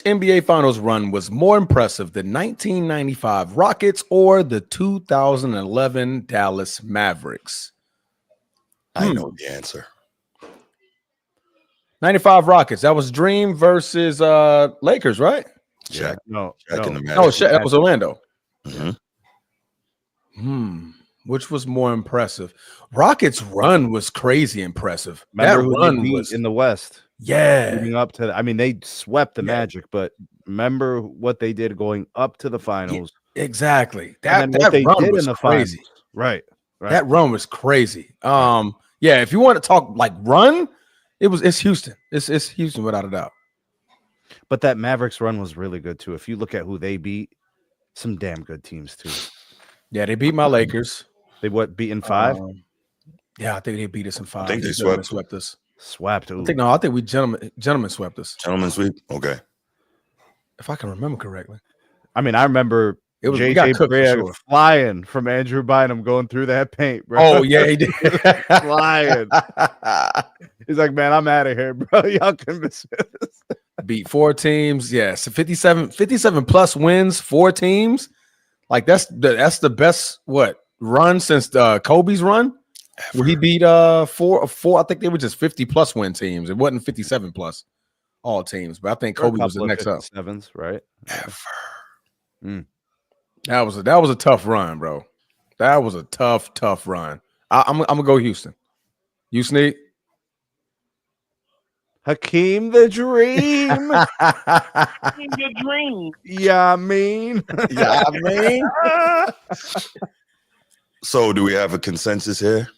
NBA Finals run was more impressive, the 1995 Rockets or the 2011 Dallas Mavericks? I know the answer. 95 Rockets. That was Dream versus Lakers, right? Shaq. No, Shaq and the No, Magic. that was Orlando. Mhm. Which was more impressive? Rockets' run was crazy impressive. Remember that who run they beat was in the West. yeah. Leading up to, I mean, they swept the Magic, but remember what they did going up to the finals. Exactly. And then what they did in the crazy. Finals. Right. That run was crazy. Yeah, if you want to talk like run, it's Houston. It's Houston without a doubt. But that Mavericks run was really good too. If you look at who they beat, some damn good teams too. Yeah, they beat my Lakers. They beat in 5? Yeah, I think they beat us in 5. I think they swept us. Swept. I think we gentlemen swept us. Gentlemen sweep. Okay. If I can remember correctly. I mean, I remember it was JJ Barea flying from Andrew Bynum going through that paint, bro. Oh, yeah, he did. Flying. He's like, man, I'm out of here, bro. Y'all can miss this. Beat 4 teams. Yeah, so 57 plus wins, 4 teams. Like that's the best run since Kobe's run. Where he beat 4. I think they were just 50 plus win teams. It wasn't 57 plus all teams, but I think Kobe was the next up. 57s, right? That was a tough run, bro. That was a tough run. I'm gonna go Houston. You Sneed? Hakeem the Dream. The Dream. Yeah, I mean. So, do we have a consensus here?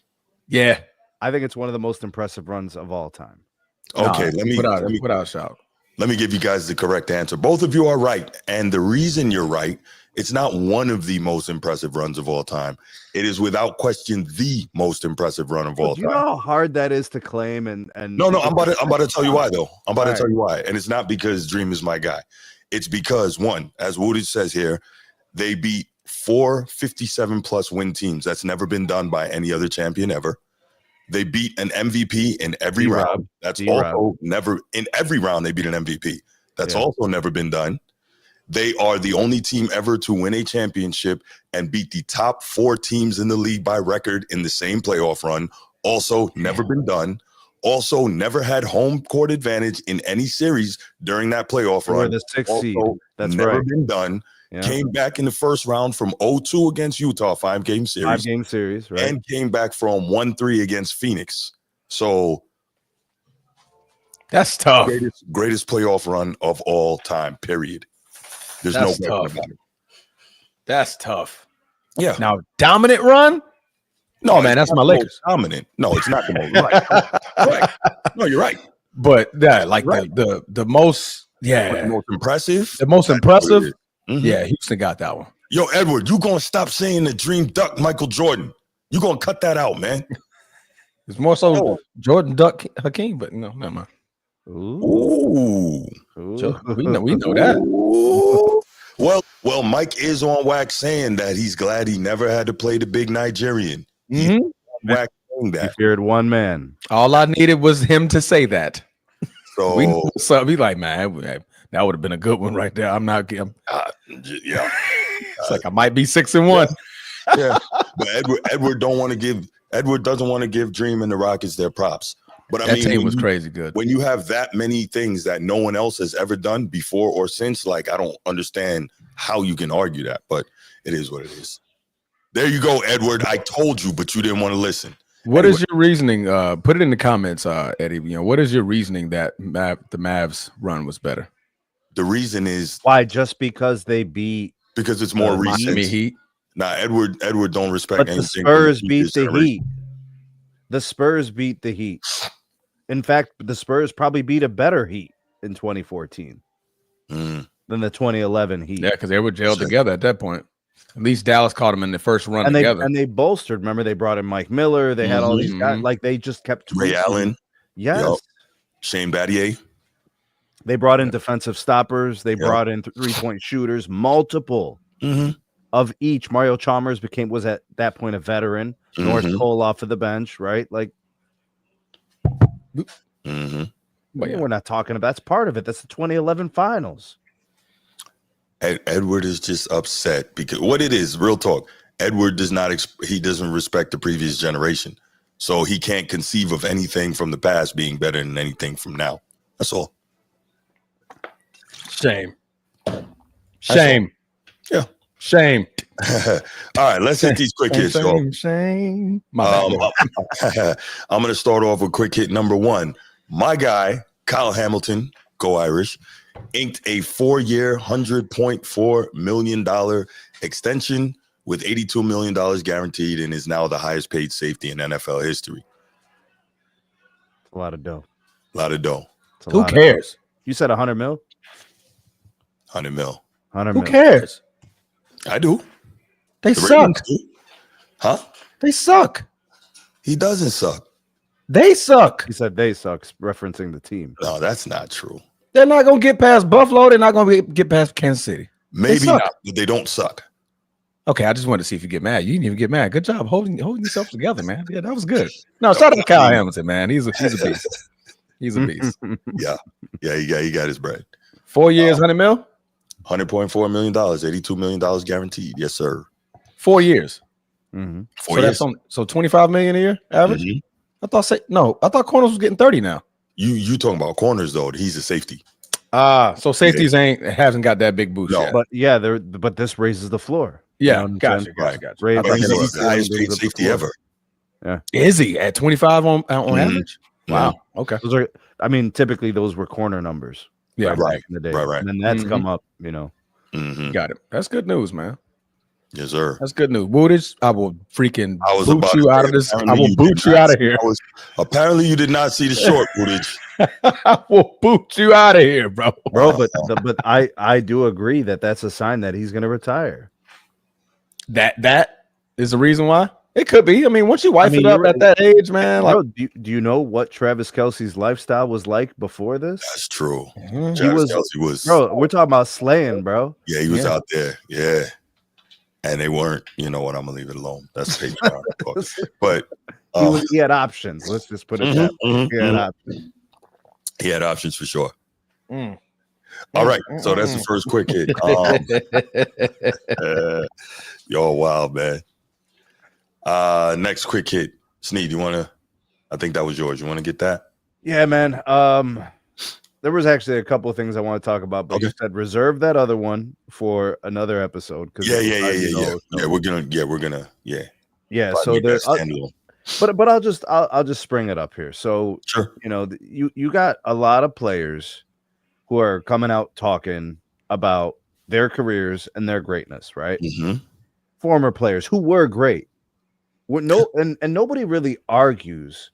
Yeah, I think it's one of the most impressive runs of all time. Okay, without a shout. Let me give you guys the correct answer. Both of you are right, and the reason you're right, it's not one of the most impressive runs of all time. It is without question the most impressive run of all time. Do you know how hard that is to claim? And no, I'm about to tell you why though. I'm about to tell you why, and it's not because Dream is my guy. It's because one, as Woody says here, they beat 4 57-plus win teams. That's never been done by any other champion ever. They beat an MVP in every round. That's also never in every round they beat an MVP. That's also never been done. They are the only team ever to win a championship and beat the top 4 teams in the league by record in the same playoff run. Also never been done. Also never had home court advantage in any series during that playoff run. The 6th seed. That's never been done. Yeah. Came back in the first round from 0-2 against Utah, 5-game series. 5-game series, right? And came back from 1-3 against Phoenix. So that's tough. Greatest playoff run of all time, period. There's no question about it. That's tough. Yeah. Now, dominant run? No, man, that's my Lakers. Dominant. No, it's not the most. Right. No, you're right. But that, like the most, the most impressive. The most impressive. Yeah, Houston got that one. Yo, Edward, you gonna stop saying the Dream Duck Michael Jordan? You gonna cut that out, man? It's more so Jordan Duck Hakeem, but no, never mind. Ooh. We know that. Ooh. Well, Mike is on wax saying that he's glad he never had to play the big Nigerian. Wax saying that. He feared one man. All I needed was him to say that. So be like, man, that would have been a good one right there. Yeah. It's like I might be 6-1. Yeah. But Edward doesn't want to give Dream and the Rockets their props. But I mean, team was crazy good. When you have that many things that no one else has ever done before or since, like, I don't understand how you can argue that, but it is what it is. There you go, Edward. I told you, but you didn't want to listen. What is your reasoning? Put it in the comments, Eddie. What is your reasoning that the Mavs run was better? The reason is why? Just because they beat? Because it's more recent. Miami Heat. Nah, Edward don't respect but anything. The Spurs beat the Heat. The Spurs beat the Heat. In fact, the Spurs probably beat a better Heat in 2014 than the 2011 Heat. Yeah, because they were jailed together at that point. At least Dallas caught them in the first run together. And they bolstered. Remember, they brought in Mike Miller. They had all these guys. Like, they just kept Ray Allen. Yes. Yep. Was Battier. They brought in defensive stoppers. They brought in 3-point shooters, multiple of each. Mario Chalmers was at that point a veteran. North Cole off of the bench, right? Like, But yeah. We're not talking about that's part of it. That's the 2011 finals. Edward is just upset because what it is, real talk. Edward does not. He doesn't respect the previous generation, so he can't conceive of anything from the past being better than anything from now. That's all. Shame. Shame. Yeah. Shame. All right, let's hit these quick hits, y'all. Shame. I'm going to start off with quick hit number one. My guy, Kyle Hamilton, go Irish, inked a 4-year, $100.4 million extension with $82 million guaranteed and is now the highest paid safety in NFL history. A lot of dough. A lot of dough. Who cares? You said 100 mil? 100 mil. 100 Who mil. cares? I do. They The suck. Ravens do. Huh? They suck. He doesn't suck. They suck. He said they suck, referencing the team. No, that's not true. They're not going to get past Buffalo. They're not going to get past Kansas City. Maybe suck. not, but they don't suck. Okay, I just wanted to see if you get mad. You didn't even get mad. Good job holding yourself together, man. Yeah, that was good. No, shout out to Kyle Hamilton, man. He's a beast. He's a beast. Yeah, he got his bread. 4 years, 100 mil? $100.4 million, $82 million guaranteed. Yes, sir. 4 years. Mm-hmm. 4 So years. that's so 25 million a year average? Mhm. I thought corners was getting 30 now. You talking about corners though? He's a safety. So safeties hasn't got that big boost No. yet. But yeah, but this raises the floor. Yeah, You know what I'm gotcha, saying? gotcha, gotcha. Ray- I mean, Brings he's the the highest brings paid up the safety floor. ever. Is he at 25 on average? Wow. Okay. Those are, I mean, typically those were corner numbers. Yeah. Right. Back in the day. Right. And then that's Mhm. come up, you know. Mhm. Got it. That's good news, man. Yes, sir. That's good news. Woodage, I will freaking I was boot about you to out say, of this. I apparently will you boot did you not out of see- here. Apparently, you did not see the short footage. I will boot you out of here, bro. Bro, but I do agree that that's a sign that he's going to retire. That is the reason why. It could be. I mean, once you wife it you're up right. at that age, man, like Bro, do you know what Travis Kelce's lifestyle was like before this? That's true. Mhm. Travis was- Kelce was. Bro, we're talking about slaying, bro. Yeah, he was Yeah. out there. Yeah, and they weren't. You know what? I'm gonna leave it alone. That's Patreon. But He had options. Let's just put it that way. He had options. he had options for sure. Mm. All right, so that's the first quick hit. Yo, wild man. Next quick hit, Sneed. You want to? I think that was yours. You want to get that? Yeah, man. There was actually a couple of things I want to talk about, but you Okay. said reserve that other one for another episode. Yeah. We're gonna. Yeah. So there, standalone. but I'll just spring it up here. So Sure. you know, you got a lot of players who are coming out talking about their careers and their greatness, right? Mm-hmm. Former players who were great. And nobody really argues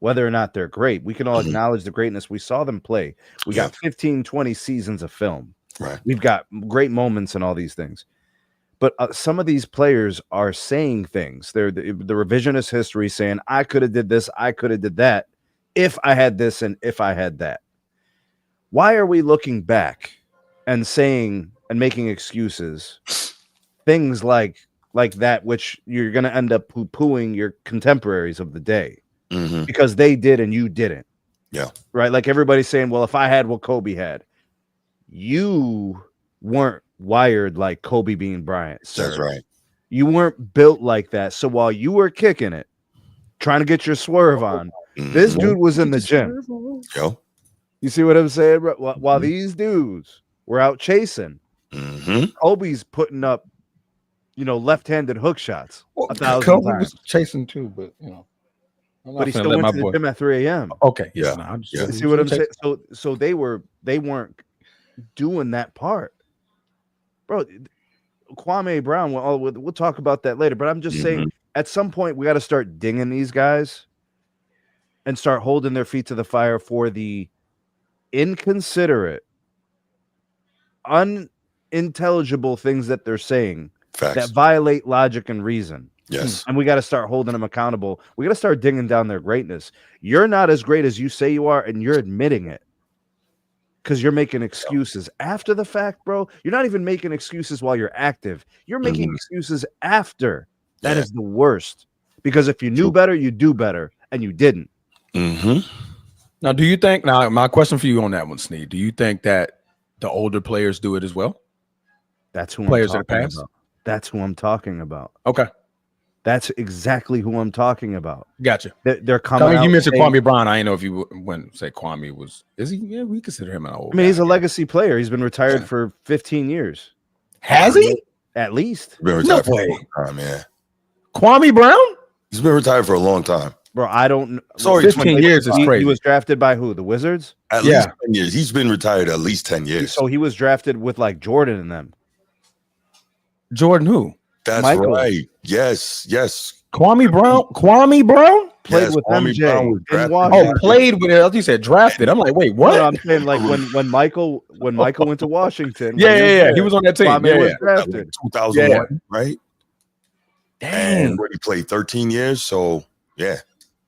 whether or not they're great. We can all Mhm. acknowledge the greatness. We saw them play. We got 15, 20 seasons of film. Right. We've got great moments and all these things. But some of these players are saying things. They're the revisionist history saying, I could have did this, I could have did that, if I had this and if I had that. Why are we looking back and saying and making excuses, things like that, which you're going to end up poo-pooing your contemporaries of the day Mm-hmm. because they did and you didn't? Yeah. Right? Like everybody's saying, well, if I had what Kobe had, you weren't wired like Kobe being Bryant. Sir. That's right. You weren't built like that. So while you were kicking it, trying to get your swerve on, this Mhm. dude was in the gym. Yo. You see what I'm saying? bro? While these dudes were out chasing, Mm-hmm. Kobe's putting up, left-handed hook shots Well, 1,000 Kobe times. was chasing too, but I'm But not he finna still let went my to the boy- gym at 3 a.m. Okay, Yeah. no, I'm just- Yeah. You see what I'm saying? So they weren't doing that part, bro. Kwame Brown. We'll talk about that later. But I'm just saying, at some point, we got to start dinging these guys and start holding their feet to the fire for the inconsiderate, unintelligible things that they're saying Facts. that violate logic and reason. Yes. And we got to start holding them accountable. We got to start dinging down their greatness. You're not as great as you say you are, and you're admitting it because you're making excuses after the fact, bro. You're not even making excuses while you're active. You're making excuses after. That is the worst. Because if you knew better, you do better, and you didn't. Mm-hmm. Now, do you think? Now, my question for you on that one, Sneed. Do you think that the older players do it as well? That's who Players I'm of the talking past? about. That's who I'm talking about. Okay, That's exactly who I'm talking about. gotcha. They're coming out. You mentioned saying, Kwame Brown. I didn't know if you wouldn't say Kwame was. Is he? Yeah, we consider him an old. I mean, he's guy, a legacy player. He's been retired for 15 years. Has he? At least. Been No retired for way. a long time, yeah. Kwame Brown? He's been retired for a long time. Bro, I don't. Sorry, 15 years is crazy. He was drafted by who? The Wizards? At least 10 years. He's been retired at least 10 years. So he was drafted with like Jordan and them. Jordan who? That's Michael. right. Yes. Kwame Brown? Played Yes, with Kwame MJ Brown was in drafted. Washington. Oh, played with it. You said drafted. I'm like, wait, what? No, I'm saying like when Michael went to Washington. Yeah. He was on that team. Kwame was Yeah. drafted. 2001, right? Dang. And he played 13 years. So, yeah,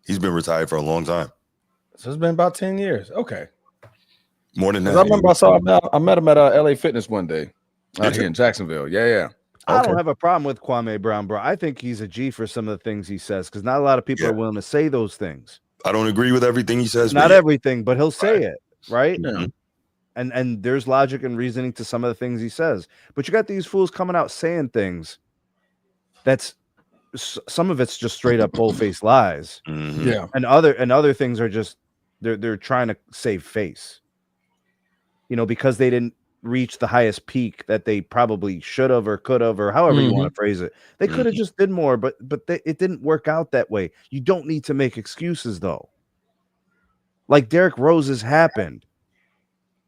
he's been retired for a long time. So it's been about 10 years. Okay. More than 'Cause that. I remember I met him at LA Fitness one day out here in Jacksonville. Yeah. I don't have a problem with Kwame Brown, bro. I think he's a G for some of the things he says because not a lot of people are willing to say those things. I don't agree with everything he says. Not everything, but he'll say it, right? Yeah. And there's logic and reasoning to some of the things he says. But you got these fools coming out saying things that's some of it's just straight up bull-faced lies. Mhm. Yeah. And other things are just they're trying to save face. You know, because they didn't reach the highest peak that they probably should have or could have or however you want to phrase it. They could have just did more, but it didn't work out that way. You don't need to make excuses though. Like Derrick Rose has happened.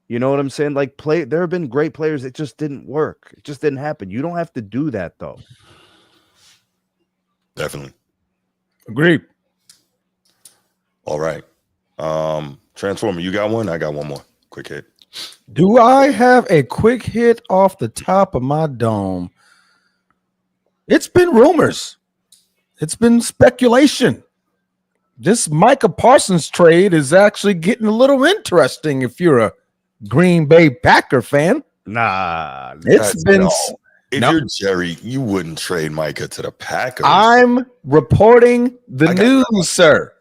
You know what I'm saying? Like there have been great players that just didn't work. It just didn't happen. You don't have to do that though. Definitely. Agreed. All right. Transformer, you got one? I got one more. Quick hit. Do I have a quick hit off the top of my dome? It's been rumors. It's been speculation. This Micah Parsons trade is actually getting a little interesting if you're a Green Bay Packer fan. Nah. It's been... If you're Jerry, you wouldn't trade Micah to the Packers. I'm reporting the news, sir.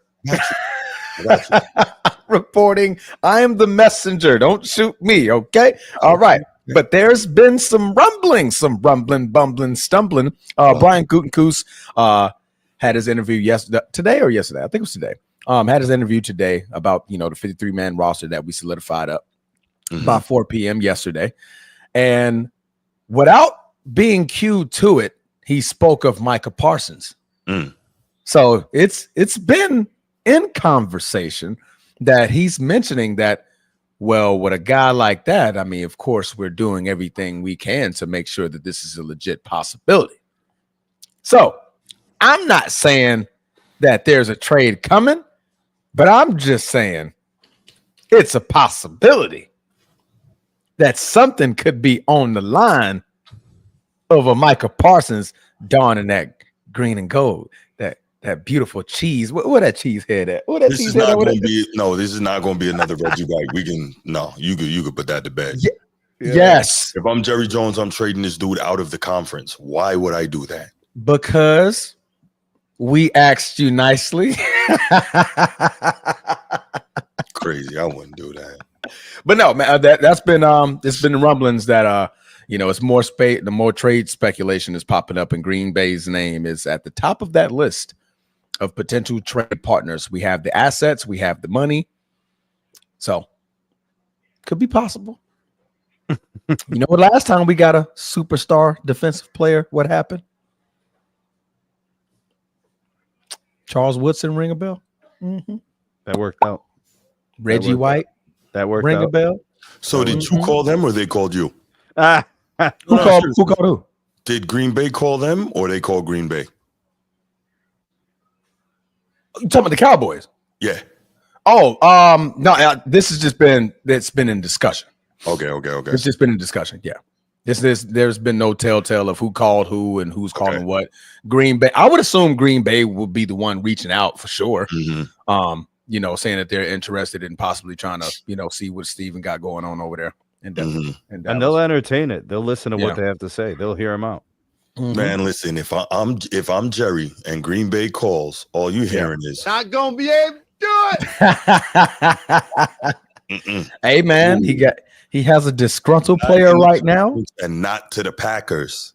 Reporting. I am the messenger. Don't shoot me, okay? All right. But there's been some rumbling, bumbling, stumbling. Brian Gutekunst had his interview today. I think it was today. Had his interview today about, the 53-man roster that we solidified up by 4 p.m. yesterday. And without being cued to it, he spoke of Micah Parsons. So it's been in conversation that he's mentioning that, well, with a guy like that, I mean, of course, we're doing everything we can to make sure that this is a legit possibility. So I'm not saying that there's a trade coming, but I'm just saying it's a possibility that something could be on the line of a Micah Parsons donning that green and gold, that beautiful cheese. What that cheese head at? What that This cheese is head not at? going to be this is not going to be another Reggie White. You could put that to bed. Yeah. Yes, If I'm Jerry Jones, I'm trading this dude out of the conference. Why would I do that? because we asked you nicely. Crazy. I wouldn't do that. But no, man, that's been it's been rumblings that it's more the more trade speculation is popping up, and Green Bay's name is at the top of that list of potential trade partners. We have the assets, we have the money, so could be possible. You know what? Last time we got a superstar defensive player, what happened? Charles Woodson, ring a bell? That worked out. Reggie White, that worked ring out. a bell? So did you call them or they called you? Who called who? Did Green Bay call them or they called Green Bay? You talking about the Cowboys? Yeah. Oh, no, this has just been in discussion. Okay. It's just been in discussion. Yeah. There's been no telltale of who called who and who's calling what. Green Bay, I would assume Green Bay will be the one reaching out for sure. Saying that they're interested in possibly trying to, see what Steven got going on over there. And they'll entertain it. They'll listen to what they have to say. They'll hear them out. Man, listen, if I'm Jerry and Green Bay calls, all you hearing is not gonna be able. Do it. Hey man, he has a disgruntled player right now. And not to the Packers.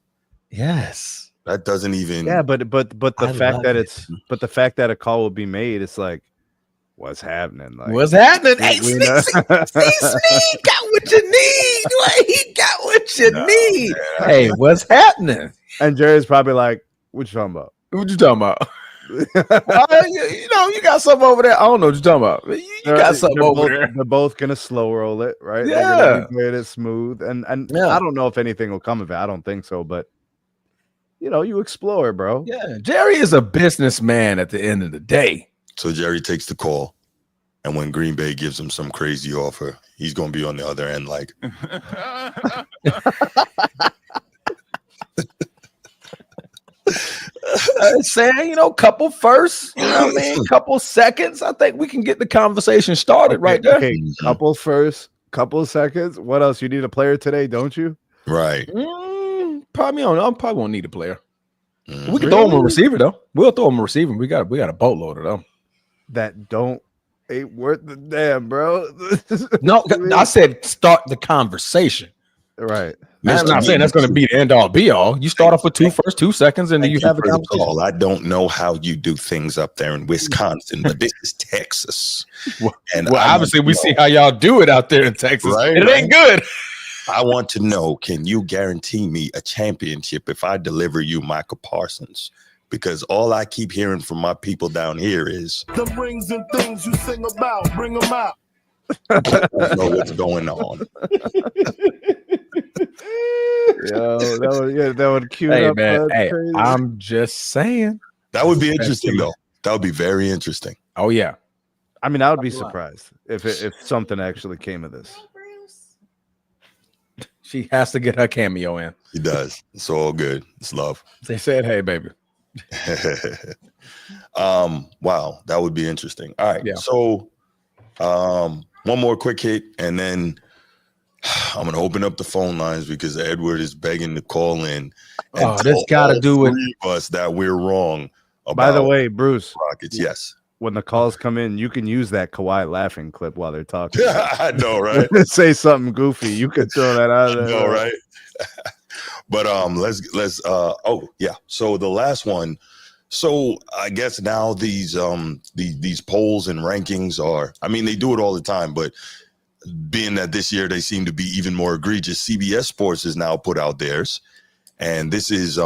Yes. That doesn't even. Yeah, but the I fact love that it. it's the fact that a call will be made, it's like, what's happening? Like, What's happening? Hey, we Sneed, know- Sneed got what you need. Like, he got what you need. man, Hey, what's happening? and Jerry's probably like, what you talking about? What you talking about? You got something over there. I don't know what you're talking about. You got something They're over both, there. They're both gonna slow roll it, right? They're Yeah. gonna be playing it smooth, and Yeah. I don't know if anything will come of it. I don't think so, but you explore, bro. Yeah, Jerry is a businessman at the end of the day. So Jerry takes the call, and when Green Bay gives him some crazy offer, he's gonna be on the other end, like. Saying, couple firsts, couple seconds. I think we can get the conversation started right there. Okay, couple first, couple seconds. What else? You need a player today, don't you? Right. Probably won't need a player. Mhm. We can throw him a receiver though. We'll throw him a receiver. We got a boatload of them. That ain't worth the damn, bro. No, I said start the conversation. Right. I'm not saying that's going to be the end all be all. You start off with first 2 seconds, and then you have a conversation. Call. I don't know how you do things up there in Wisconsin, but this is Texas. Well, And obviously, we see how y'all do it out there in Texas. Right, it ain't good. I want to know, can you guarantee me a championship if I deliver you Michael Parsons? Because all I keep hearing from my people down here is the rings and things you sing about, bring them out. I don't know what's going on. Yo, that would cue Hey up. man, Crazy. I'm just saying. That would be interesting, though. That would be very interesting. Oh yeah, I mean, I would be surprised if something actually came of this. she has to get her cameo in. He does. It's all good. It's love. They said, "Hey, baby." Wow, that would be interesting. All right. Yeah. So one more quick hit, and then I'm gonna open up the phone lines because Edward is begging to call in. And This got to do with us that we're wrong about By the way, Bruce, Rockets. Yes. when the calls come in, you can use that Kawhi laughing clip while they're talking. I know, right? Say something goofy. You could throw that out there. No, right? But let's oh yeah. So the last one. So I guess now these polls and rankings are, I mean, they do it all the time, but being that this year they seem to be even more egregious, CBS Sports has now put out theirs, and this is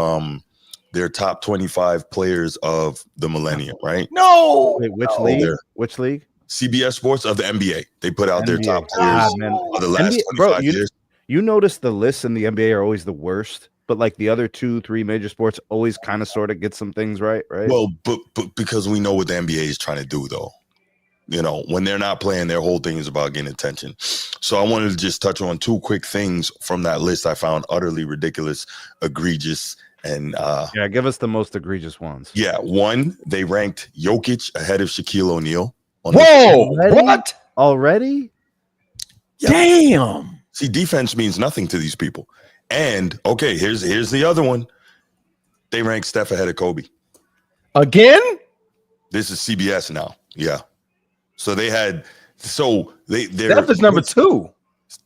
their top 25 players of the millennium, right? no. Wait, which Oh, league? there. Which league? CBS Sports of the NBA. They put out their NBA. top players Man. of the last NBA 25 bro, years. You notice the lists in the NBA are always the worst, but like the other 2-3 major sports always kind of sort of get some things right? Well, but because we know what the NBA is trying to do, though. When they're not playing, their whole thing is about getting attention. So I wanted to just touch on two quick things from that list I found utterly ridiculous, egregious, and Yeah, give us the most egregious ones. yeah. One, they ranked Jokic ahead of Shaquille O'Neal. Whoa! Already? What? Already? Yeah. Damn! See, defense means nothing to these people. And okay, here's the other one. They ranked Steph ahead of Kobe. Again? This is CBS now. Yeah. So they're Steph is number 2.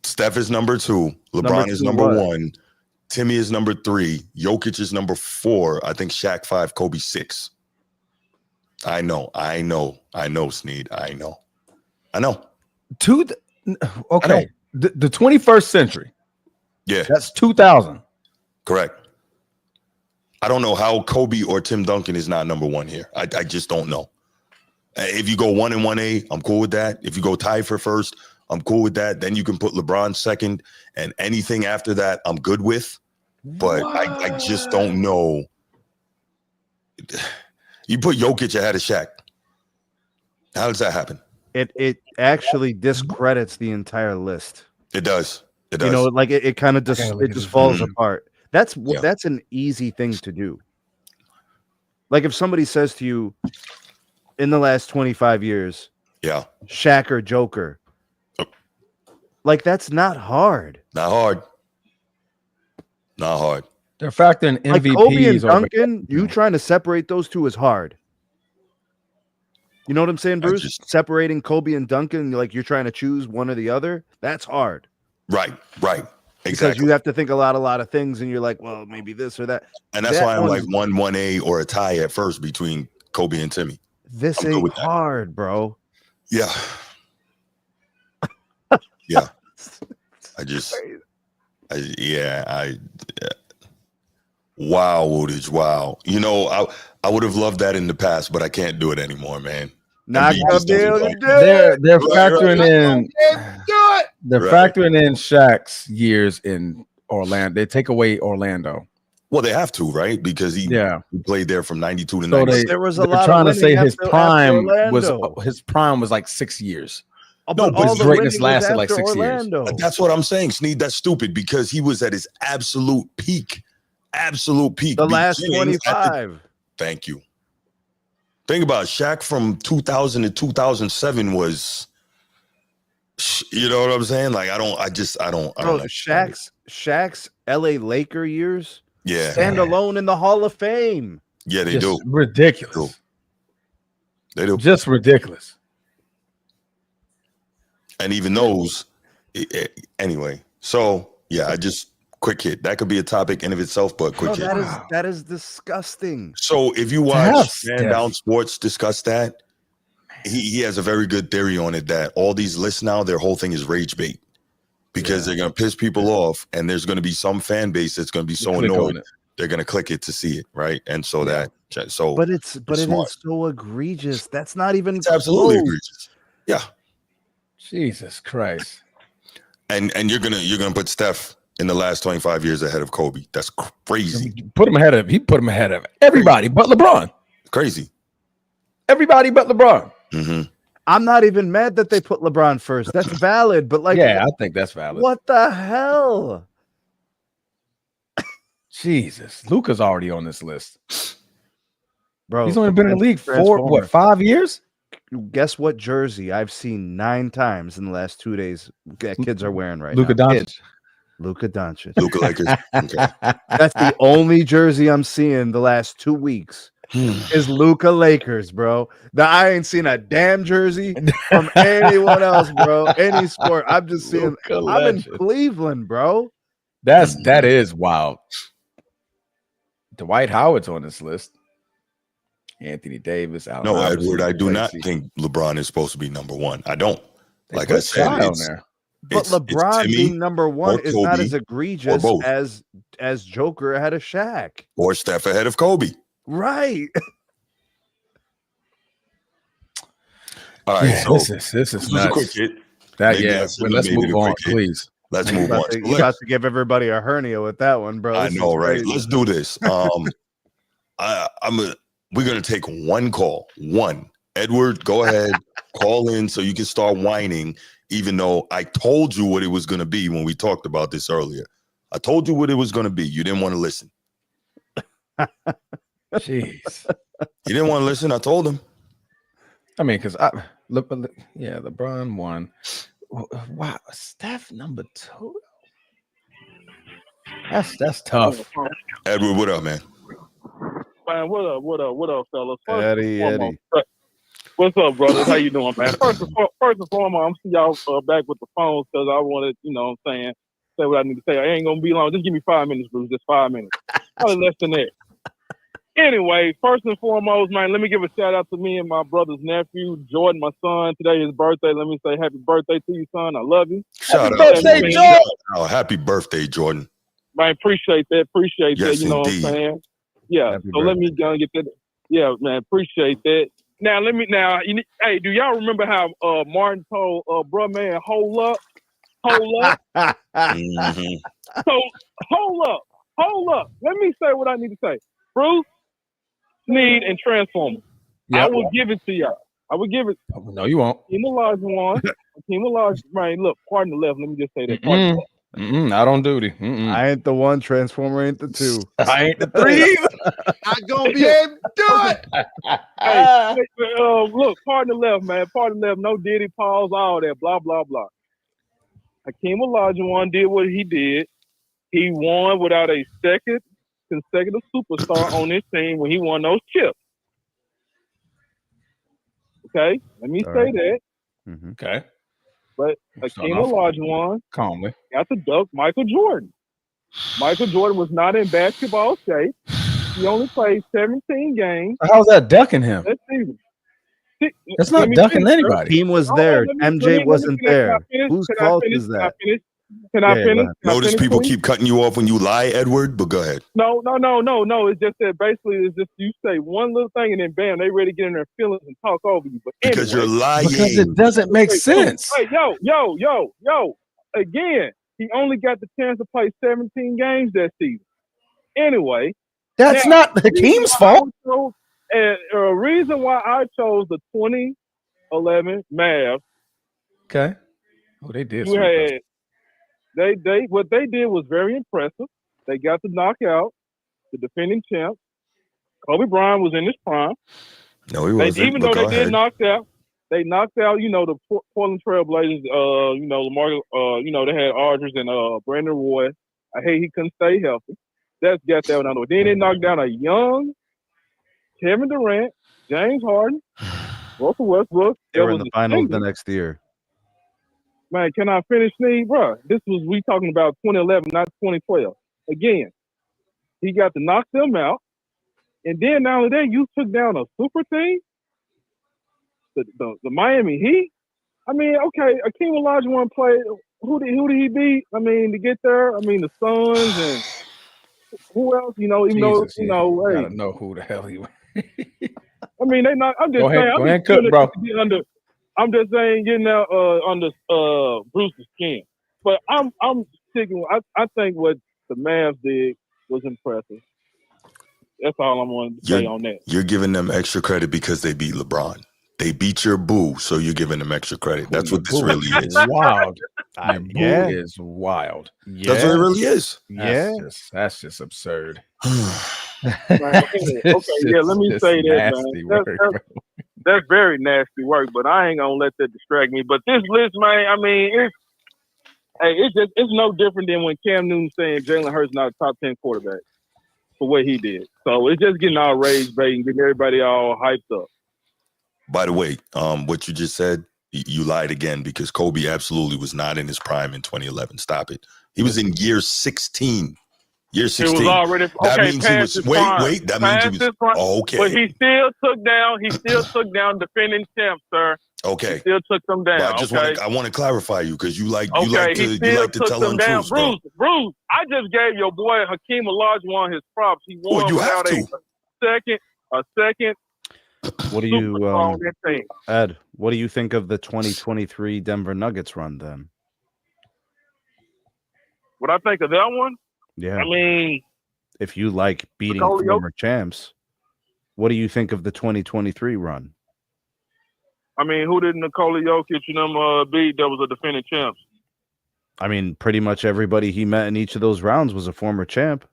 Steph is number 2. LeBron Number is two number what? 1. Timmy is number 3. Jokic is number 4. I think Shaq 5, Kobe 6. I know, Sneed. I know. Okay. The 21st century. Yeah, That's 2000. correct. I don't know how Kobe or Tim Duncan is not number 1 here. I just don't know. If you go 1 and 1A, I'm cool with that. If you go tie for first, I'm cool with that. Then you can put LeBron second, and anything after that, I'm good with. But I just don't know. You put Jokic ahead of Shaq. How does that happen? It actually discredits the entire list. It does. It does. You know, like it kind of just look it at just this. falls Mhm. apart. That's Yeah. that's an easy thing to do. Like if somebody says to you, in the last 25 years, Yeah. Shaq or Joker, Oh. like that's not hard. Not hard. Not hard. They're factoring Like Kobe and MVPs over. Duncan, you trying to separate those two is hard. You know what I'm saying, Bruce? just- Separating Kobe and Duncan, like you're trying to choose one or the other. That's hard. Right. Because Exactly. you have to think a lot of things, and you're like, well, maybe this or that. And that's That why I'm like one's- 1-1A or a tie at first between Kobe and Timmy. This I'm good ain't with that. hard, bro. Yeah. Yeah. Wow, Woodage. Wow. You know, I would have loved that in the past, but I can't do it anymore, man. Not Embiid gonna just be doesn't able to play. do it. They're Right, factoring in. They're Right. factoring in Shaq's years in Orlando. They take away Orlando. Well, they have to, right? Because he played there from 92 to So 96. There was a they're lot trying of to say winning his after prime Orlando. was like 6 years. Oh, No, but but all his the greatness winning was lasted like after 6 years. Orlando. That's what I'm saying, Sneed. That's stupid because he was at his absolute peak. Absolute peak. The last beginning at the- 25. Thank you. Think about it. Shaq from 2000 to 2007 was, you know what I'm saying? Like, I don't Bro, know. Shaq's LA Laker years Yeah. stand alone in the Hall of Fame. Yeah, they Just do. ridiculous. They do. Just ridiculous. And even those, anyway. So, yeah, quick hit. That could be a topic in of itself, but quick hit. That is disgusting. So if you have watch Steph. Man Down Sports discuss that, he has a very good theory on it that all these lists now, their whole thing is rage bait because they're going to piss people off, and there's going to be some fan base that's going to be so Click on annoyed it. they're going to click it to see it, right? And so But it smart. is so egregious. That's not even It's absolutely close. egregious. Yeah, Jesus Christ. and you're gonna put Steph in the last 25 years ahead of Kobe. That's crazy. He put him ahead of everybody but LeBron. Crazy. Everybody but LeBron. Mm-hmm. I'm not even mad that they put LeBron first. That's valid, but like, Yeah, I think that's valid. what the hell? Jesus. Luka's already on this list. Bro, He's only been in the league for Transformer. 5 years? Guess what jersey I've seen 9 times in the last 2 days that kids are wearing right Luka now? Doncic. Luka Doncic. Luka Lakers. Okay. That's the only jersey I'm seeing the last 2 weeks is Luka Lakers, bro. I ain't seen a damn jersey from anyone else, bro. Any sport. I'm just seeing. Luka I'm in legend. Cleveland, bro. That is wild. Dwight Howard's on this list. Anthony Davis, Allen No, Iverson, Edward, I do not Tracy. think LeBron is supposed to be number one. I don't. They Like put I said, Shai on it's, there. But it's LeBron Timmy being number one or is not Kobe as egregious both. as Joker ahead of Shaq. or Steph ahead of Kobe. Right. All right, Yeah, so this is this was a nuts. quick hit. That, Maybe yeah, that's- but let's maybe move the on, quick hit. please. Let's You're move on. about, So to, you're about to give everybody a hernia with that one, bro. I This know, is right? crazy. Let's do this. We're gonna take one call. One. Edward, go ahead, call in so you can start whining, even though I told you what it was gonna be when we talked about this earlier. I told you what it was gonna be. You didn't want to listen. Jeez. You didn't want to listen. I told him. I mean, because LeBron won. Wow, Steph number 2. That's tough. Edward, what up, man? Man, what up, fellas? First and Eddie. foremost, what's up, brothers? How you doing, man? First and foremost, I'm see y'all back with the phones because I wanted, what I'm saying, say what I need to say. I ain't gonna be long. Just give me 5 minutes, Bruce. Just 5 minutes. Probably less than that. Anyway, first and foremost, man, let me give a shout out to me and my brother's nephew, Jordan, my son. Today is his birthday. Let me say happy birthday to you, son. I love you. Shout out. birthday, man. Jordan. Oh, happy birthday, Jordan. Man, appreciate that. Yes, You know indeed. what I'm saying? Yeah. Happy So let me go and get that. Yeah, man, appreciate that. Now hey, do y'all remember how Martin told bruh man, hold up? Mhm. So hold up. Let me say what I need to say. Bruce, Sneed, and Transformer. I Yep. will give it to y'all. I will give it. No, you won't. Team Elijah one. Team Elijah, man, look, pardon the left. Let me just say that. Pardon the left. I don't duty. I ain't the one. Transformer ain't the 2. I ain't the 3 either. Not gonna be able to do it. Hey, look, pardon the left, man. Pardon the left. No Diddy, pause, all that. Blah, blah, blah. Hakeem Olajuwon did what he did. He won without a second consecutive superstar on his team when he won those chips. Okay, let me All say right. that. Mhm. Okay. But Starting Hakeem off Olajuwon calmly. got to duck Michael Jordan. Michael Jordan was not in basketball shape. He only played 17 games How's that ducking him? that season. That's Let not me ducking finish, sir. anybody. Team was Hold on, there. let me MJ wasn't finish. Can I there. finish? Whose Can I fault finish? is Can I that? finish? Can I Yeah, go finish? ahead. Can I Notice finish, people please? keep cutting you off when you lie, Edward, but go ahead. No. It's just that basically it's just you say one little thing and then bam, they ready to get in their feelings and talk over you. But Because anyway, you're lying. Because it doesn't make sense. Hey, yo. Again, he only got the chance to play 17 games that season. Anyway, That's now, not Hakeem's fault. A reason why I chose the 2011 Mavs, Okay. Oh, they did. you had they what they did was very impressive. They got to knock out the defending champs. Kobe Bryant was in his prime. No, he wasn't. Even But though go they ahead. did knock out, they knocked out, the Portland Trailblazers. Lamar. They had Aldridge and Brandon Roy. I hate he couldn't stay healthy. That's got that one out of the way. Then they knocked down a young Kevin Durant, James Harden, Russell Westbrook. They That were in was the finals the extended. next year. Man, can I finish, Sneed? Bro, this was we talking about 2011, not 2012. Again, he got to knock them out. And then not only that, you took down a super team, the Miami Heat. I mean, okay, Hakeem Olajuwon played. Who did he beat? I mean, to get there. I mean, the Suns and who else? Even Jesus, though, you hey, gotta know who the hell he was. I mean, they not. I'm just Go ahead, saying. go ahead and cook, bro. I'm just saying, getting out under Bruce's skin. But I'm sticking. I think what the Mavs did was impressive. That's all I'm wanting to say on that. You're giving them extra credit because they beat LeBron. They beat your boo, so you're giving them extra credit. That's what this really is. Wild. Your Yeah. boo is wild. Yeah. That's what it really is. Yeah. That's just absurd. Okay, yeah. Let me say that, nasty man. work, That's very nasty work, but I ain't gonna let that distract me. But this list, man, I mean, it's no different than when Cam Newton saying Jalen Hurts not a top 10 quarterback for what he did. So it's just getting all rage bait and getting everybody all hyped up. By the way, what you just said, you lied again because Kobe absolutely was not in his prime in 2011. Stop it. He was in year 16. Year 16. It was already that means he was wait. That means he was okay. But he still took down defending champs, sir. Okay. He still took them down. But I want to clarify you because you like to tell them down. untruths, bro. Bruce, I just gave your boy Hakeem Olajuwon his props. He won without a second. What do you Ed, what do you think of the 2023 Denver Nuggets run then? What I think of that one? Yeah. I mean, if you like beating former champs, what do you think of the 2023 run? I mean, who did Nikola Jokic and them beat that was a defending champs? I mean, pretty much everybody he met in each of those rounds was a former champ.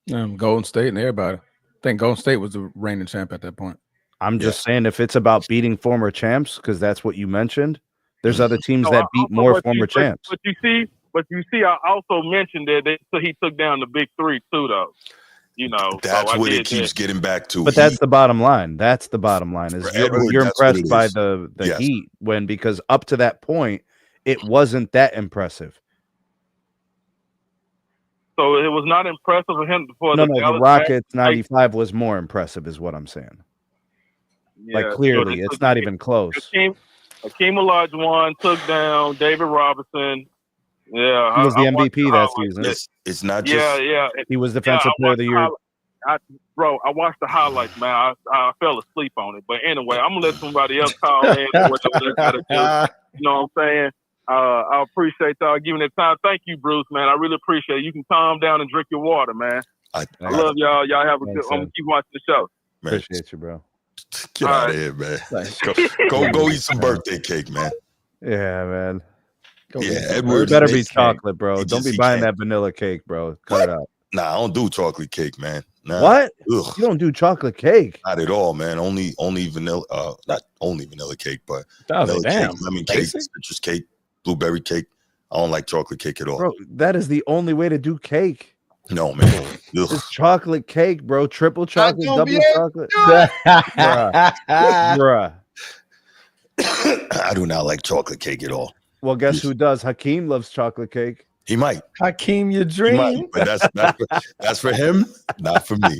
Golden State and everybody. I think Golden State was the reigning champ at that point. I'm just saying, if it's about beating former champs, because that's what you mentioned, there's other teams that beat more former champs. But you see, I also mentioned that he took down the big three too, though. That's what it keeps getting back to. But that's the bottom line. That's the bottom line. Is you're impressed by the Heat because up to that point, it wasn't that impressive. So it was not impressive for him. The Rockets 95 was more impressive, is what I'm saying. Yeah, like clearly, it's not even close. Hakeem Olajuwon took down David Robinson. Yeah, he was the MVP that season. It's not just. Yeah. He was Defensive Player of the Year. I watched the highlights, man. I fell asleep on it. But anyway, I'm gonna let somebody else call in. What they gotta do. You know what I'm saying? I appreciate y'all giving it time. Thank you, Bruce, man. I really appreciate it. You can calm down and drink your water, man. I love y'all. Y'all have a good. I'm gonna keep watching the show. Man, appreciate you, bro. Get out of here, man. Go eat some birthday cake, man. Yeah, man. Edward. Better be chocolate, bro. Don't be buying that vanilla cake, bro. Cut it out. Nah, I don't do chocolate cake, man. Nah. What? Ugh. You don't do chocolate cake? Not at all, man. Only vanilla. Not only vanilla cake, but vanilla cake, lemon cake, citrus cake, blueberry cake. I don't like chocolate cake at all. Bro, that is the only way to do cake. No, man. It's chocolate cake, bro. Triple chocolate, double chocolate. Bruh. I do not like chocolate cake at all. Well, guess who does? Hakeem loves chocolate cake. He might. Hakeem, your He might, dream. but that's for him, not for me.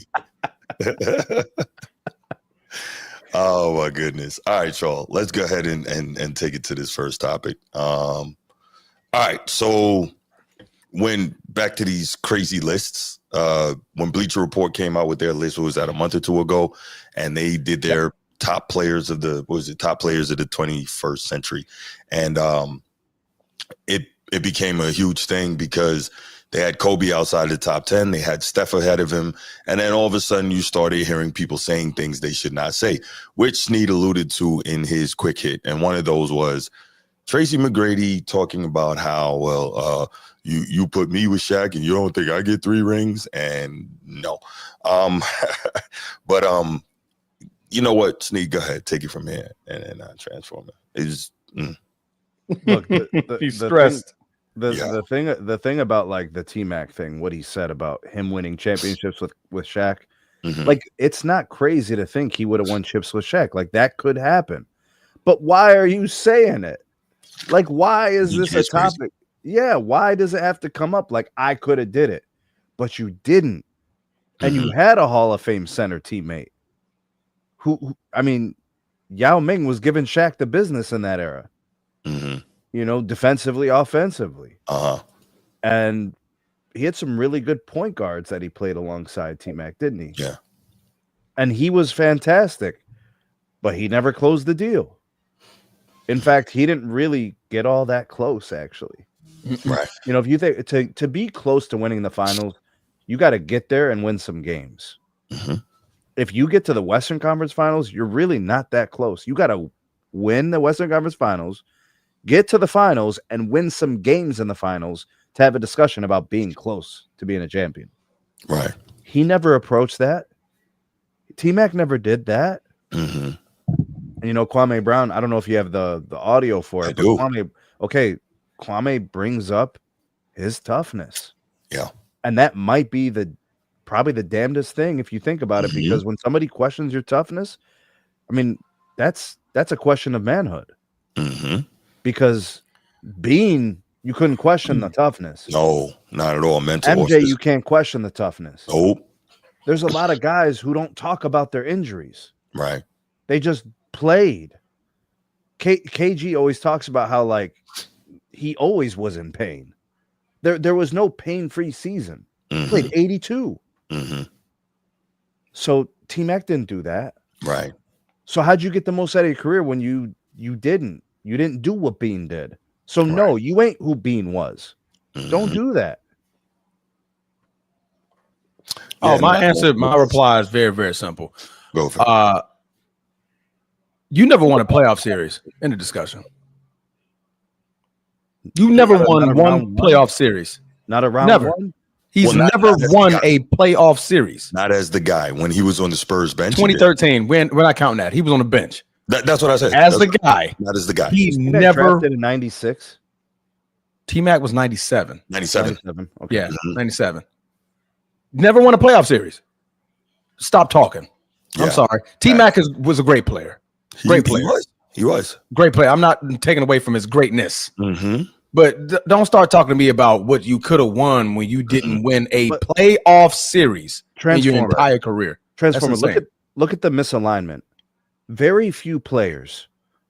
Oh my goodness. All right, y'all. Let's go ahead and take it to this first topic. All right. So when back to these crazy lists, when Bleacher Report came out with their list, what was that, a month or two ago? And they did their top players of the 21st century. And it became a huge thing because they had Kobe outside the top 10. They had Steph ahead of him. And then all of a sudden you started hearing people saying things they should not say, which Sneed alluded to in his quick hit. And one of those was Tracy McGrady talking about how, well, you put me with Shaq and you don't think I get 3 rings? And no. But you know what, Sneed, go ahead, take it from here and transform it. It's Look, He's stressed. The thing about like the T-Mac thing, what he said about him winning championships with Shaq, like it's not crazy to think he would have won chips with Shaq. Like that could happen. But why are you saying it? Like, why is this a topic? Crazy. Yeah, why does it have to come up? Like, I could have did it, but you didn't. And you had a Hall of Fame center teammate who I mean, Yao Ming was giving Shaq the business in that era. You know, defensively, offensively. And he had some really good point guards that he played alongside T-Mac, didn't he? Yeah. And he was fantastic, but he never closed the deal. In fact, he didn't really get all that close, actually. Right. You know, if you think to be close to winning the finals, you got to get there and win some games. If you get to the Western Conference Finals, you're really not that close. You got to win the Western Conference Finals, get to the finals, and win some games in the finals to have a discussion about being close to being a champion. Right. He never approached that. T-Mac never did that. And you know, Kwame Brown, I don't know if you have the audio for it. I do. Kwame brings up his toughness. Yeah. And that might be probably the damnedest thing if you think about it, because when somebody questions your toughness, I mean, that's a question of manhood. Because you couldn't question the toughness. No, not at all. Mental. MJ, you can't question the toughness. Nope. There's a lot of guys who don't talk about their injuries. Right. They just played. KG always talks about how like he always was in pain. There was no pain-free season. He played 82. So T-Mac didn't do that. Right. So how'd you get the most out of your career when you didn't? You didn't do what Bean did. So no, you ain't who Bean was. Don't do that. Oh, my reply is very, very simple. Go for it. You never won a playoff series in the discussion. You never won one playoff series. Not around never. One? He's never won a playoff series. Not as the guy when he was on the Spurs bench. 2013. We're not counting that. He was on the bench. That's what I said. As the guy. Not as the guy. He never drafted in 96. T-Mac was 97. 97. Okay. Yeah, 97. Never won a playoff series. Stop talking. I'm sorry. T-Mac was a great player. Great player. He was. Great player. I'm not taking away from his greatness. But don't start talking to me about what you could have won when you didn't win a playoff series in your entire career. Transformer. Look at the misalignment. Very few players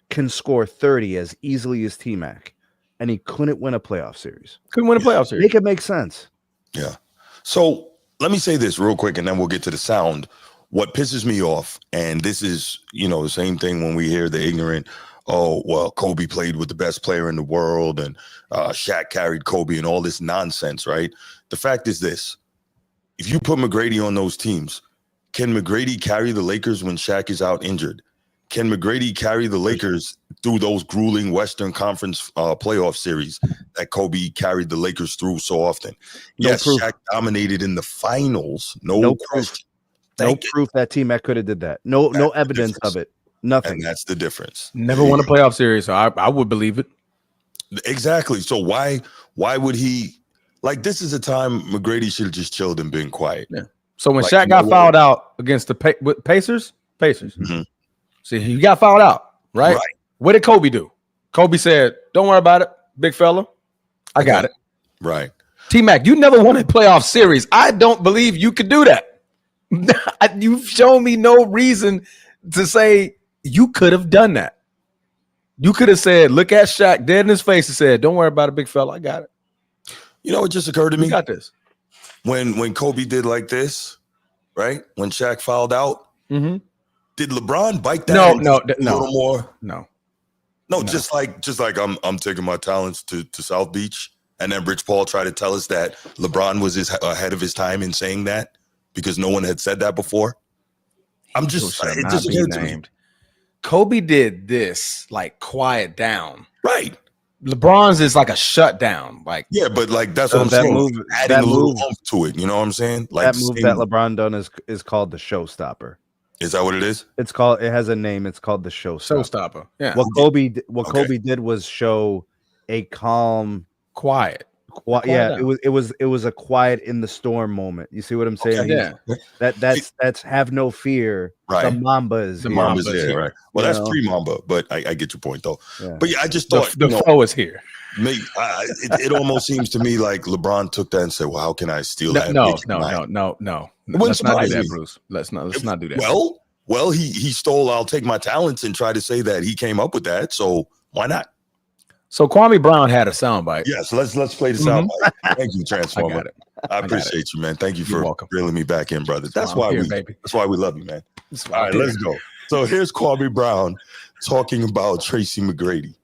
can score 30 as easily as T-Mac, and he couldn't win a playoff series. Couldn't win a playoff series. Make it make sense. Yeah. So let me say this real quick, and then we'll get to the sound. What pisses me off, and this is, the same thing when we hear the ignorant, oh, well, Kobe played with the best player in the world, and Shaq carried Kobe and all this nonsense, right? The fact is this. If you put McGrady on those teams, can McGrady carry the Lakers when Shaq is out injured? Can McGrady carry the Lakers through those grueling Western Conference playoff series that Kobe carried the Lakers through so often? Yes, Shaq dominated in the finals. No proof. No proof that T-Mac could have did that. No evidence of it. Nothing. And that's the difference. Never won a playoff series, so I would believe it. Exactly. So why would he? Like, this is a time McGrady should have just chilled and been quiet. Yeah. So when Shaq got fouled out against the Pacers, see, he got fouled out, right? What did Kobe do? Kobe said, "Don't worry about it, big fella. I got it." Right. T-Mac, you never won a playoff series. I don't believe you could do that. You've shown me no reason to say you could have done that. You could have said, look at Shaq dead in his face and said, "Don't worry about it, big fella. I got it." You know, it just occurred to We me. got this. When Kobe did like this, right? When Shaq fouled out, Mm-hmm. did LeBron bite that? No, a little more. No, just like I'm taking my talents to South Beach, and then Rich Paul tried to tell us that LeBron was ahead of his time in saying that because no one had said that before. It just occurred to me. Kobe did this like quiet down. Right. LeBron's is like a shutdown. Like, yeah, but like that's what I'm saying. Adding a little oomph to it. You know what I'm saying? Like that move that LeBron done is called the showstopper. Is that what it is? It has a name. It's called the showstopper. Yeah. What Kobe did was show a calm, quiet. Yeah, it was a quiet in the storm moment. You see what I'm saying? Okay, yeah. That's have no fear. Right. The Mamba is the Mamba's here. Right. Well, that's pre-Mamba, but I get your point though. Yeah. But yeah, I just thought the flow is here. It almost seems to me like LeBron took that and said, "Well, how can I steal that?" No. Let's not do that, Bruce. Let's not do that. Well, he stole. I'll take my talents and try to say that he came up with that. So why not? So Kwame Brown had a soundbite. Yes, let's play the soundbite. Thank you, Transformer. I got it. I appreciate you, man. Thank you for welcome. reeling me back in, brother. That's why we love you, man. All right, let's go. So here's Kwame Brown talking about Tracy McGrady.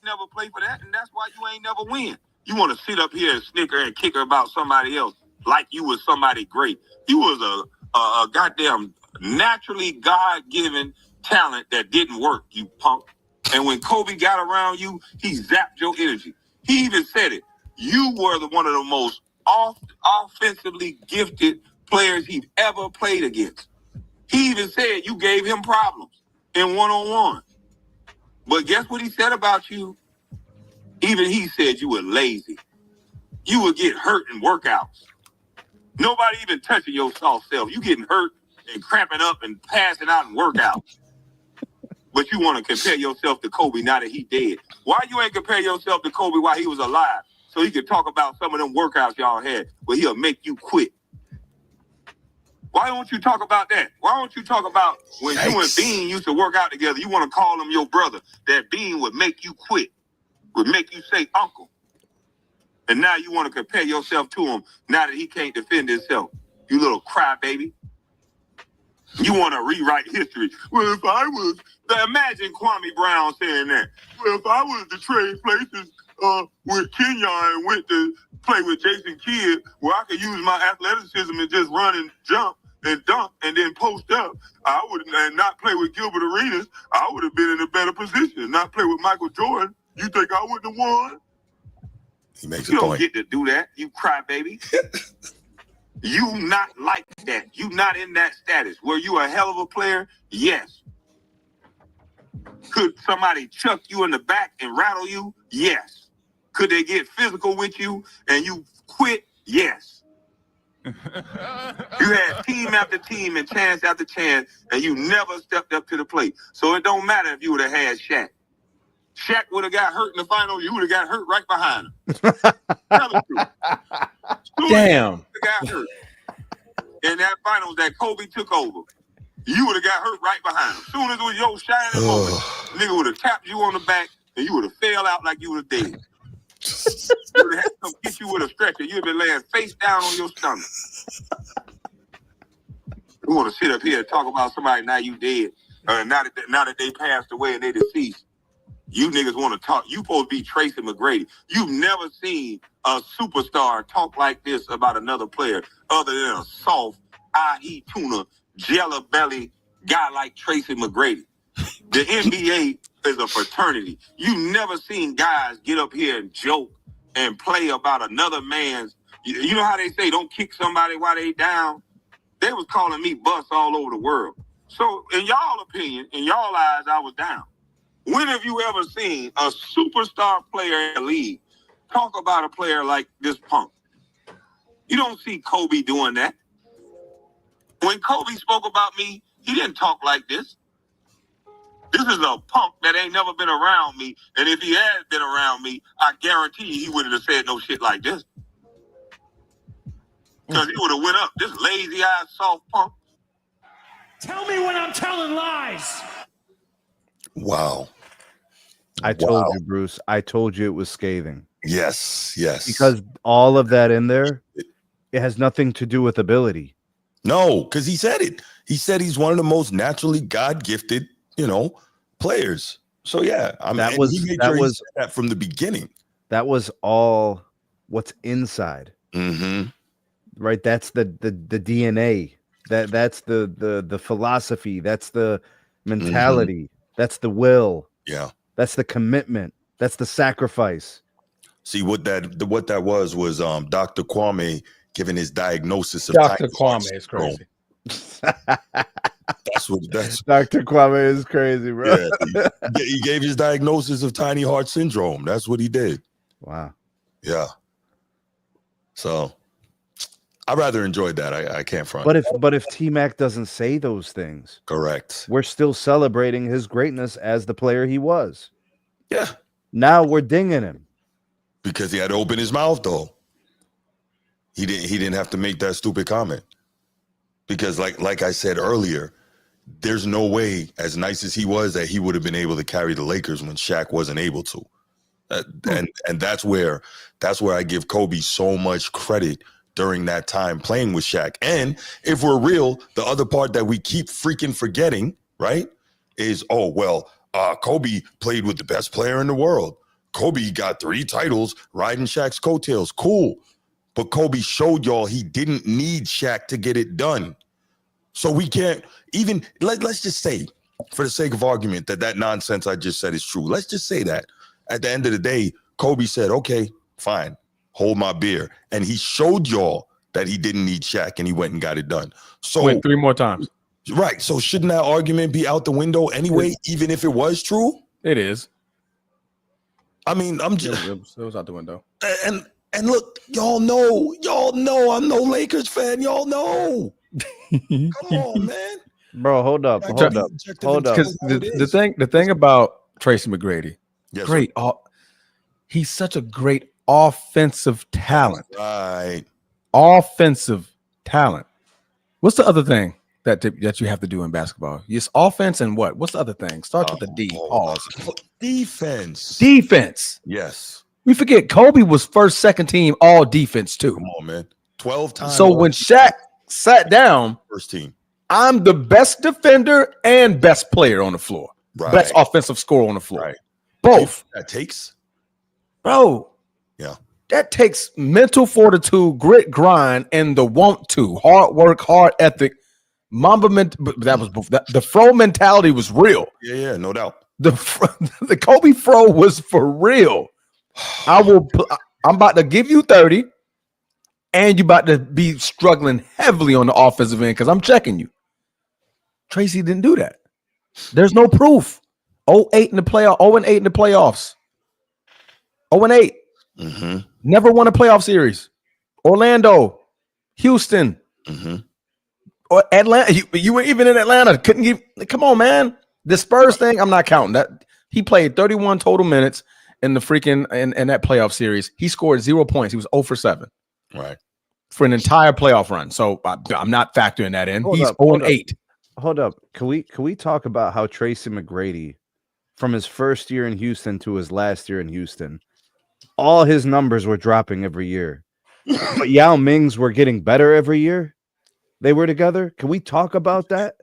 Never play for that, and that's why you ain't never win. You want to sit up here and snicker and kicker about somebody else like you was somebody great. You was a goddamn naturally God-given talent that didn't work, you punk. And when Kobe got around you, he zapped your energy. He even said it. You were one of the most offensively gifted players he'd ever played against. He even said you gave him problems in one-on-one. But guess what he said about you? Even he said you were lazy. You would get hurt in workouts. Nobody even touching your soft self. You getting hurt and cramping up and passing out in workouts. But you want to compare yourself to Kobe now that he dead. Why you ain't compare yourself to Kobe while he was alive? So he could talk about some of them workouts y'all had where he'll make you quit. Why don't you talk about that? Why don't you talk about when you and Bean used to work out together? You want to call him your brother. That Bean would make you quit. Would make you say uncle. And now you want to compare yourself to him now that he can't defend himself. You little crybaby. You want to rewrite history. Well, if I was, imagine Kwame Brown saying that. Well, if I was to trade places with Kenya and went to play with Jason Kidd, where I could use my athleticism and just run and jump and dunk and then post up, I would and not play with Gilbert Arenas, I would have been in a better position. Not play with Michael Jordan. You think I wouldn't have won? He makes you a don't point. Get to do that, you crybaby. You not like that. You not in that status. Were you a hell of a player? Yes. Could somebody chuck you in the back and rattle you? Yes. Could they get physical with you and you quit? Yes. You had team after team and chance after chance, and you never stepped up to the plate. So it don't matter if you would have had Shaq. Shaq would have got hurt in the final. You would have got hurt right behind him. Tell the truth. Damn. Got hurt. In that finals that Kobe took over, you would have got hurt right behind him. Soon as it was your shining moment, nigga would have tapped you on the back and you would have fell out like you was dead. You would have had to come get you with a stretcher. You'd have been laying face down on your stomach. You want to sit up here and talk about somebody now you dead, now that they passed away and they deceased. You niggas want to talk. You supposed to be Tracy McGrady. You've never seen a superstar talk like this about another player other than a soft, I-eat tuna, jello belly guy like Tracy McGrady. The NBA is a fraternity. You never seen guys get up here and joke and play about another man's. You know how they say don't kick somebody while they down? They was calling me bust all over the world. So in y'all opinion, in y'all eyes, I was down. When have you ever seen a superstar player in the league talk about a player like this punk? You don't see Kobe doing that. When Kobe spoke about me, he didn't talk like this. This This is a punk that ain't never been around me. And if he had been around me, I guarantee you he wouldn't have said no shit like this. Because he would have went up. This lazy ass soft punk. Tell me when I'm telling lies. Wow. I told you, Bruce. I told you it was scathing. Yes. Because all of that in there, it has nothing to do with ability. No, because he said it. He said he's one of the most naturally God-gifted, players. So yeah, he made sure he said that from the beginning. That was all what's inside. Mm-hmm. Right? That's the DNA. That's the philosophy. That's the mentality. Mm-hmm. That's the will. Yeah. That's the commitment. That's the sacrifice. See what that was Dr. Kwame giving his diagnosis of Dr. Kwame is crazy. That's Dr. Kwame is crazy, bro. Yeah, he gave his diagnosis of tiny heart syndrome. That's what he did. Wow. Yeah. So I rather enjoyed that. I can't front. But if T-Mac doesn't say those things, correct, we're still celebrating his greatness as the player he was. Yeah. Now we're dinging him because he had to open his mouth, though. He didn't have to make that stupid comment. Because like I said earlier, there's no way, as nice as he was, that he would have been able to carry the Lakers when Shaq wasn't able to. And that's where I give Kobe so much credit during that time playing with Shaq. And if we're real, the other part that we keep freaking forgetting, right, is, Kobe played with the best player in the world. Kobe got 3 titles riding Shaq's coattails. Cool. But Kobe showed y'all he didn't need Shaq to get it done. So we can't even, let's just say, for the sake of argument, that nonsense I just said is true. Let's just say that. At the end of the day, Kobe said, okay, fine, hold my beer. And he showed y'all that he didn't need Shaq and he went and got it done. So went 3 more times. Right. So shouldn't that argument be out the window anyway, even if it was true? It is. I mean, I'm just... It was out the window. And look, y'all know I'm no Lakers fan. Y'all know. Come on, man. Bro, hold up. Because the thing about Tracy McGrady, yes, great. He's such a great offensive talent. Right. Offensive talent. What's the other thing that you have to do in basketball? It's offense and what? What's the other thing? Starts with a D. Defense. Defense. Yes. We forget Kobe was first, second team, all defense too. Come on, man. 12 times. So when Shaq sat down, first team, I'm the best defender and best player on the floor. Right. Best offensive scorer on the floor. Right. Both. That takes. Bro. Yeah. That takes mental fortitude, grit, grind, and the want to. Hard work, hard ethic. The fro mentality was real. Yeah, no doubt. The Kobe fro was for real. I'm about to give you 30, and you about to be struggling heavily on the offensive end because I'm checking you. Tracy didn't do that. There's no proof. 0-8 in the playoff, 0-8 in the playoffs. 0-8. Mm-hmm. Never won a playoff series. Orlando, Houston, or Atlanta. You were even in Atlanta. Couldn't give. Come on, man. The Spurs thing, I'm not counting that. He played 31 total minutes in the freaking in that playoff series. He scored 0 points. He was 0 for 7. Right. For an entire playoff run. So I'm not factoring that in. He's 0-8. Hold up. Can we talk about how Tracy McGrady, from his first year in Houston to his last year in Houston, all his numbers were dropping every year. But Yao Ming's were getting better every year. They were together. Can we talk about that?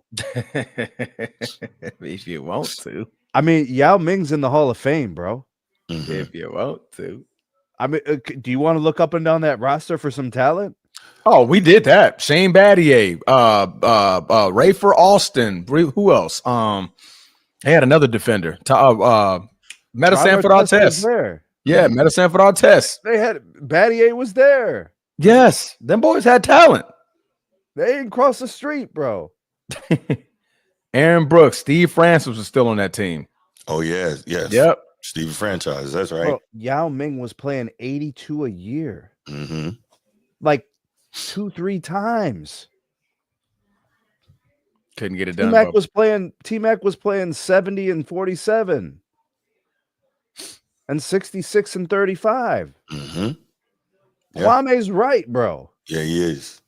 If you want to. I mean, Yao Ming's in the Hall of Fame, bro. Mm-hmm. If you want to. I mean, do you want to look up and down that roster for some talent? Oh, we did that. Shane Battier, Rayford Austin. Who else? They had another defender. Meta Sanford Artest. Yeah, Meta Sanford Artest. They had Battier was there. Yes, them boys had talent. They didn't cross the street, bro. Aaron Brooks, Steve Francis was still on that team. Oh, yes. Yep. Steve Franchise, that's right. Bro, Yao Ming was playing 82 a year. Like 2-3 times. Couldn't get it done. T-Mac was playing 70 and 47 and 66 and 35. Mm-hmm. Yeah. Kwame's right, bro. Yeah, he is.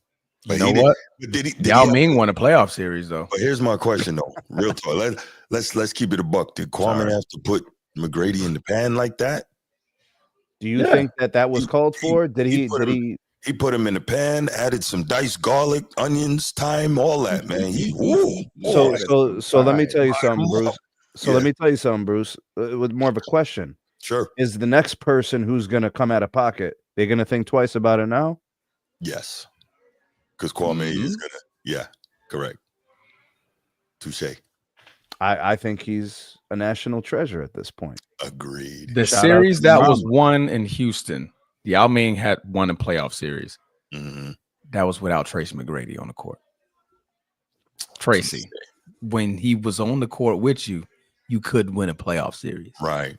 You know what? Did Yao Ming won a playoff series though. But here's my question though. Real talk. Let's keep it a buck. Did Kwame have to put McGrady in the pan like that? Do you think that was called for? Did he put him in the pan, added some diced garlic, onions, thyme, all that, man. So let me tell you something, Bruce. Let me tell you something, Bruce. With more of a question. Sure. Is the next person who's going to come out of pocket, they're going to think twice about it now? Yes. Because Kwame is going to, yeah, correct. Touche. I think he's a national treasure at this point. Agreed. The series that was won in Houston, Yao Ming had won a playoff series. Mm-hmm. That was without Tracy McGrady on the court. Tracy, when he was on the court with you, you could win a playoff series. Right.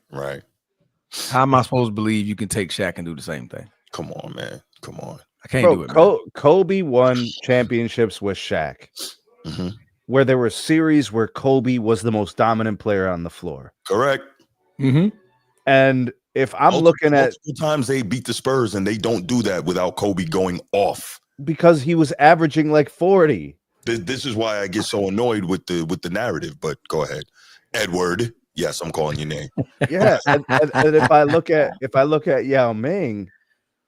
How am I supposed to believe you can take Shaq and do the same thing? Come on, man. Come on. I can't do it. Man. Kobe won championships with Shaq, where there were series where Kobe was the most dominant player on the floor. Correct. Mm-hmm. And if I'm looking at times they beat the Spurs and they don't do that without Kobe going off because he was averaging like 40. This is why I get so annoyed with the narrative. But go ahead, Edward. Yes, I'm calling your name. Yeah, and if I look at Yao Ming,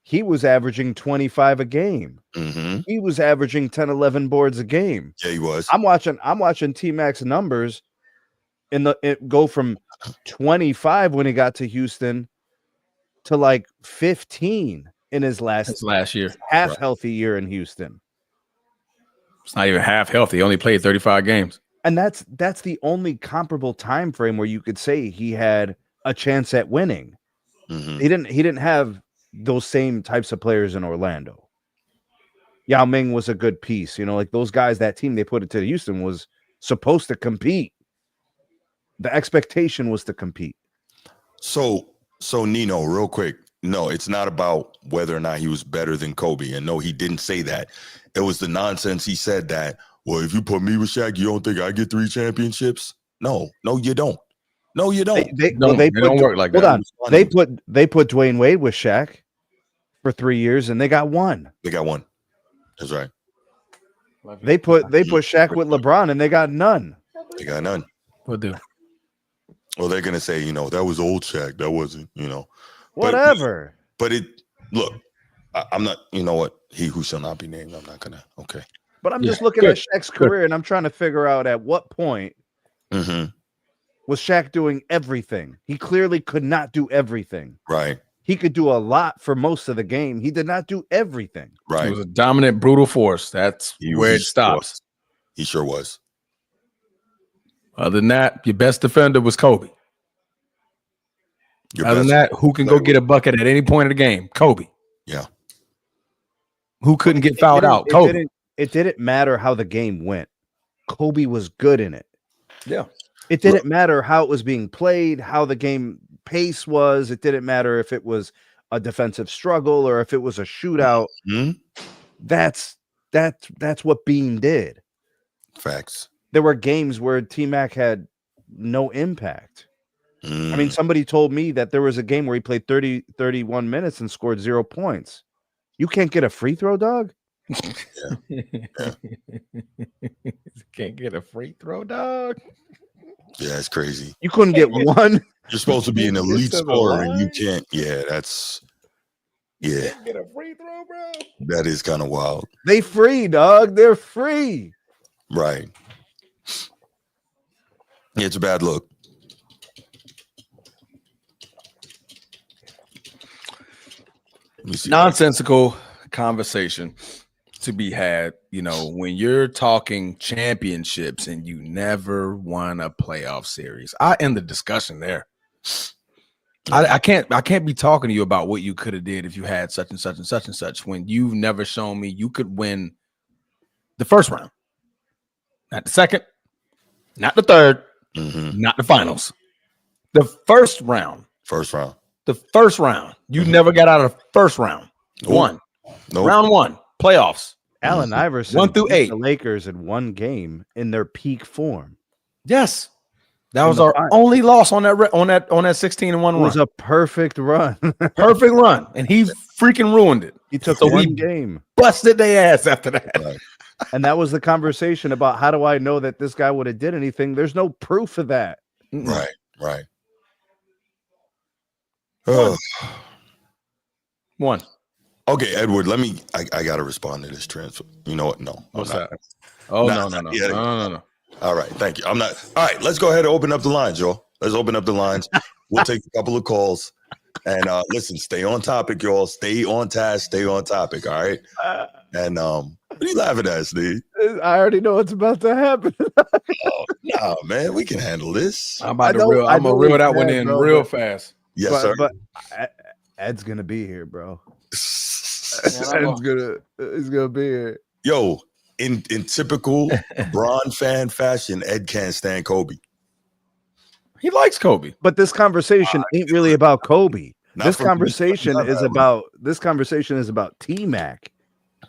he was averaging 25 a game. Mm-hmm. He was averaging 10, 11 boards a game. Yeah, he was. I'm watching T-Mac's numbers it go from 25 when he got to Houston to like 15 in his last year. Half healthy year in Houston. It's not even half healthy. He only played 35 games. And that's the only comparable time frame where you could say he had a chance at winning. Mm-hmm. He didn't have those same types of players in Orlando. Yao Ming was a good piece, like those guys, that team they put it to Houston was supposed to compete. The expectation was to compete. So Nino, real quick. No, it's not about whether or not he was better than Kobe. And no, he didn't say that. It was the nonsense he said that, well, if you put me with Shaq, you don't think I get 3 championships? No, you don't. No, you don't. They don't work like that. Hold on. They put Dwayne Wade with Shaq for 3 years and they got one. They got one. That's right. They put Shaq with LeBron and they got none. They got none. We'll do. Well, they're gonna say, that was old Shaq. That wasn't, Whatever. But I'm not, what? He who shall not be named. I'm not gonna. Okay. But I'm just looking at Shaq's career and I'm trying to figure out at what point was Shaq doing everything. He clearly could not do everything. Right. He could do a lot for most of the game. He did not do everything. Right. He was a dominant, brutal force. That's where it stops. He sure was. Other than that, your best defender was Kobe. Other than that, who can go get a bucket at any point of the game? Kobe. Yeah. Who couldn't get fouled out? Kobe. It didn't matter how the game went. Kobe was good in it. Yeah. It didn't matter how it was being played, how the game pace was. It didn't matter if it was a defensive struggle or if it was a shootout. Mm-hmm. That's what Bean did. Facts. There were games where T-Mac had no impact. I mean, somebody told me that there was a game where he played 31 minutes and scored 0 points. You can't get a free throw, dog? Yeah. Can't get a free throw, dog? Yeah, it's crazy. You couldn't get one? You're supposed to be an elite scorer and you can't. Yeah, that's... Yeah. Can't get a free throw, bro? That is kind of wild. They free, dog. They're free. Right. Yeah, it's a bad look. Nonsensical conversation to be had, when you're talking championships and you never won a playoff series. I end the discussion there. I can't be talking to you about what you could have did if you had such and such and such and such when you've never shown me you could win the first round. Not the second, not the third, not the finals. The first round. The first round. You never got out of the first round. One. Nope. Round one. Playoffs. Allen Iverson 1 through beat 8. the Lakers in one game in their peak form. Yes, that In was the our final. only loss on that 16-1 It was run. a perfect run. Perfect run, and he freaking ruined it. He took So one we game. busted their ass after that. Right. And that was the conversation about how do I know that this guy would have did anything? There's no proof of that. Right. One. Oh. One. Okay, Edward, I got to respond to this transfer. You know what? No. What's I'm not. that? Oh, Nah, no. yeah. No. All right, thank you. I'm not. All right, let's go ahead and open up the lines, y'all. Let's open up the lines. We'll take a couple of calls. And listen, stay on topic, y'all. Stay on task, stay on topic, all right? And what are you laughing at, Steve? I already know what's about to happen. Nah, man, we can handle this. I'm about to reel that one in real fast. Yes, sir. But Ed's gonna be here, bro. He's gonna be here. Yo, in typical LeBron fan fashion, Ed can't stand Kobe. He likes Kobe. But this conversation ain't really about Kobe. This conversation is about T-Mac,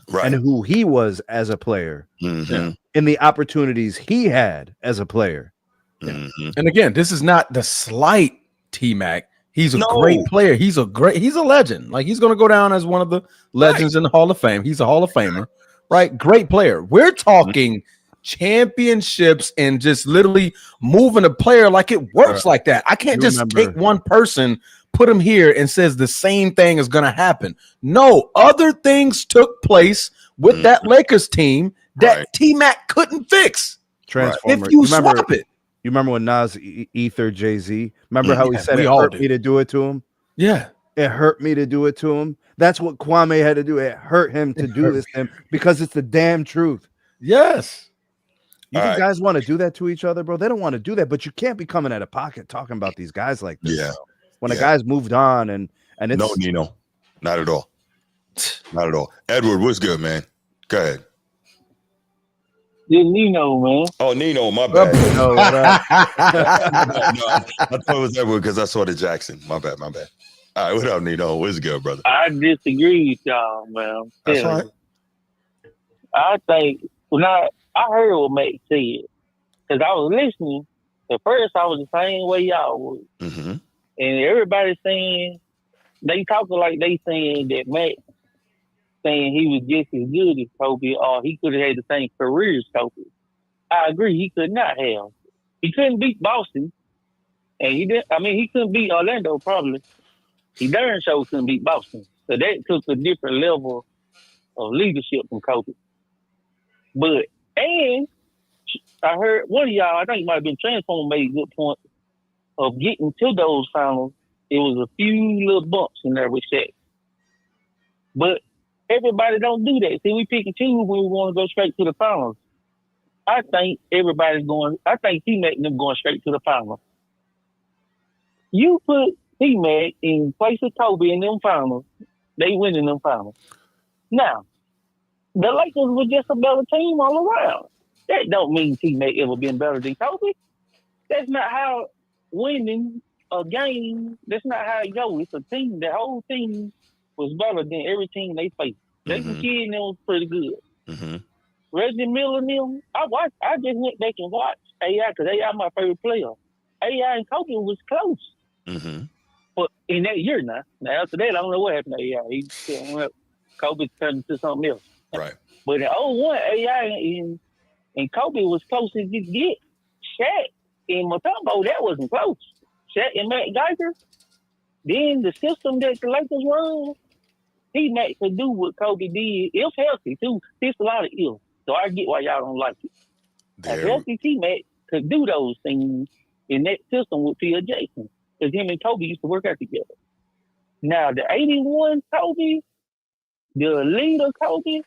right, and who he was as a player, mm-hmm. and the opportunities he had as a player. Mm-hmm. And again, this is not the slight T-Mac. He's a great player. He's a legend. Like, he's going to go down as one of the legends in the Hall of Fame. He's a Hall of Famer, right? Great player. We're talking championships and just literally moving a player like it works like that. I can't take one person, put him here, and says the same thing is going to happen. No, other things took place with that Lakers team that T-Mac couldn't fix. Transformer. If you swap it. You remember when Nas ether Jay-Z? Remember how he said it hurt me to do it to him? Yeah. It hurt me to do it to him. That's what Kwame had to do. It hurt him to do this to him because it's the damn truth. Yes. You think guys want to do that to each other, bro? They don't want to do that, but you can't be coming out of pocket talking about these guys like this. Yeah. Bro. When a guy's moved on and it's no, Nino. Not at all. Not at all. Edward, what's good, man? Go ahead. This Nino, man. Oh, Nino, my bad. No, what up? I thought it was Edward because I saw the Jackson. My bad. All right, what up, Nino? What's good, brother? I disagree with y'all, man. That's right. I think when I heard what Matt said, because I was listening. At first, I was the same way y'all was. Mm-hmm. And everybody saying, they talking like they saying that Matt saying he was just as good as Kobe, or he could have had the same career as Kobe. I agree, he could not have. He couldn't beat Boston, and he didn't. I mean, he couldn't beat Orlando probably. He darn sure couldn't beat Boston. So that took a different level of leadership from Kobe. And I heard one of y'all, I think it might have been Transformer, made a good point of getting to those finals. It was a few little bumps in there with Shaq. But everybody don't do that. See, we pick and choose when we want to go straight to the finals. I think T-Mac and them going straight to the finals. You put T-Mac in place of Kobe in them finals, they win in them finals. Now, the Lakers were just a better team all around. That don't mean T-Mac ever been better than Kobe. That's not how winning a game, that's not how it goes. It's a team. The whole team was better than every team they faced. Jason Kidd and them was pretty good. Mm-hmm. Reggie Miller and them, I just went back and watched AI because AI my favorite player. AI and Kobe was close. Mm-hmm. But in that year now after that, I don't know what happened to AI. Kobe turned into something else. Right. But in 01, AI and Kobe was close as you get. Shaq and Mutombo, that wasn't close. Shaq and Matt Geiger, then the system that the Lakers run, T-Mac could do what Kobe did, if healthy too. There's a lot of ifs. So I get why y'all don't like it. A healthy T-Mac could do those things in that system with Phil Jackson. Because him and Kobe used to work out together. Now, the 81 Kobe, the leader Kobe,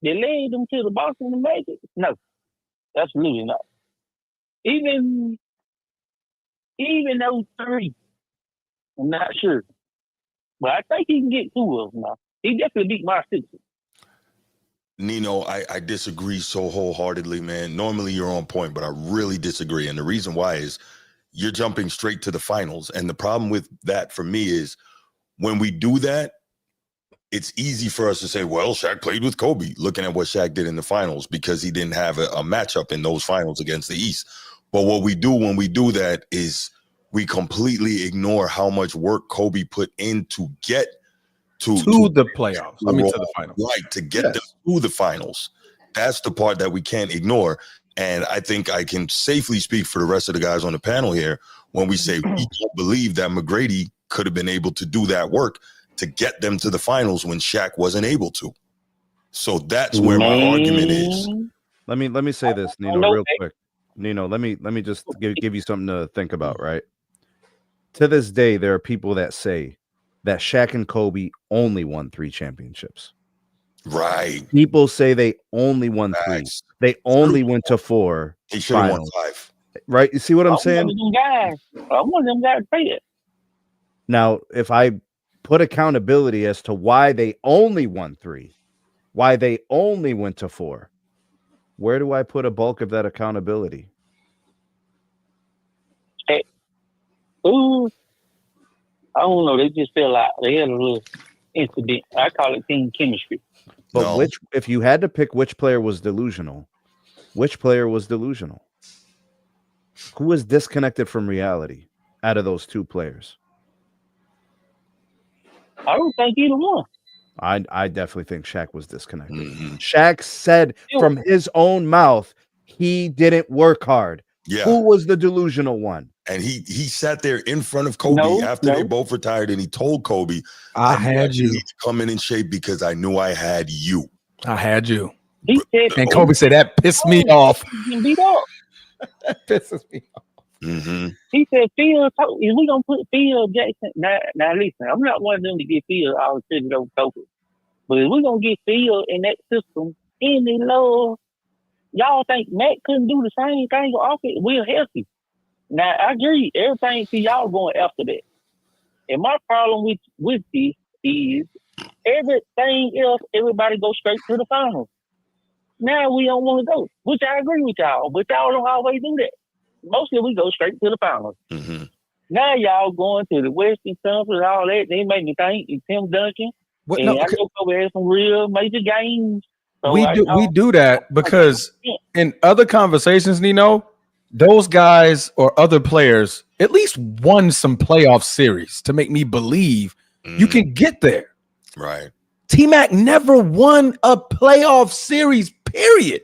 that led them to the Boston Magic? No, absolutely not. Even 03, I'm not sure. But I think he can get two of them now. He definitely beat my Sixers. Nino, I disagree so wholeheartedly, man. Normally you're on point, but I really disagree. And the reason why is you're jumping straight to the finals. And the problem with that for me is when we do that, it's easy for us to say, well, Shaq played with Kobe, looking at what Shaq did in the finals because he didn't have a matchup in those finals against the East. But what we do when we do that is we completely ignore how much work Kobe put in to get to the playoffs. I mean, to the finals. Right, to get them to the finals. That's the part that we can't ignore. And I think I can safely speak for the rest of the guys on the panel here when we say we don't believe that McGrady could have been able to do that work to get them to the finals when Shaq wasn't able to. So that's where my argument is. Let me say this, Nino, real quick. Nino, let me just give you something to think about, right? To this day, there are people that say that Shaq and Kobe only won 3 championships. Right. People say they only won 3. They only went to 4. He should have won 5. Right? You see what I'm saying? I want them guys to say it. Now, if I put accountability as to why they only won 3, why they only went to 4, where do I put a bulk of that accountability? Hey, ooh, I don't know. They just fell out. They had a little incident. I call it team chemistry. But if you had to pick which player was delusional, which player was delusional? Who was disconnected from reality out of those 2 players? I don't think either one. I definitely think Shaq was disconnected. Shaq said from his own mouth he didn't work hard. Yeah. Who was the delusional one? And he sat there in front of Kobe after they both retired, and he told Kobe, I had you need to come in shape because I knew I had you. I had you. He said, and Kobe said that pissed me off. Beat up. That pisses me off. He said, Phil, if we gonna put Phil Jackson, now listen, I'm not one of them to get Phil all credit over Kobe, but if we're gonna get Phil in that system, any love, y'all think Matt couldn't do the same thing off it? We're healthy. Now I agree, everything to y'all going after that. And my problem with this is everything else, everybody go straight to the finals. Now we don't want to go, which I agree with y'all, but y'all don't always do that. Mostly we go straight to the finals. Now y'all going to the Western Conference, all that. They make me think it's Tim Duncan. I know Kobe had some real major games. So we do that because in other conversations, Nino, those guys or other players at least won some playoff series to make me believe you can get there. Right. T-Mac never won a playoff series, period.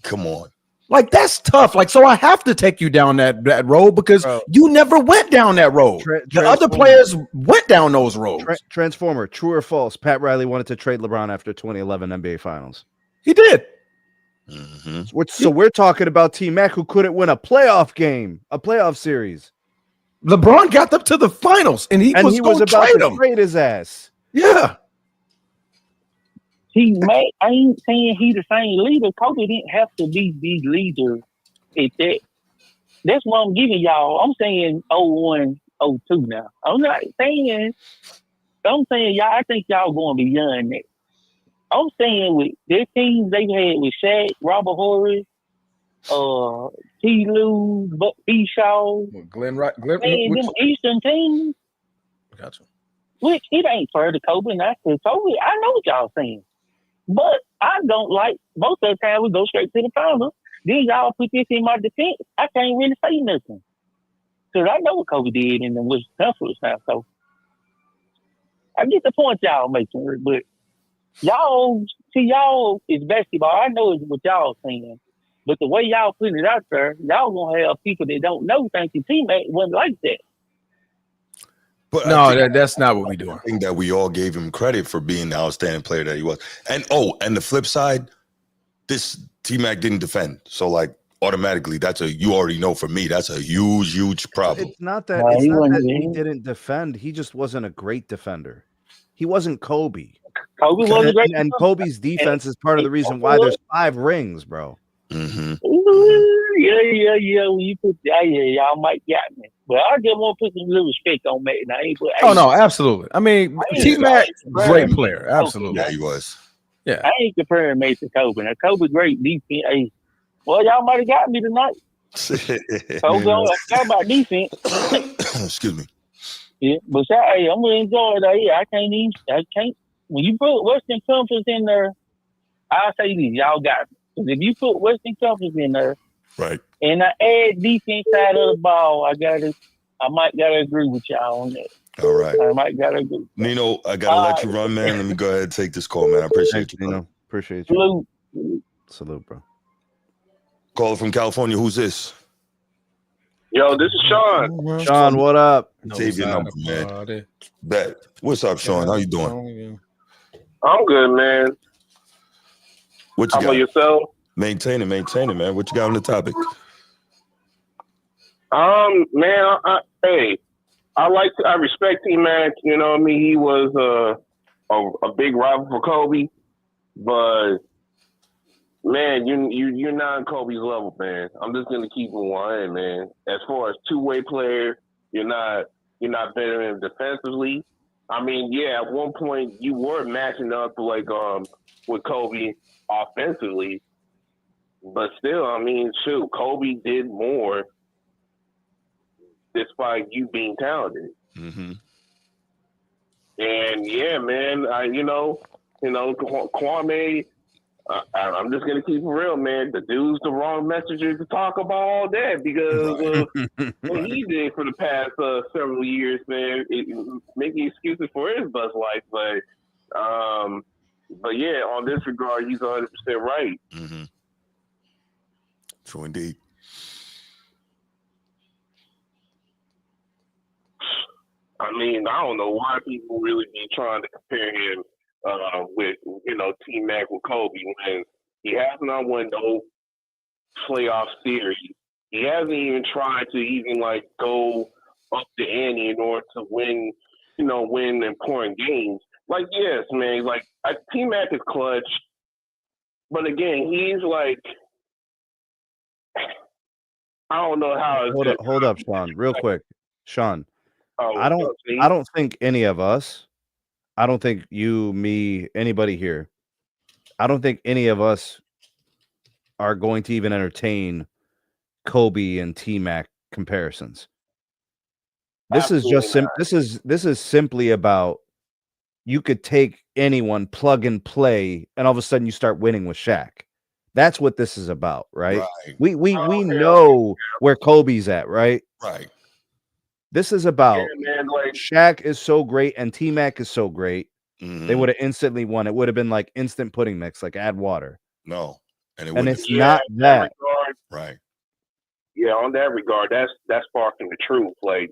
Come on. Like, that's tough. Like, so I have to take you down that road because you never went down that road. The other players went down those roads. Transformer, true or false? Pat Riley wanted to trade LeBron after 2011 NBA Finals. He did. So we're talking about T-Mac, who couldn't win a playoff game, a playoff series. LeBron got them to the finals, and he was about to trade his ass. Yeah. I ain't saying he the same leader. Kobe didn't have to be the leader at that. That's what I'm giving y'all. I'm saying 01, 02 now. I'm saying y'all, I think y'all going beyond that. I'm saying with their teams they had with Shaq, Robert Horry, T. Lou, Buck B. Shaw, Glenn Wright, them Eastern teams. Gotcha. Which it ain't fair to Kobe, and I said Kobe. I know what y'all saying. But I don't like most of the time we go straight to the final. Then y'all put this in my defense. I can't really say nothing. Because I know what Kobe did in the Western Conference now. So I get the point y'all making, but y'all is basketball. I know it's what y'all saying. But the way y'all putting it out there, y'all gonna have people that don't know thinking teammate wasn't like that. But no, that's not what we do. I think that we all gave him credit for being the outstanding player that he was. And the flip side, this T-Mac didn't defend. So like automatically you already know for me, that's a huge problem. It's not that he didn't defend. He just wasn't a great defender. He wasn't Kobe. Kobe wasn't great. And Kobe's defense is part of the reason why there's 5 rings, bro. Yeah. When you put y'all might got me. But I just want to put some little respect on Matt. No, absolutely. I mean, T-Mac, great player. Absolutely. Yeah, he was. Yeah. I ain't comparing Matt to Kobe. Now, Kobe, great defense. Hey, well, y'all might have got me tonight. Kobe, talk about defense. Excuse me. Yeah, but hey, I'm gonna enjoy it. I can't when you put Western Conference in there, I'll say this, y'all got it. Because if you put Western Conference in there, Right. and I add defense side of the ball, I might gotta agree with y'all on that. All right. I might gotta agree. Nino, I gotta let you run, man. Let me go ahead and take this call, man. I appreciate Thanks, you. Nino. Appreciate you. Salute, bro. Caller from California. Who's this? Yo, this is Sean. Sean, what up? Save your number, man. Bet. What's up, Sean? How you doing? I'm good, man. What you How got? about yourself? Maintain it, man. What you got on the topic? Man, I respect T-Mac. You know what I mean? He was a big rival for Kobe, but man, you're not on Kobe's level, man. I'm just gonna keep it 100, man. As far as two-way player, you're not better than him defensively. I mean, yeah, at one point you were matching up like with Kobe offensively, but still, I mean, shoot, Kobe did more despite you being talented. Mm-hmm. And yeah, man, Kwame. I'm just gonna keep it real, man. The dude's the wrong messenger to talk about all that because what he did for the past several years, man. Making excuses for his bus life, but yeah, on this regard, he's 100% right. Mm-hmm. True indeed. I mean, I don't know why people really be trying to compare him with T-Mac with Kobe when he hasn't won no playoff series. He hasn't even tried to even like go up the ante in order to win important games. Like, yes, man, like T-Mac is clutch, but again, he's like, I don't know how. Hold up, Sean, real quick, Sean. Oh, I don't think any of us, I don't think you, me, anybody here, I don't think any of us are going to even entertain Kobe and T-Mac comparisons. This is just this is simply about you could take anyone, plug and play, and all of a sudden you start winning with Shaq. That's what this is about, right? We know where Kobe's at, right? Right. This is about man, like, Shaq is so great and T-Mac is so great. Mm-hmm. They would have instantly won. It would have been like instant pudding mix, like add water. No. And it's not that. Right. Yeah, on that regard, that's far from the truth. Like,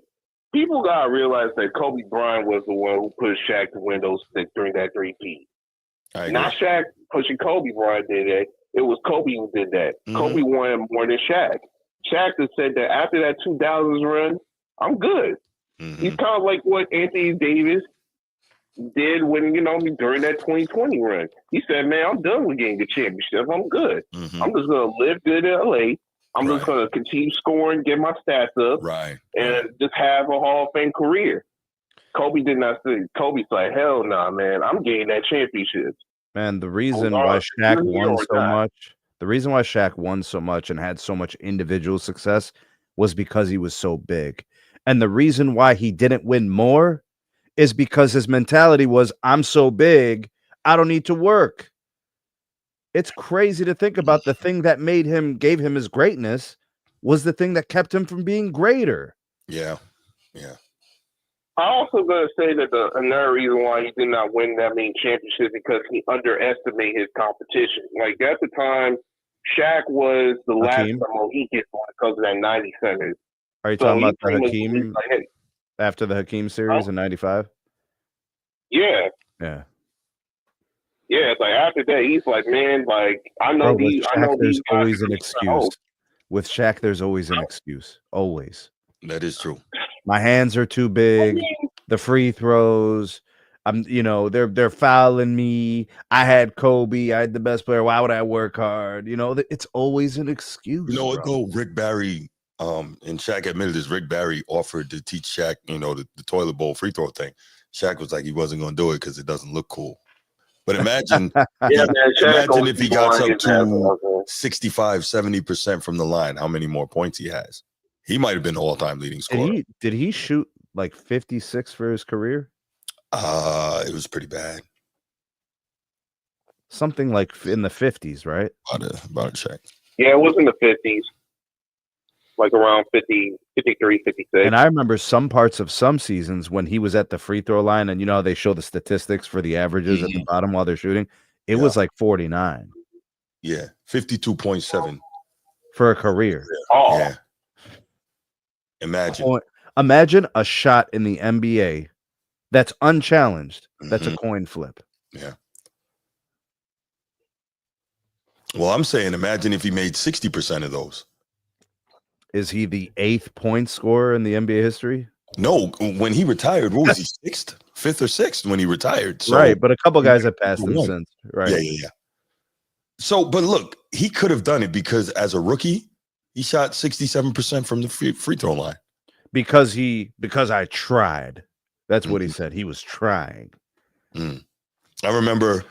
people gotta realize that Kobe Bryant was the one who pushed Shaq to win those during that 3-peat. Not Shaq pushing Kobe Bryant did that. It was Kobe who did that. Mm-hmm. Kobe won more than Shaq. Shaq has said that after that 2000s run, I'm good. Mm-hmm. He's kind of like what Anthony Davis did when, during that 2020 run. He said, man, I'm done with getting the championship. I'm good. Mm-hmm. I'm just going to live good in LA. I'm just going to continue scoring, get my stats up, and just have a Hall of Fame career. Kobe did not say. Kobe's like, hell nah, man. I'm getting that championship. Man, the reason why Shaq won so much, the reason why Shaq won so much and had so much individual success was because he was so big. And the reason why he didn't win more is because his mentality was, I'm so big, I don't need to work. It's crazy to think about the thing that gave him his greatness was the thing that kept him from being greater. Yeah. Yeah. I'm also going to say that another reason why he did not win that many championships because he underestimated his competition. Like, at the time, Shaq was the last Mohican because of that 90 centers. Are you talking about the Hakeem after the Hakeem series in 95? Yeah. Yeah. Yeah, it's like after that, he's like, man, like, I know there's always an excuse. With Shaq, there's always an excuse. Always. That is true. My hands are too big. The free throws. They're fouling me. I had Kobe. I had the best player. Why would I work hard? It's always an excuse. You know what, though? Rick Barry, and Shaq admitted this, Rick Barry offered to teach Shaq, the toilet bowl free throw thing. Shaq was like, he wasn't going to do it because it doesn't look cool. But imagine, imagine if he got up to 65, 70% from the line, how many more points he has. He might have been all-time leading scorer. Did he shoot like 56 for his career? It was pretty bad. Something like in the 50s, right? About a check. Yeah, it was in the 50s. Like around 50, 53, 56. And I remember some parts of some seasons when he was at the free throw line, and you know how they show the statistics for the averages at the bottom while they're shooting? It was like 49. Yeah, 52.7 for a career. Oh, yeah. Imagine. Imagine a shot in the NBA that's unchallenged. That's a coin flip. Yeah. Well, I'm saying, imagine if he made 60% of those. Is he the 8th point scorer in the NBA history? No, when he retired, what was he, 6th, 5th or 6th when he retired? So, right, but a couple guys have passed him since. Right. Yeah. So, but look, he could have done it because as a rookie, he shot 67% from the free throw line. Because I tried. That's what he said. He was trying. I remember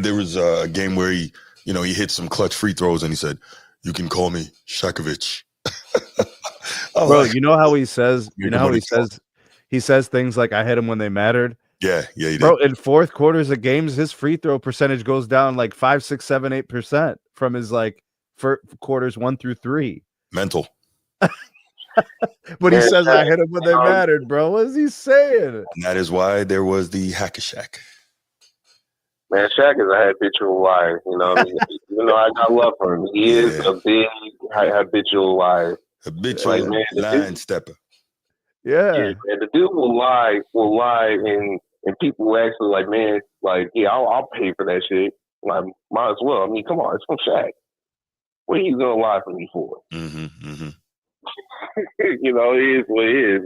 there was a game where he hit some clutch free throws and he said, "You can call me Shakovich." Bro, you know how he says, he says things like, "I hit him when they mattered." Yeah, he did. Bro, in fourth quarters of games, his free throw percentage goes down like 5, 6, 7, 8% from his for quarters 1 through 3. Mental. But he says, "I hit him when they mattered," bro. What is he saying? And that is why there was the App Cashtag. Man, Shaq is a habitual liar. I got love for him. He is a big habitual liar. Habitual line stepper. Yeah. And the dude will lie, and people will actually like, man, like, yeah, I'll pay for that shit. Like, might as well. I mean, come on, it's from Shaq. What are you gonna lie for me for? It is what it is.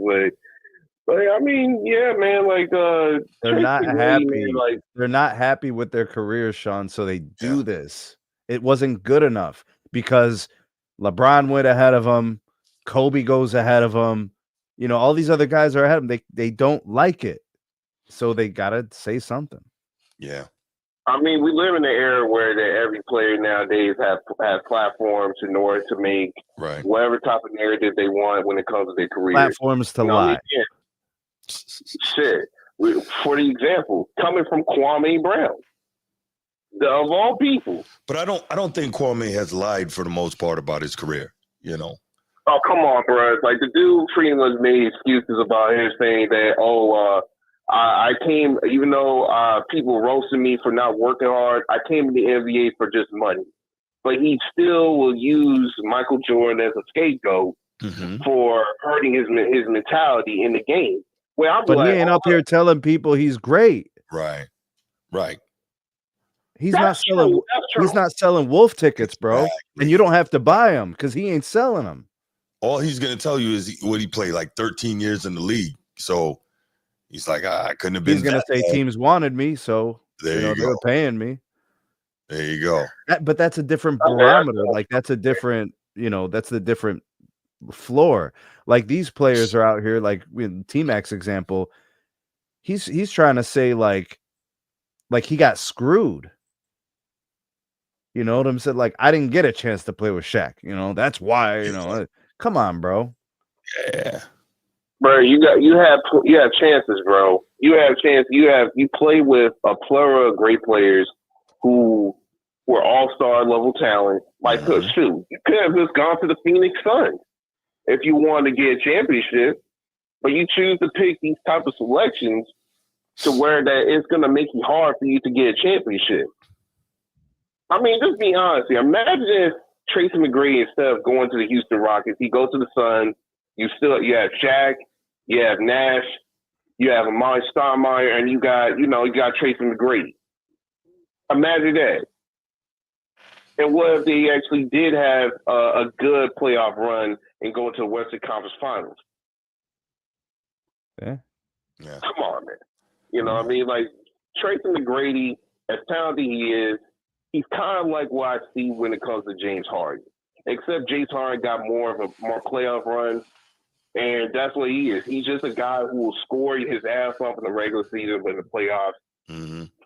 But I mean, yeah, man, like they're not happy. Man, they're not happy with their careers, Sean. So they do this. It wasn't good enough because LeBron went ahead of him. Kobe goes ahead of him. All these other guys are ahead of them. They don't like it. So they gotta say something. Yeah. I mean, we live in an era where every player nowadays has platforms in order to make whatever type of narrative they want when it comes to their career. Platforms to lie. Shit. For the example, coming from Kwame Brown, of all people. But I don't think Kwame has lied for the most part about his career. Oh, come on, bro. Like, the dude pretty much made excuses about him saying that, I came, even though people roasted me for not working hard, I came to the NBA for just money. But he still will use Michael Jordan as a scapegoat for hurting his mentality in the game. But he ain't up here telling people he's great. Right. He's not selling wolf tickets, bro. And you don't have to buy them because he ain't selling them. All he's gonna tell you is what he played like 13 years in the league. So he's like, I couldn't have been. He's gonna say teams wanted me, so they were paying me. There you go. But that's a different barometer. Like, that's a different, that's the different floor. Like, these players are out here, like in T-Mac's example, he's trying to say like he got screwed. You know what I'm saying? Like, I didn't get a chance to play with Shaq. That's why. Come on, bro. Yeah. Bro, you have chances, bro. You have chance. You play with a plethora of great players who were all-star level talent. Like, shoot, you could have just gone to the Phoenix Suns if you wanted to get a championship, but you choose to pick these type of selections to where that it's going to make it hard for you to get a championship. I mean, just be honest here. Imagine if Tracy McGrady, instead of going to the Houston Rockets, he goes to the Suns. You have Shaq, you have Nash, you have Amari Stoudemire, and you got Tracy McGrady. Imagine that. And what if they actually did have a good playoff run and go into the Western Conference Finals? Yeah. Come on, man. You know what I mean? Like, Tracy McGrady, as talented he is, he's kind of like what I see when it comes to James Harden. Except James Harden got more playoff runs, and that's what he is. He's just a guy who will score his ass off in the regular season, but in the playoffs,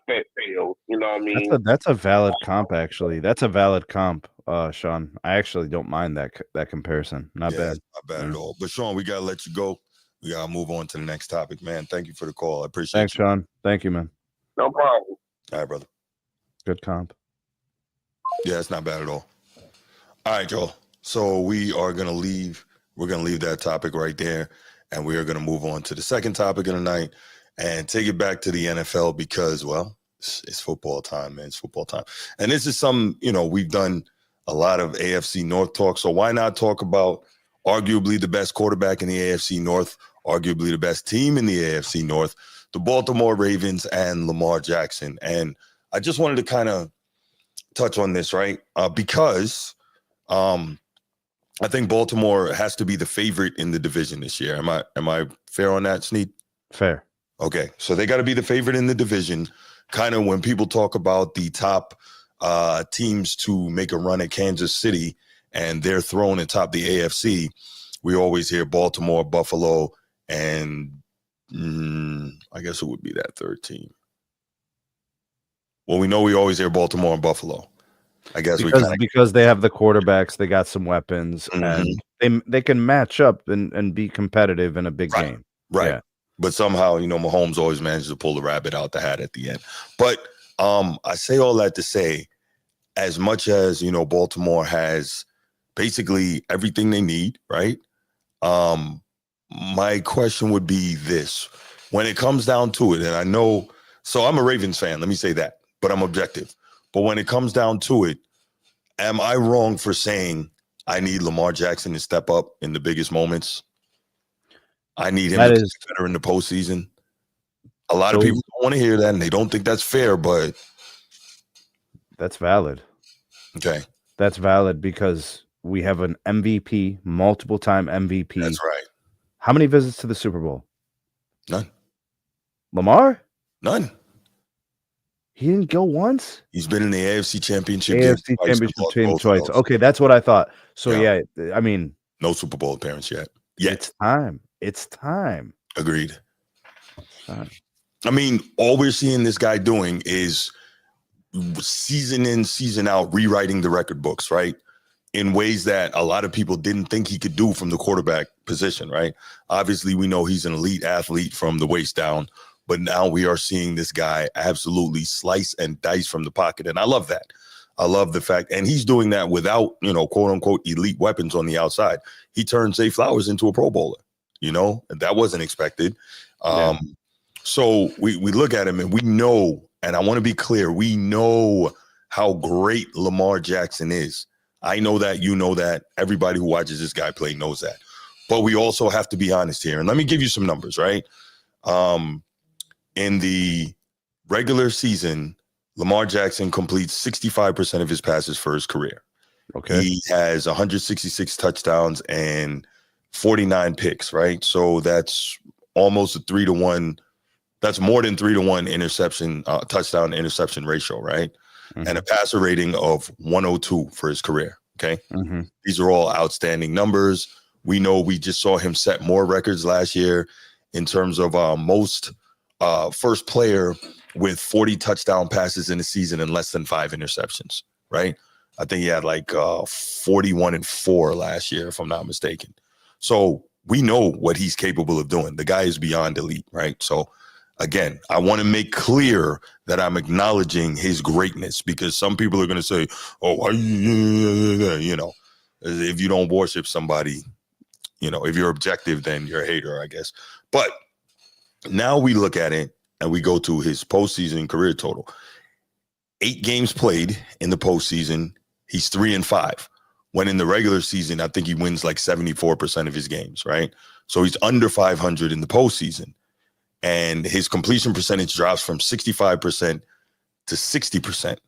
fails. You know what I mean? That's a valid comp, actually. That's a valid comp, Sean. I actually don't mind that comparison. Not bad. Not bad at all. But Sean, we gotta let you go. We gotta move on to the next topic, man. Thank you for the call. I appreciate Thanks, Sean. Thank you, man. No problem. All right, brother. Good comp. Yeah, it's not bad at all. All right, Joel. So we are gonna leave. We're gonna leave that topic right there, and we are gonna move on to the second topic of the night and take it back to the NFL because, well, it's football time, man. It's football time, and this is some. We've done a lot of AFC North talk, so why not talk about arguably the best quarterback in the AFC North, arguably the best team in the AFC North, the Baltimore Ravens and Lamar Jackson. And I just wanted to kind of touch on this, right? Because I think Baltimore has to be the favorite in the division this year. Am I fair on that, Sneed? Fair. Okay, so they got to be the favorite in the division. Kind of when people talk about the top teams to make a run at Kansas City and they're thrown atop the AFC, we always hear Baltimore, Buffalo, and I guess it would be that third team. Well, we know we always hear Baltimore and Buffalo. I guess because they have the quarterbacks, they got some weapons, and they can match up and be competitive in a big game. Right. Yeah. But somehow, Mahomes always manages to pull the rabbit out the hat at the end. But I say all that to say, as much as, Baltimore has basically everything they need, right? My question would be this. When it comes down to it, and I know, so I'm a Ravens fan, let me say that, but I'm objective. But when it comes down to it, am I wrong for saying I need Lamar Jackson to step up in the biggest moments? I need him to get better in the postseason. A lot of people don't want to hear that, and they don't think that's fair, but that's valid. Okay. That's valid because we have an MVP, multiple-time MVP. That's right. How many visits to the Super Bowl? None. Lamar? None. He didn't go once? He's been in the AFC Championship game twice. Okay, that's what I thought. So, yeah, I mean. No Super Bowl appearance yet. It's time. It's time. Agreed. I mean, all we're seeing this guy doing is season in, season out, rewriting the record books, right? In ways that a lot of people didn't think he could do from the quarterback position, right? Obviously, we know he's an elite athlete from the waist down, but now we are seeing this guy absolutely slice and dice from the pocket. And I love that. I love the fact, and he's doing that without, quote unquote, elite weapons on the outside. He turned Zay Flowers into a Pro Bowler, and that wasn't expected. So we look at him and we know, and I want to be clear, we know how great Lamar Jackson is. I know that, you know that, everybody who watches this guy play knows that. But we also have to be honest here. And let me give you some numbers, right? In the regular season, Lamar Jackson completes 65% of his passes for his career. Okay. He has 166 touchdowns and 49 picks, right? So that's almost a 3-to-1. That's more than 3-to-1 interception, touchdown to interception ratio, right? Mm-hmm. And a passer rating of 102 for his career. Okay. Mm-hmm. These are all outstanding numbers. We know we just saw him set more records last year in terms of most first player with 40 touchdown passes in a season and less than 5 interceptions, right? I think he had like 41-4 last year, if I'm not mistaken. So we know what he's capable of doing. The guy is beyond elite, right? So again, I want to make clear that I'm acknowledging his greatness because some people are going to say, oh, if you don't worship somebody, if you're objective, then you're a hater, I guess. But now we look at it and we go to his postseason career total. 8 games played in the postseason, he's 3-5. When in the regular season, I think he wins like 74% of his games, right? So he's under 500 in the postseason. And his completion percentage drops from 65% to 60%.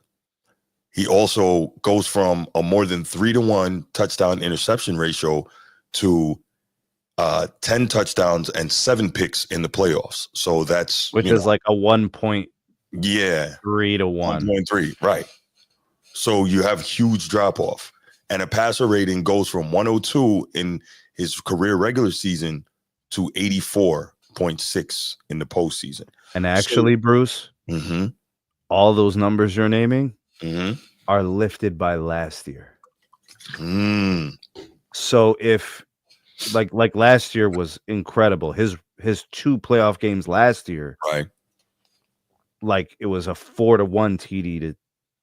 He also goes from a more than 3-to-1 touchdown interception ratio to 10 touchdowns and 7 picks in the playoffs. So that's which is like a 1.3 to 1. 1.3, right. So you have huge drop off. And a passer rating goes from 102 in his career regular season to 84.6 in the postseason. And actually, Bruce, all those numbers you're naming are lifted by last year. So if like last year was incredible. His 2 playoff games last year, right? Like it was a 4-to-1 TD to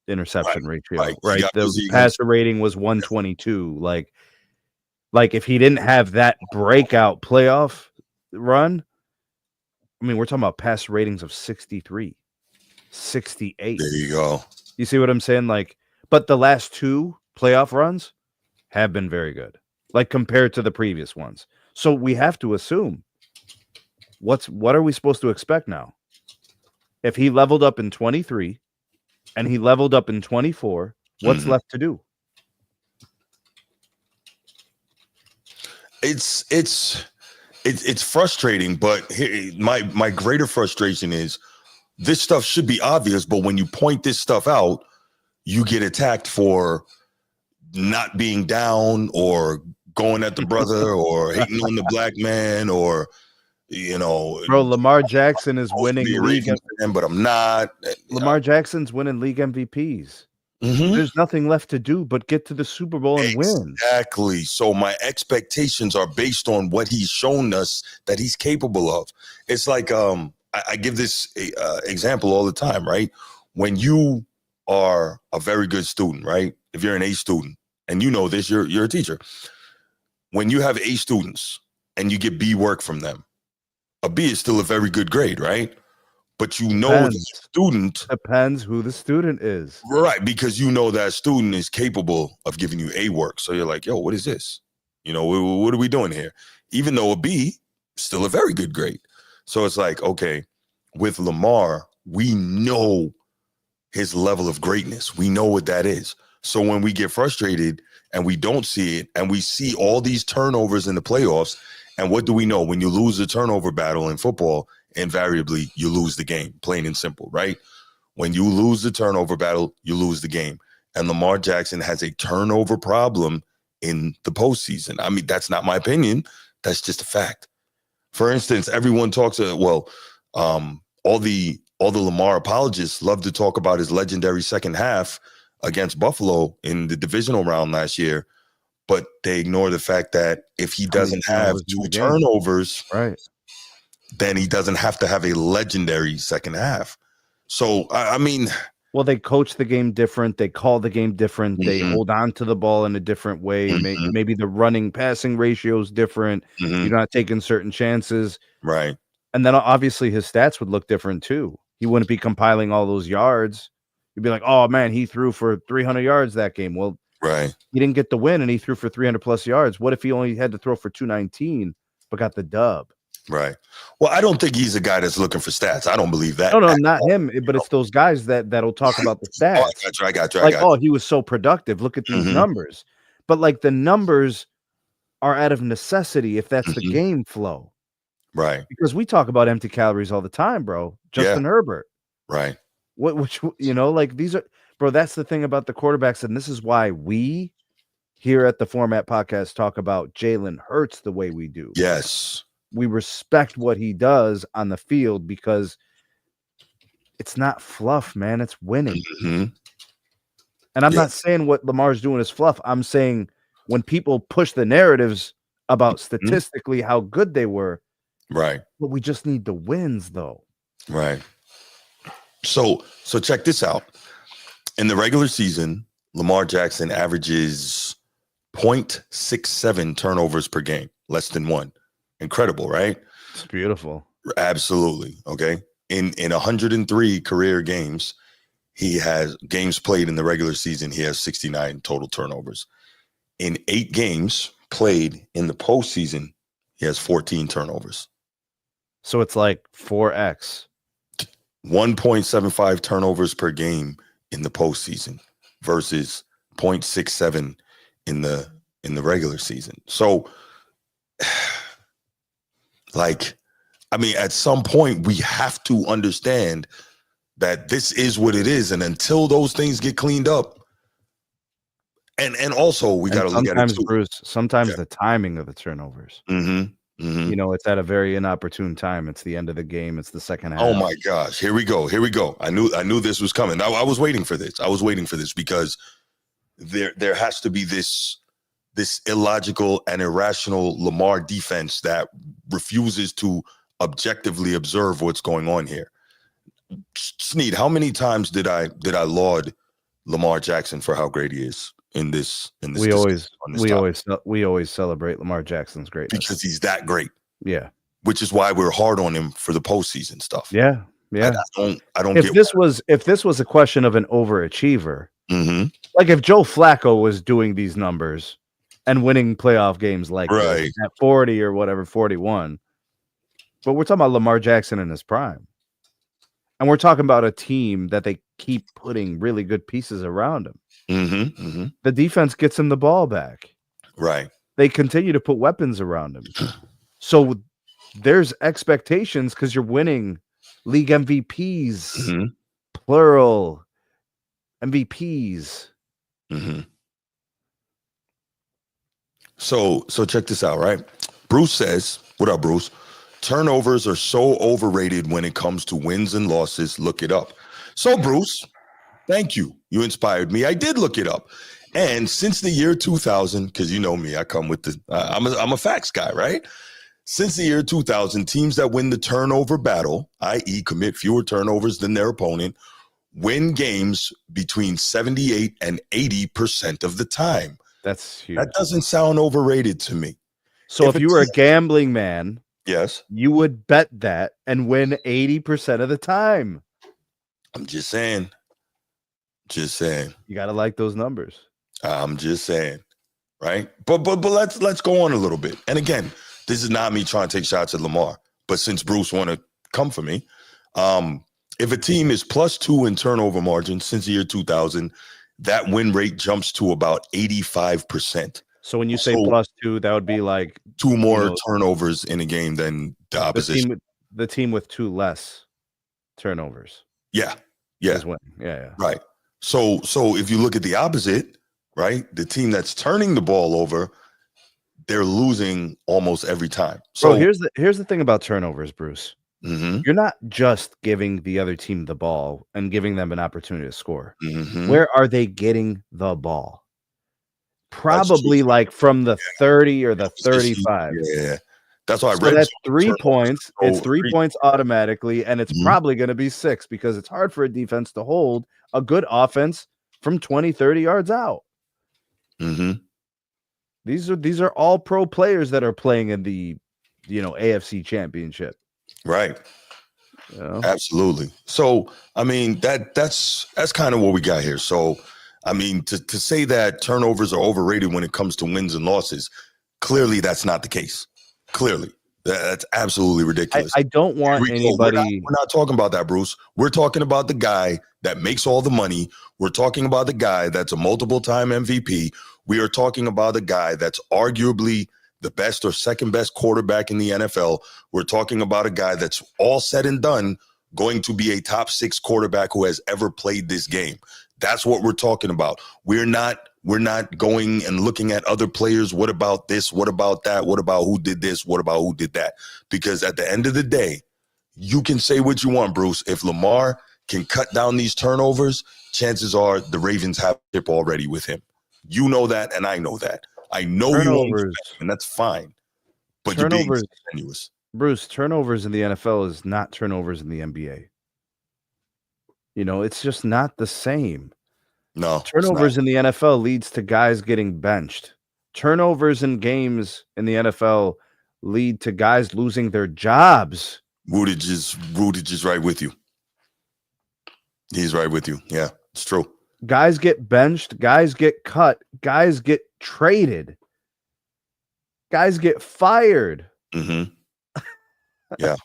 interception ratio, right. right? He got The busy passer rating was 122. Like if he didn't have that breakout playoff run, I mean, we're talking about pass ratings of 63, 68. There you go. You see what I'm saying? Like, but the last two playoff runs have been very good, like compared to the previous ones. So we have to assume what are we supposed to expect now? If he leveled up in 23 and he leveled up in 24, what's left to do? It's frustrating, but here, my greater frustration is this stuff should be obvious, but when you point this stuff out, you get attacked for not being down or going at the brother or hating on the black man or, you know. Bro, Lamar Jackson is winning league, but I'm not. Lamar Jackson's winning league MVPs. There's nothing left to do but get to the Super Bowl and win. Exactly. So my expectations are based on what he's shown us that he's capable of. It's like I give this example all the time, right? When you are a very good student, right? If you're an A student, and you know this, you're a teacher. When you have A students and you get B work from them, a B is still a very good grade, right? But you know the student depends who the student is, right? Because you know that student is capable of giving you A work. So you're like, yo, what is this? You know, what are we doing here? Even though a B, still a very good grade. So it's like, okay, with Lamar, we know his level of greatness. We know what that is. So when we get frustrated and we don't see it, and we see all these turnovers in the playoffs, and what do we know? When you lose a turnover battle in football, invariably you lose the game, plain and simple, right? When you lose the turnover battle, you lose the game. And Lamar Jackson has a turnover problem in the postseason. I mean, that's not my opinion. That's just a fact. For instance, everyone talks all the Lamar apologists love to talk about his legendary second half against Buffalo in the divisional round last year, but they ignore the fact that if he doesn't have two turnovers, right, then he doesn't have to have a legendary second half. So, I mean, well, they coach the game different. They call the game different. They hold on to the ball in a different way. Maybe the running passing ratio is different. You're not taking certain chances. Right. And then obviously his stats would look different too. He wouldn't be compiling all those yards. You'd be like, oh man, he threw for 300 yards that game. Well, right. He didn't get the win and he threw for 300 plus yards. What if he only had to throw for 219 but got the dub? Right. Well, I don't think he's a guy that's looking for stats. I don't believe that. No, not him, but it's those guys that'll talk about the stats. I got you. Like, oh, he was so productive. Look at these numbers. But like the numbers are out of necessity if that's the game flow. Right. Because we talk about empty calories all the time, bro. Justin Herbert. Right. Which like these are, bro, that's the thing about the quarterbacks. And this is why we here at the Format Podcast talk about Jalen Hurts the way we do. Yes. We respect what he does on the field because it's not fluff, man. It's winning. And I'm not saying what Lamar's doing is fluff. I'm saying when people push the narratives about statistically how good they were, right? But we just need the wins, though. Right. So check this out. In the regular season, Lamar Jackson averages 0.67 turnovers per game, less than one. Incredible, right? It's beautiful. Absolutely. Okay. In 103 career games, he has games played in the regular season. He has 69 total turnovers. In 8 games played in the postseason, he has 14 turnovers. So it's like 4x. 1.75 turnovers per game in the postseason versus 0.67 in the regular season. So, like, I mean, at some point we have to understand that this is what it is, and until those things get cleaned up, and also we got to look at it too. Bruce, sometimes the timing of the turnovers. You know, it's at a very inopportune time. It's the end of the game. It's the second half. Oh my gosh! Here we go. I knew this was coming. I was waiting for this. Because there has to be this illogical and irrational Lamar defense that refuses to objectively observe what's going on here. Sneed, how many times did I laud Lamar Jackson for how great he is in this. We always celebrate Lamar Jackson's greatness because he's that great. Yeah, which is why we're hard on him for the postseason stuff. Yeah. I don't. If this was a question of an overachiever, mm-hmm. like if Joe Flacco was doing these numbers and winning playoff games like this at 40 or whatever, 41, but we're talking about Lamar Jackson in his prime, and we're talking about a team that they keep putting really good pieces around him. Mm-hmm. Mm-hmm. The defense gets him the ball back. Right. They continue to put weapons around him. So there's expectations because you're winning league MVPs, mm-hmm. plural MVPs. Mm-hmm. So check this out, right? Bruce says, what up, Bruce? Turnovers are so overrated when it comes to wins and losses. Look it up. So, Bruce, thank you. You inspired me. I did look it up. And since the year 2000, because you know me, I come with the, I'm a facts guy, right? Since the year 2000, teams that win the turnover battle, i.e. commit fewer turnovers than their opponent, win games between 78 and 80% of the time. That's huge. That doesn't sound overrated to me. So if you were a gambling man, yes, you would bet that and win 80% of the time. I'm just saying. Just saying. You got to like those numbers. I'm just saying. Right? But let's go on a little bit. And again, this is not me trying to take shots at Lamar, but since Bruce want to come for me, if a team is +2 in turnover margin since the year 2000, that win rate jumps to about 85%. So when you say +2, that would be like 2 more turnovers in a game than the opposition. The team with 2 less turnovers. Yeah. Is winning. Yeah. Right. So if you look at the opposite, right, the team that's turning the ball over, they're losing almost every time. So here's the thing about turnovers, Bruce. Mm-hmm. You're not just giving the other team the ball and giving them an opportunity to score. Mm-hmm. Where are they getting the ball? Probably like from the 30 or the 35. Yeah. That's why that's 3 points. It's 3 points automatically, and it's probably going to be 6 because it's hard for a defense to hold a good offense from 20, 30 yards out. Mm-hmm. These are all pro players that are playing in the AFC Championship. Right. Absolutely. So I mean that's kind of what we got here. So I mean to say that turnovers are overrated when it comes to wins and losses, clearly that's not the case. Clearly. That's absolutely ridiculous. I don't want anybody. We're not talking about that, Bruce. We're talking about the guy that makes all the money. We're talking about the guy that's a multiple-time MVP. We are talking about a guy that's arguably the best or second best quarterback in the NFL. We're talking about a guy that's all said and done going to be a top 6 quarterback who has ever played this game. That's what we're talking about. We're not going and looking at other players. What about this? What about that? What about who did this? What about who did that? Because at the end of the day, you can say what you want, Bruce. If Lamar can cut down these turnovers, chances are the Ravens have a chip already with him. You know that, and I know that. I know turnovers, you expect, and that's fine. But turnovers, you're being continuous. Bruce, turnovers in the NFL is not turnovers in the NBA. It's just not the same. No. Turnovers in the NFL leads to guys getting benched. Turnovers in games in the NFL lead to guys losing their jobs. Woodage is right with you. He's right with you. Yeah, it's true. Guys get benched, guys get cut, guys get traded, guys get fired. Mm-hmm. Yeah.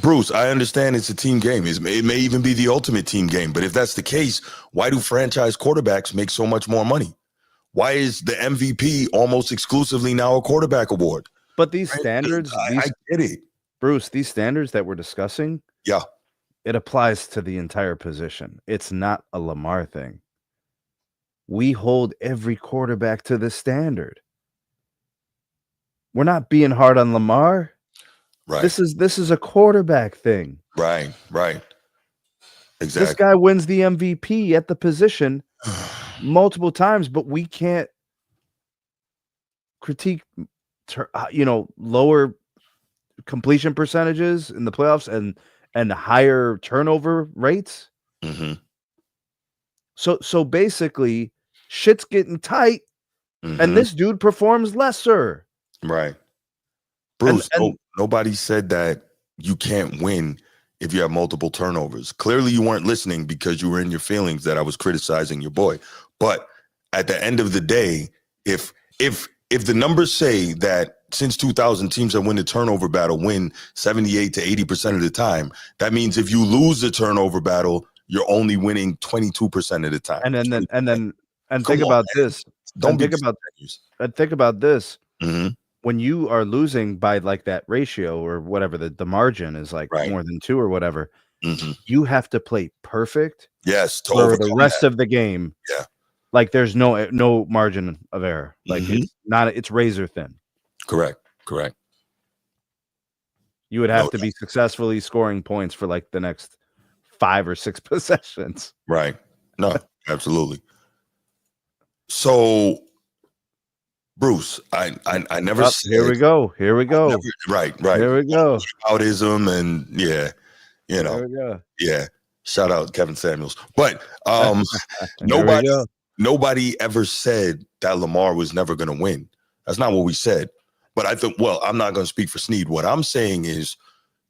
Bruce, I understand it's a team game. It may even be the ultimate team game. But if that's the case, why do franchise quarterbacks make so much more money? Why is the MVP almost exclusively now a quarterback award? But these standards, I get it. Bruce, these standards that we're discussing, yeah, it applies to the entire position. It's not a Lamar thing. We hold every quarterback to this standard. We're not being hard on Lamar. Right. This is a quarterback thing. Right. Exactly. This guy wins the MVP at the position multiple times, but we can't critique, lower completion percentages in the playoffs and higher turnover rates. Mm-hmm. So basically, shit's getting tight, and this dude performs lesser. Right. Bruce, And nobody said that you can't win if you have multiple turnovers. Clearly, you weren't listening because you were in your feelings that I was criticizing your boy. But at the end of the day, if the numbers say that since 2000, teams that win the turnover battle win 78 to 80% of the time, that means if you lose the turnover battle, you're only winning 22% of the time. And think about this. Think about this. When you are losing by like that ratio or whatever, the margin is like more than 2 or whatever, you have to play perfect. Yes, to for the rest of the game. Yeah, like there's no margin of error. Like it's razor thin. Correct. You would have to be successfully scoring points for like the next 5 or 6 possessions. Right. No, absolutely. So, Bruce, I never said. Here we go. Right. Here we go. Autism and There we go. Yeah. Shout out Kevin Samuels. But nobody ever said that Lamar was never going to win. That's not what we said. But I think, I'm not going to speak for Sneed. What I'm saying is,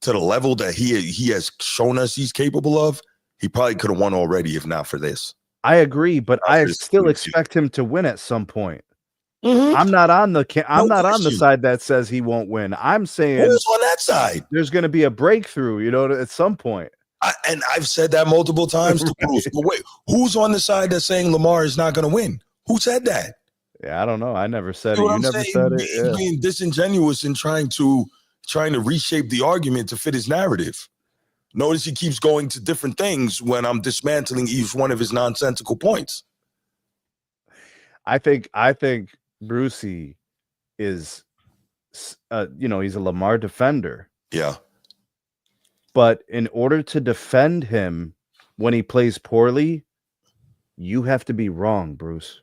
to the level that he has shown us he's capable of, he probably could have won already if not for this. I agree, but I still expect him to win at some point. I'm not on the side that says he won't win. I'm saying who's on that side? There's going to be a breakthrough, at some point. And I've said that multiple times to Bruce. But wait, who's on the side that's saying Lamar is not going to win? Who said that? Yeah, I don't know. I never said it. You never said it. He's being disingenuous in trying to reshape the argument to fit his narrative. Notice he keeps going to different things when I'm dismantling each one of his nonsensical points. I think Brucey is, he's a Lamar defender. Yeah. But in order to defend him when he plays poorly, you have to be wrong, Bruce.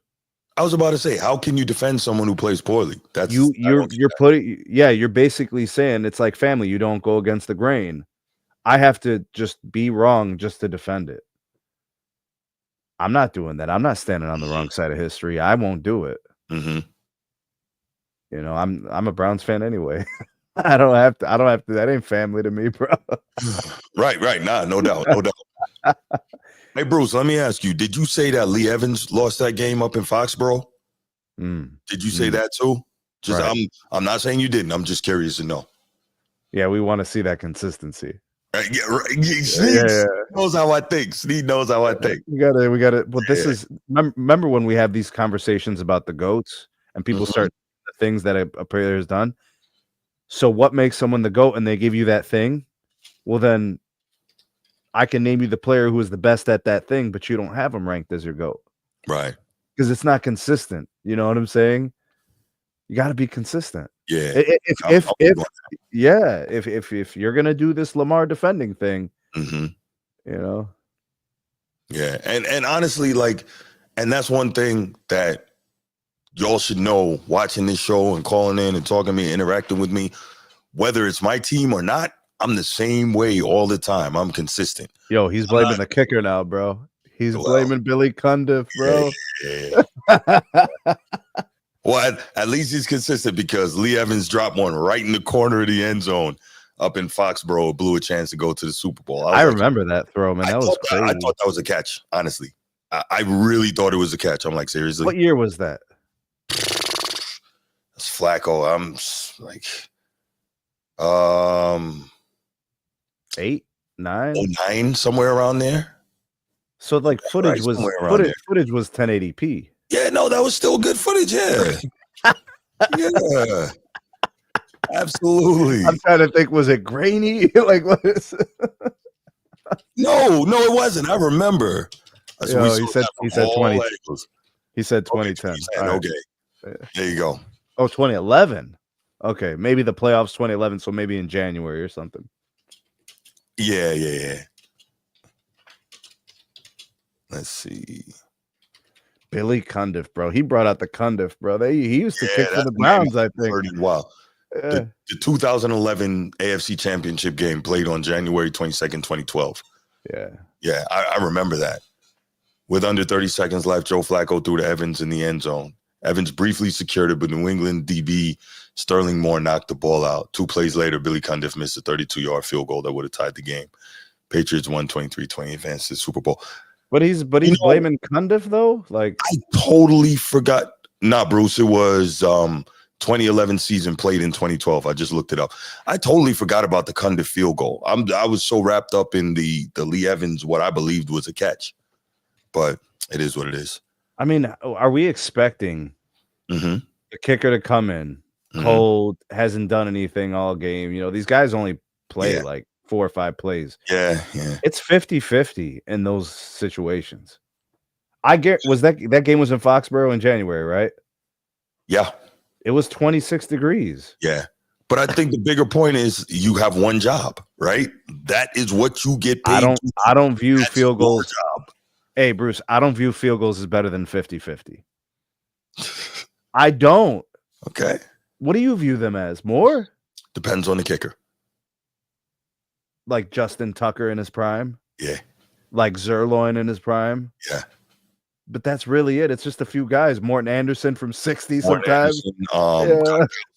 I was about to say, how can you defend someone who plays poorly? That's you're basically saying it's like family. You don't go against the grain. I have to just be wrong just to defend it. I'm not doing that. I'm not standing on the wrong side of history. I won't do it. I'm a Browns fan anyway. I don't have to. That ain't family to me, bro. Right. Nah, no doubt. Hey, Bruce, let me ask you, did you say that Lee Evans lost that game up in Foxborough? Did you say that too? I'm not saying you didn't. I'm just curious to know. Yeah, we want to see that consistency. Yeah, right. Sneed knows how I think. Sneed knows how I think. We got it. But this is, remember when we have these conversations about the GOATs and people start the things that a player has done? So what makes someone the GOAT and they give you that thing? Well, then I can name you the player who is the best at that thing, but you don't have him ranked as your GOAT. Right. Because it's not consistent. You know what I'm saying? You got to be consistent. Yeah. If you're going to do this Lamar defending thing, Yeah. And honestly, and that's one thing that y'all should know watching this show and calling in and talking to me, interacting with me, whether it's my team or not, I'm the same way all the time. I'm consistent. Yo, he's blaming the kicker now, bro. He's blaming Billy Cundiff, bro. Yeah. Well, at least he's consistent because Lee Evans dropped one right in the corner of the end zone up in Foxborough. Blew a chance to go to the Super Bowl. I remember that throw, man. That was crazy. I thought that was a catch, honestly. I really thought it was a catch. I'm like, seriously? What year was that? That's Flacco. I'm like, 8, 9, 9, somewhere around there. So like footage was 1080p. Yeah, no, that was still good footage. Yeah, yeah, absolutely. I'm trying to think, was it grainy? Like what is it? No, it wasn't. I remember. He said 20. He said 2010. Okay. There you go. Oh, 2011. Okay, maybe the playoffs 2011, so maybe in January or something. Yeah. Let's see. Billy Cundiff, bro. He brought out the Cundiff, bro. He used to kick for the Browns, I think. Wow. Yeah. The 2011 AFC Championship game played on January 22nd, 2012. Yeah. Yeah, I remember that. With under 30 seconds left, Joe Flacco threw to Evans in the end zone. Evans briefly secured it, but New England DB Sterling Moore knocked the ball out. 2 plays later, Billy Cundiff missed a 32-yard field goal that would have tied the game. Patriots won 23-20, advanced to the Super Bowl. But he's blaming Cundiff though. Like I totally forgot. Nah, Bruce, it was 2011 season played in 2012. I just looked it up. I totally forgot about the Cundiff field goal. I was so wrapped up in the Lee Evans, what I believed was a catch. But it is what it is. I mean, are we expecting the kicker to come in cold, hasn't done anything all game? You know, these guys only play like 4 or 5 plays. Yeah. It's 50-50 in those situations. I get that game was in Foxborough in January, right? Yeah. It was 26 degrees. Yeah. But I think the bigger point is you have one job, right? That is what you get paid. I don't view field goals. Hey, Bruce, I don't view field goals as better than 50-50. I don't. Okay. What do you view them as? More? Depends on the kicker. Like Justin Tucker in his prime? Yeah. Like Zerloin in his prime? Yeah. But that's really it. It's just a few guys. Morton Anderson from 60 sometimes.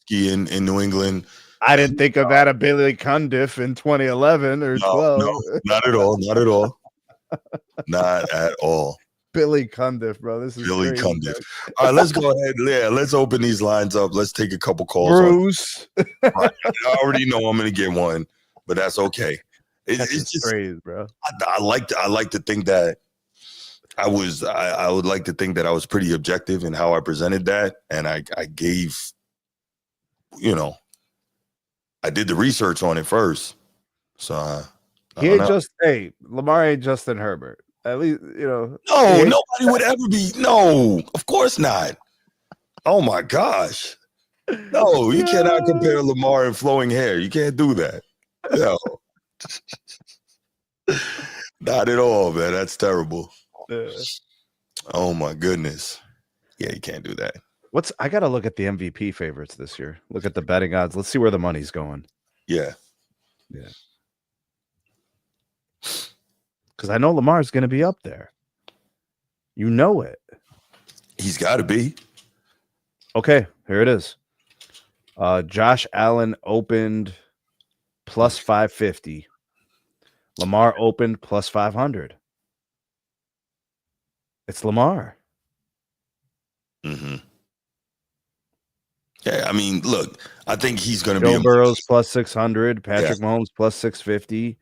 In New England. I didn't think of that of Billy Cundiff in 2011 or 12. No, not at all. Not at all. Not at all. Billy Cundiff, bro. This is Billy crazy, Cundiff. bro. All right, let's go ahead. Yeah, let's open these lines up. Let's take a couple calls. Bruce. I already know I'm going to get one, but that's okay. That's it's just crazy, bro. I like to think that I would like to think that I was pretty objective in how I presented that, and I gave, you know, I did the research on it first. So he ain't just Lamar ain't Justin Herbert. At least, you know. No, nobody would ever be. No, of course not. Oh my gosh. No, you cannot compare Lamar and flowing hair. You can't do that. No. Not at all, man. That's terrible. Oh my goodness. Yeah, you can't do that. I gotta look at the MVP favorites this year. Look at the betting odds. Let's see where the money's going. Yeah. Because I know Lamar's gonna be up there. You know it. He's gotta be. Okay, here it is. Josh Allen opened plus 550. Lamar opened plus 500. It's Lamar. Yeah, I mean, look, I think he's going to be. Joe Burrow's plus 600. Patrick Mahomes plus 650.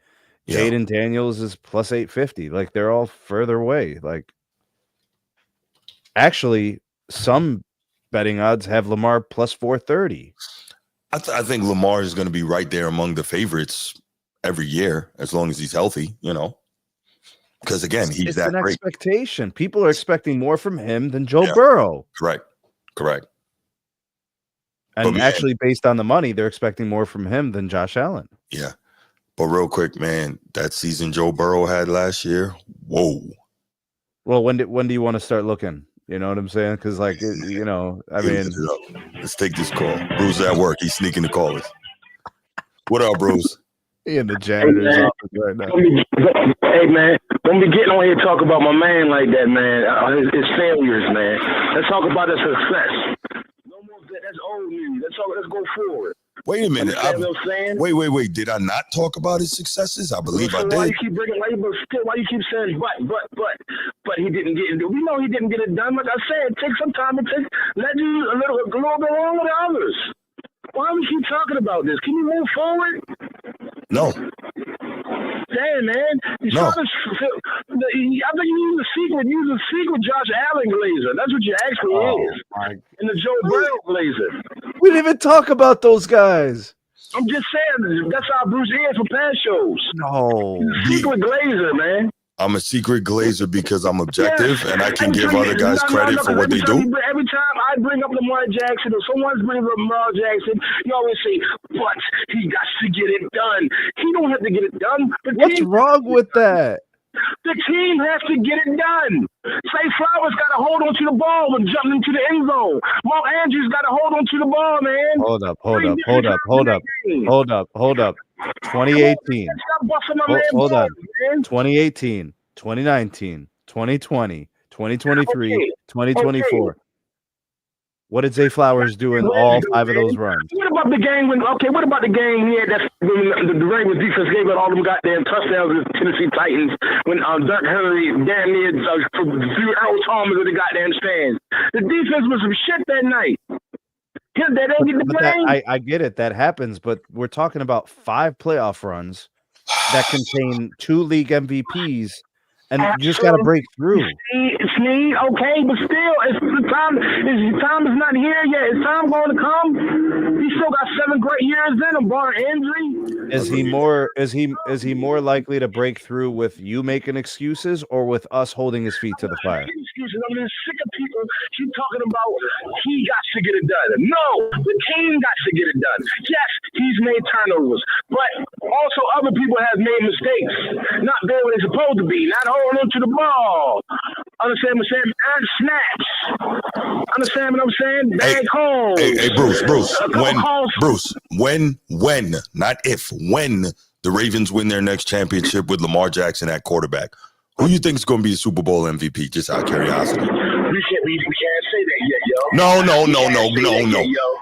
Jaden Daniels is plus 850. Like, they're all further away. Like, actually, some betting odds have Lamar plus 430. I think Lamar is going to be right there among the favorites every year, as long as he's healthy, you know. Because, again, he's that great. It's an expectation. People are expecting more from him than Joe Burrow. Correct. And actually, based on the money, they're expecting more from him than Josh Allen. Yeah. But real quick, man, that season Joe Burrow had last year, whoa. Well, when do you want to start looking? You know what I'm saying? Because, like, you know, I mean. Let's take this call. Bruce at work. He's sneaking the callers. What up, Bruce? He in the janitor's office right now. Hey, man, don't be getting on here and talk about my man like that, man. His failures, man. Let's talk about his success. No more of that. That's old news. Let's go forward. Wait a minute. Wait. Did I not talk about his successes? I believe I did. Why you keep saying but he didn't get it? We know he didn't get it done. Like I said, it takes some time. Let you a little bit wrong with others. Why do we keep talking about this? Can we move forward? No. Damn, man. No. I think you use a secret Josh Allen glazer. That's what you actually is. And the Joe Burrow glazer. We didn't even talk about those guys. I'm just saying, that's how Bruce is for past shows. No. He's a secret glazer, man. I'm a secret glazer because I'm objective and I can give other guys credit for what they do. Every time I bring up Lamar Jackson or someone's bringing up Lamar Jackson, you always say, but he got to get it done. He don't have to get it done. What's wrong with that? The team has to get it done. Say Flowers got to hold on to the ball and jump into the end zone. Mark Andrews got to hold on to the ball, man. Hold up. 2018. Hold on. 2018, 2019, 2020, 2023, Okay. 2024. Okay. What did Zay Flowers do in all 5 of those runs? What about the game what about the game he had that when the Ravens defense gave out all them goddamn touchdowns to the Tennessee Titans when Dirk Henry damn near threw Earl Thomas in the goddamn stands? The defense was some shit that night. They don't get the blame. I get it. That happens, but we're talking about 5 playoff runs that contain 2 league MVPs. And you just got to break through. Sneed, okay, but still, his time is not here yet. His time going to come. He still got 7 great years in him, bar injury. Is he more likely to break through with you making excuses or with us holding his feet to the fire? Excuses. I'm just sick of people keep talking about he got to get it done. No, the team got to get it done. Yes, he's made turnovers, but also other people have made mistakes, not being where they're supposed to be, not holding on to the ball. Understand what I'm saying? And snaps. Understand what I'm saying? Bad calls. Hey, when, not if, when the Ravens win their next championship with Lamar Jackson at quarterback, who you think is going to be the Super Bowl MVP? Just out of curiosity. We can't say that yet, yo. No.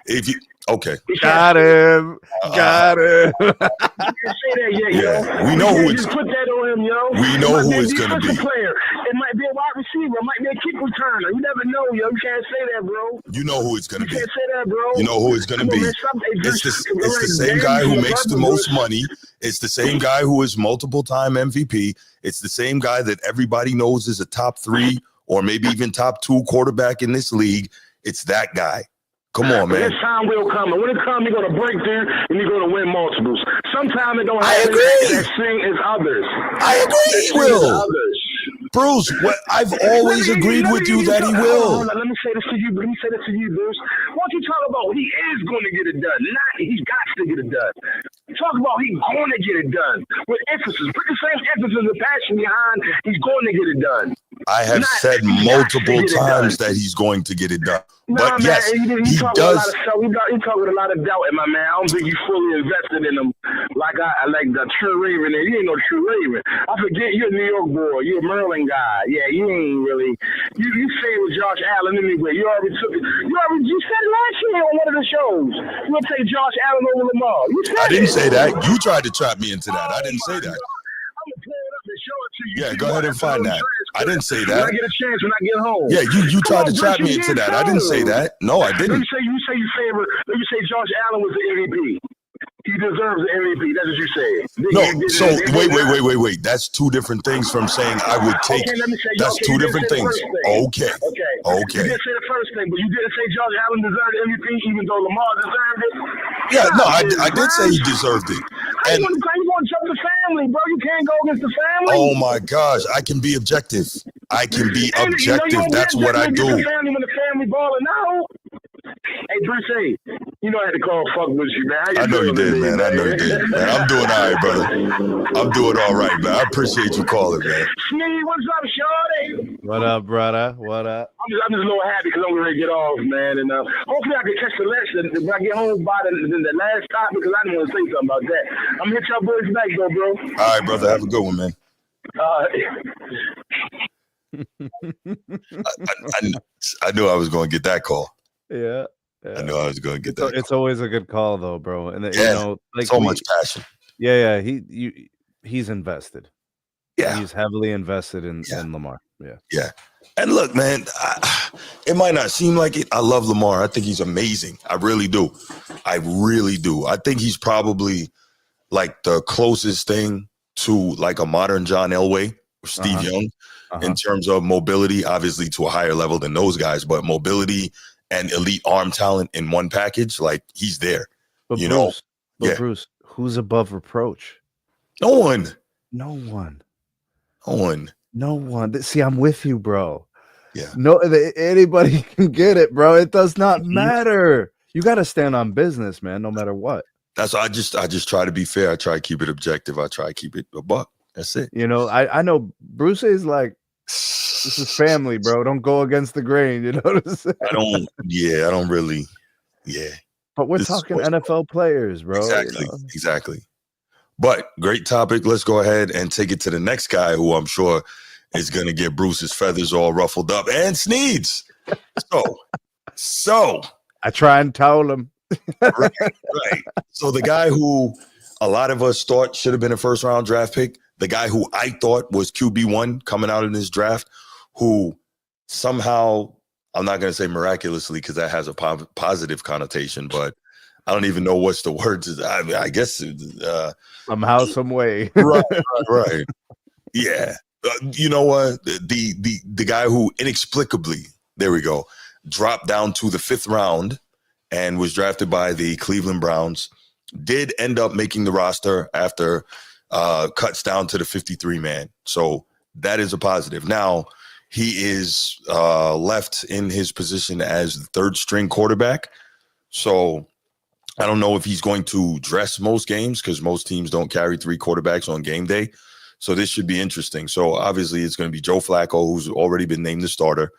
If you okay, got him. Can't say that yet, yo. We know who it's. Just put that on him, yo. We know who it's going to be. Player. It might be a wide receiver. It might be a kick returner. You never know, yo. You can't say that, bro. You know who it's going to be. You can't say that, bro. You know who it's going to be. It's the same guy who makes the most money. It's the same guy who is multiple-time MVP. It's the same guy that everybody knows is a top 3 or maybe even top 2 quarterback in this league. It's that guy. Come on, man. This time will come. And when it comes, you're going to break through and you're going to win multiples. Sometimes it don't I happen agree. as thing as others. I agree, Will. Bruce, I've always agreed with you that he will. Let me say this to you, Bruce. Once you talk about he is going to get it done, not he's got to get it done. Talk about he's going to get it done with emphasis. Put the same emphasis and passion behind he's going to get it done. I have said multiple times that he's going to get it done. But yes, he does. You talk with a lot of doubt in my man. I don't think you fully invested in him like the true Raven. You ain't no true Raven. I forget you're a New York boy. You're a Maryland guy. Yeah, you ain't really. You say with Josh Allen anyway. You said it last year on one of the shows. You would take Josh Allen over Lamar. I didn't say that. You tried to trap me into that. I didn't say that. Yeah, go ahead and find that. I didn't say that. When I get a chance when I get home. Yeah, you tried to trap me into that. I didn't say that. No, I didn't. Let me say Josh Allen was the MVP. He deserves the MVP. That's what you said. No, so wait. That's 2 different things from saying I would take. That's 2 different things. Okay. You didn't say the first thing, but you didn't say Josh Allen deserved the MVP, even though Lamar deserved it. Yeah, no, I did say he deserved it. And you want to jump the family, bro? You can't go against the family. Oh my gosh, I can be objective. That's what I do. When the family balling out. Hey, Bruce, you know I had to call fuck with you, man. I know you did, man. I know you did, man. I'm doing all right, brother. I'm doing all right, man. I appreciate you calling, man. Sneed, what's up, shorty? What up, brother? What up? I'm just a little happy because I'm ready to get off, man. And hopefully I can catch the lesson when I get home by the last topic because I didn't want to say something about that. I'm going to hit y'all boys back, though, bro. All right, brother. Have a good one, man. I knew I was going to get that call. Yeah. I knew I was going to get that. It's always a good call, though, bro. And so much passion. Yeah. He's invested. Yeah, he's heavily invested in Lamar. Yeah. And look, man, it might not seem like it. I love Lamar. I think he's amazing. I really do. I think he's probably like the closest thing to like a modern John Elway or Steve Young in terms of mobility, obviously to a higher level than those guys, but mobility and elite arm talent in one package, like he's there. But Bruce, who's above reproach? No one. See, I'm with you, bro. Yeah. No, anybody can get it, bro. It does not matter. You got to stand on business, man, no matter what. That's I just try to be fair. I try to keep it objective. I try to keep it a buck. That's it. You know, I know Bruce is like, this is family, bro. Don't go against the grain. You know what I'm saying? I don't really. Yeah. But we're talking NFL players, bro. Exactly. But great topic. Let's go ahead and take it to the next guy who I'm sure is going to get Bruce's feathers all ruffled up and Sneed's. So I try and towel him. right. So the guy who a lot of us thought should have been a first round draft pick, the guy who I thought was QB1 coming out in this draft, who somehow, I'm not going to say miraculously because that has a positive connotation, but I don't even know what's the words. I guess somehow, some way. right. Yeah. You know what? The guy who inexplicably, there we go, dropped down to the 5th round and was drafted by the Cleveland Browns, did end up making the roster after cuts down to the 53-man. So that is a positive. Now, he is left in his position as the 3rd-string quarterback. So I don't know if he's going to dress most games because most teams don't carry 3 quarterbacks on game day. So this should be interesting. So obviously it's going to be Joe Flacco, who's already been named the starter,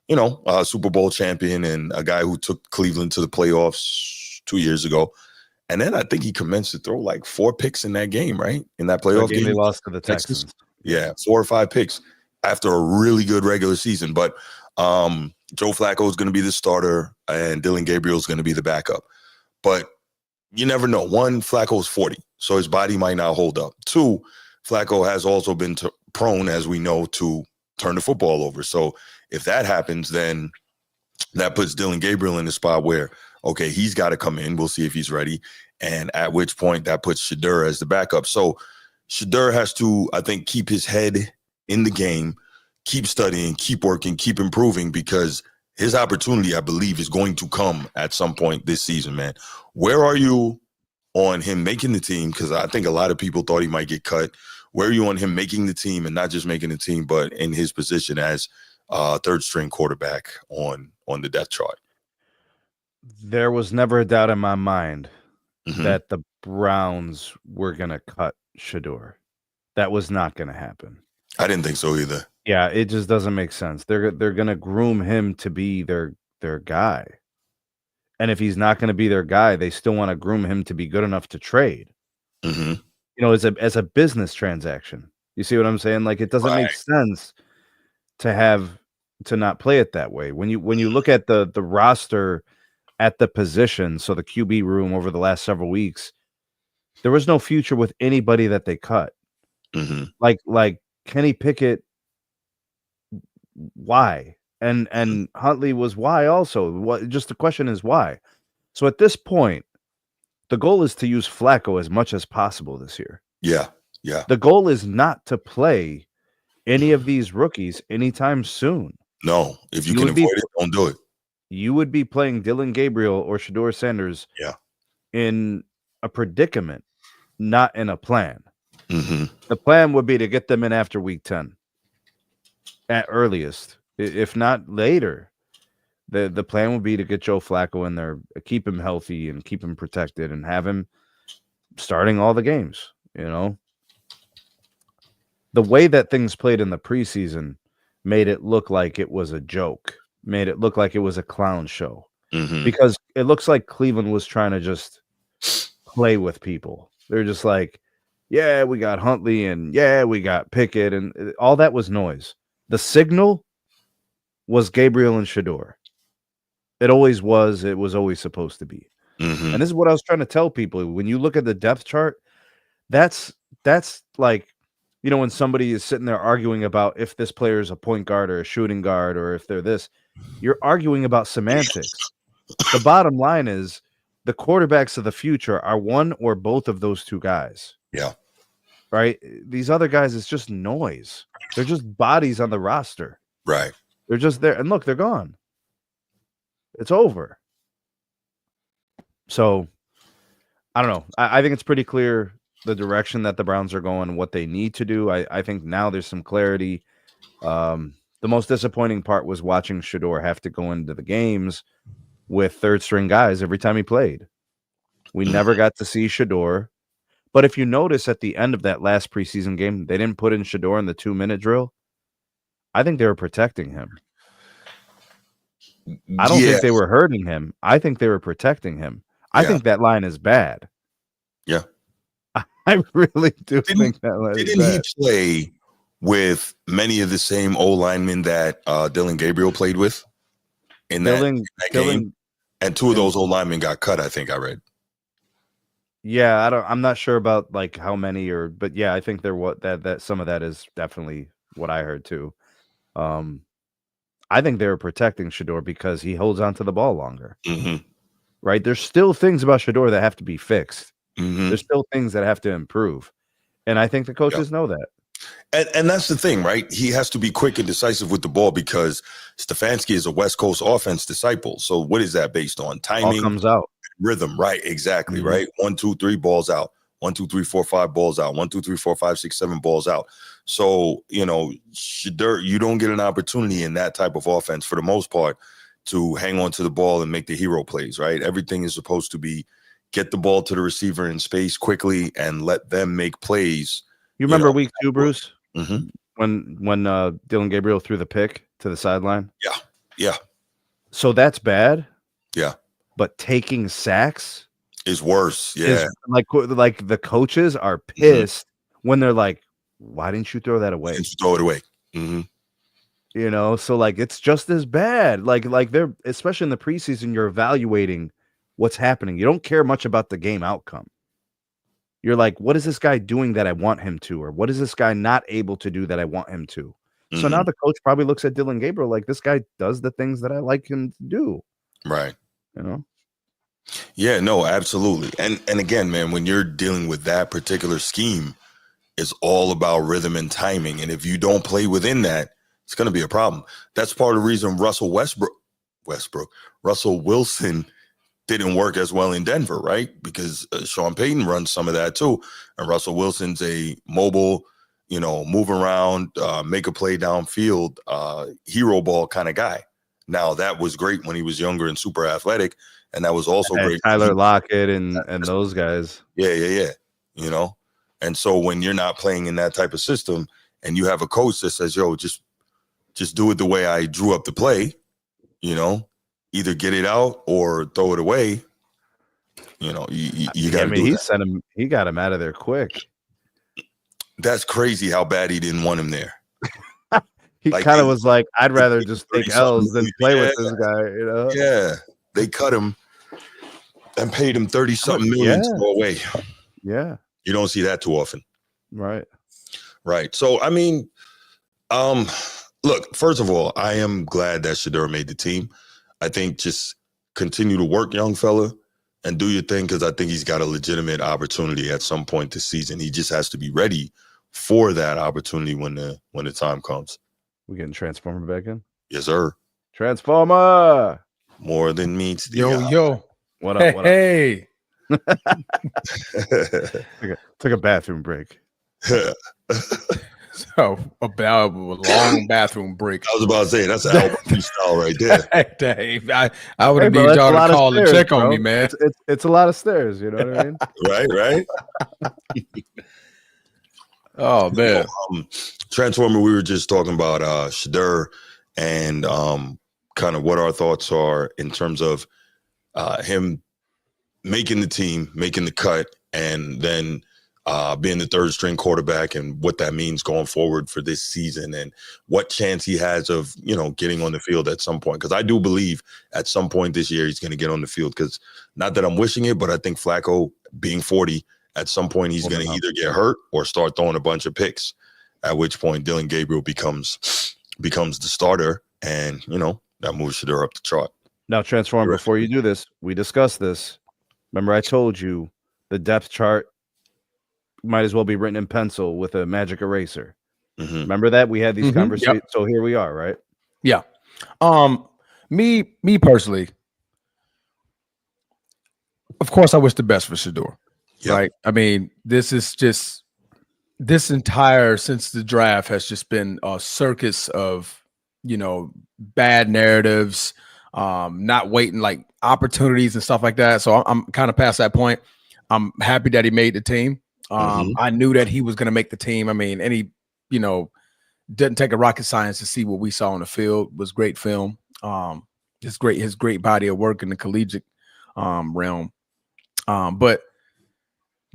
you know, a Super Bowl champion and a guy who took Cleveland to the playoffs 2 years ago. And then I think he commenced to throw like 4 picks in that game, right? In that playoff game. They lost to the Texans. Yeah, 4 or 5 picks after a really good regular season. But Joe Flacco is going to be the starter and Dylan Gabriel is going to be the backup. But you never know. 1, Flacco's 40, so his body might not hold up. 2, Flacco has also been prone, as we know, to turn the football over. So if that happens, then that puts Dylan Gabriel in the spot where, okay, he's got to come in. We'll see if he's ready. And at which point that puts Shedeur as the backup. So Shedeur has to, I think, keep his head in the game, keep studying, keep working, keep improving, because his opportunity, I believe, is going to come at some point this season, man. Where are you on him making the team? Because I think a lot of people thought he might get cut. Where are you on him making the team, and not just making the team, but in his position as 3rd-string quarterback on the depth chart? There was never a doubt in my mind that the Browns were going to cut Shedeur. That was not going to happen. I didn't think so either. Yeah, it just doesn't make sense. They're going to groom him to be their guy. And if he's not going to be their guy, they still want to groom him to be good enough to trade. Mm-hmm. You know, as a business transaction. You see what I'm saying? Like, it doesn't make sense to not play it that way. When you look at the roster at the position, so the QB room over the last several weeks, there was no future with anybody that they cut. Mm-hmm. Like Kenny Pickett, why? And Huntley was why also. What? Just the question is why. So at this point, the goal is to use Flacco as much as possible this year. Yeah. The goal is not to play any of these rookies anytime soon. No, if you can avoid it, don't do it. You would be playing Dylan Gabriel or Shedeur Sanders in a predicament, not in a plan. Mm-hmm. The plan would be to get them in after week 10 at earliest, if not later. The plan would be to get Joe Flacco in there, keep him healthy and keep him protected, and have him starting all the games. You know, the way that things played in the preseason made it look like it was a joke, made it look like it was a clown show, because it looks like Cleveland was trying to just play with people. They're just like, yeah, we got Huntley and yeah, we got Pickett, and all that was noise. The signal was Gabriel and Shedeur. It always was. It was always supposed to be. Mm-hmm. And this is what I was trying to tell people. When you look at the depth chart, that's like, you know, when somebody is sitting there arguing about if this player is a point guard or a shooting guard or if they're this, you're arguing about semantics. The bottom line is the quarterbacks of the future are one or both of those two guys. Yeah. Right? These other guys, it's just noise. They're just bodies on the roster. Right. They're just there. And look, they're gone. It's over. So, I don't know. I think it's pretty clear the direction that the Browns are going, what they need to do. I think now there's some clarity. The most disappointing part was watching Shedeur have to go into the games with third-string guys every time he played. We never got to see Shedeur. But if you notice at the end of that last preseason game, they didn't put in Shedeur in the 2-minute drill. I think they were protecting him. I don't think they were hurting him. I think they were protecting him. I think that line is bad. Yeah. I really do think that line is bad. Didn't he play with many of the same old linemen that Dylan Gabriel played with in that game. And 2 of those old linemen got cut, I think I read. Yeah, I'm not sure about like how many but yeah, I think that some of that is definitely what I heard too. I think they were protecting Shedeur because he holds on to the ball longer. Mm-hmm. Right? There's still things about Shedeur that have to be fixed. Mm-hmm. There's still things that have to improve. And I think the coaches know that. And that's the thing, right? He has to be quick and decisive with the ball because Stefanski is a West Coast offense disciple. So what is that based on? Timing, all comes out. Rhythm, right? Exactly, right? 1, 2, 3 balls out. 1, 2, 3, 4, 5 balls out. 1, 2, 3, 4, 5, 6, 7 balls out. So, you know, Shedeur, you don't get an opportunity in that type of offense for the most part to hang on to the ball and make the hero plays, right? Everything is supposed to be get the ball to the receiver in space quickly and let them make plays. You remember week 2, Bruce? Mm-hmm. When Dylan Gabriel threw the pick to the sideline? Yeah. So that's bad. Yeah. But taking sacks is worse. Yeah. Like the coaches are pissed when they're like, why didn't you throw that away? Throw it away. Mm-hmm. You know, so like it's just as bad. Like they're, especially in the preseason, you're evaluating what's happening. You don't care much about the game outcome. You're like, what is this guy doing that I want him to? Or what is this guy not able to do that I want him to? So now the coach probably looks at Dylan Gabriel like, this guy does the things that I like him to do. Right. You know? Yeah, no, absolutely. And again, man, when you're dealing with that particular scheme, it's all about rhythm and timing. And if you don't play within that, it's going to be a problem. That's part of the reason Russell Wilson didn't work as well in Denver, right? Because Sean Payton runs some of that too. And Russell Wilson's a mobile, you know, move around, make a play downfield, hero ball kind of guy. Now, that was great when he was younger and super athletic. And that was also great. Tyler Lockett and those guys. Yeah. You know? And so when you're not playing in that type of system and you have a coach that says, yo, just do it the way I drew up the play, you know, either get it out or throw it away. You know, you got to do that. He got him out of there quick. That's crazy how bad he didn't want him there. He kind of was like, I'd rather just take L's than play with this guy, you know? Yeah. They cut him and paid him 30-something million to go away. Yeah. You don't see that too often. Right. So, I mean, look, first of all, I am glad that Shedeur made the team. I think just continue to work, young fella, and do your thing because I think he's got a legitimate opportunity at some point this season. He just has to be ready for that opportunity when the time comes. We getting Transformer back in? Yes, sir. Transformer. More than meets the eye. Yo. What up? Hey. Took a bathroom break. So about a long bathroom break. I was about to say that's an album freestyle right there. Dave, I would have need y'all to call and check on me, man. It's a lot of stairs, you know what I mean? Right. Oh man. Transformer, we were just talking about Shedeur and kind of what our thoughts are in terms of him making the team, making the cut, and then being the third string quarterback and what that means going forward for this season and what chance he has of, you know, getting on the field at some point. Because I do believe at some point this year he's going to get on the field because not that I'm wishing it, but I think Flacco being 40, at some point he's going to either get hurt or start throwing a bunch of picks, at which point Dylan Gabriel becomes the starter and, you know, that moves Shedeur up the chart. Now, Transformer, before you do this, we discussed this. Remember, I told you the depth chart might as well be written in pencil with a magic eraser. Mm-hmm. Remember that? We had these conversations. Yep. So here we are, right? Yeah. Me personally, of course, I wish the best for Shedeur. Yep. Right? I mean, this entire, since the draft has just been a circus of, you know, bad narratives, not waiting, like opportunities and stuff like that. So I'm kind of past that point. I'm happy that he made the team. I knew that he was going to make the team. I mean, you know, didn't take a rocket science to see what we saw on the field. It was great film. His great body of work in the collegiate realm. But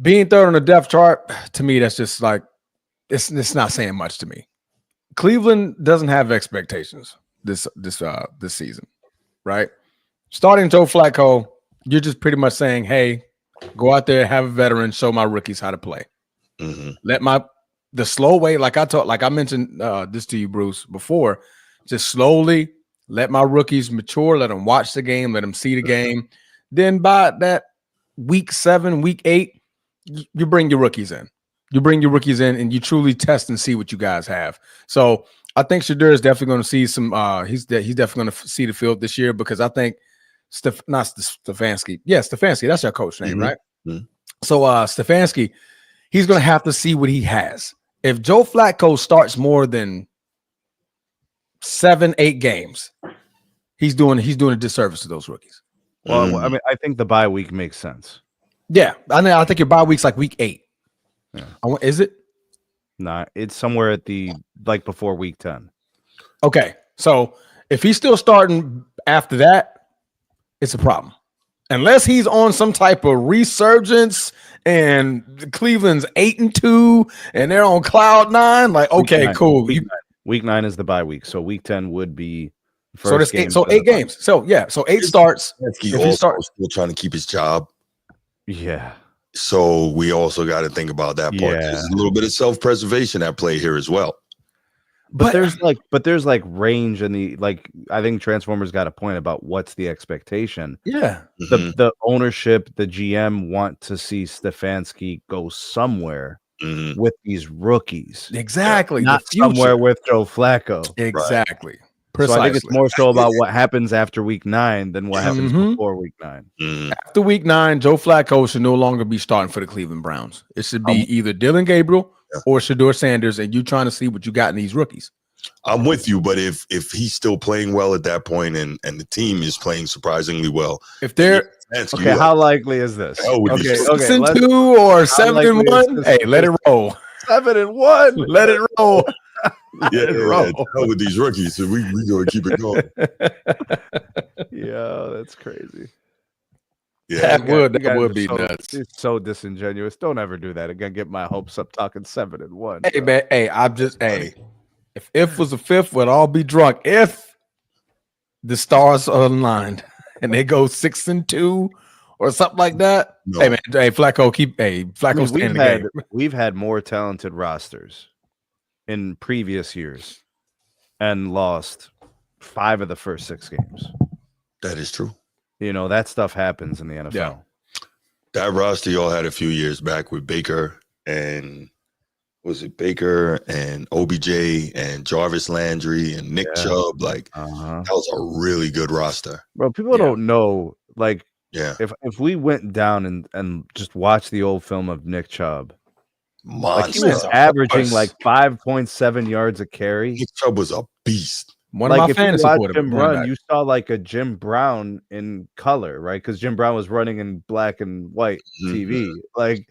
being third on the depth chart, to me, that's just like, it's not saying much to me. Cleveland doesn't have expectations this season, right? Starting Joe Flacco, you're just pretty much saying, hey, go out there, have a veteran, show my rookies how to play. Mm-hmm. Let the slow way, like I mentioned this to you, Bruce, before, just slowly let my rookies mature, let them watch the game, let them see the game. Then by that week 7, week 8, you bring your rookies in. You bring your rookies in and you truly test and see what you guys have. So I think Shedeur is definitely going to see some. He's definitely going to see the field this year because I think Stefanski. Yeah, Stefanski. That's your coach name, right? Mm-hmm. So Stefanski, he's going to have to see what he has. If Joe Flacco starts more than 7, 8 games, he's doing a disservice to those rookies. Well, I mean, I think the bye week makes sense. Yeah, I think your bye week's like week 8. Yeah. Is it? Nah, it's somewhere at the before week 10. Okay, so if he's still starting after that, it's a problem. Unless he's on some type of resurgence and Cleveland's 8-2 and they're on cloud 9, like okay, cool. Week 9 is the bye week, so week 10 would be first game. So 8 games. So yeah, so 8 starts. If he starts still trying to keep his job. Yeah. So we also got to think about that part. Yeah. There's a little bit of self-preservation at play here as well. But there's range in the I think Transformers got a point about what's the expectation. Yeah. The ownership, the GM want to see Stefanski go somewhere with these rookies. Exactly. Not somewhere with Joe Flacco. Exactly. Right. Precisely. So I think it's more so about what happens after week 9 than what happens before week 9. After week 9, Joe Flacco should no longer be starting for the Cleveland Browns. It should be either Dylan Gabriel or Shedeur Sanders, and you trying to see what you got in these rookies. I'm with you, but if he's still playing well at that point and the team is playing surprisingly well, if they're okay, how likely is this? Okay, 6-2 or 7-1. Hey, let it roll. 7-1. Let it roll. Yeah, with these rookies, so we gonna keep it going. Yeah, that's crazy. Yeah, that would be nuts. It's so disingenuous. Don't ever do that again. Get my hopes up talking 7-1. Hey man, if was a fifth, we'd all be drunk. If the stars are aligned and they go 6-2 or something like that. No. Hey man, Flacco we've had more talented rosters in previous years and lost 5 of the first 6 games. That is true. You know, that stuff happens in the NFL. Yeah. That roster y'all had a few years back with Baker and OBJ and Jarvis Landry and Nick Chubb? Like that was a really good roster. Bro, people don't know. Like, if we went down and just watched the old film of Nick Chubb, like he was averaging like 5.7 yards a carry. Nick Chubb was a beast. One of my fantasy quarterbacks. You saw like a Jim Brown in color, right? Because Jim Brown was running in black and white TV. Like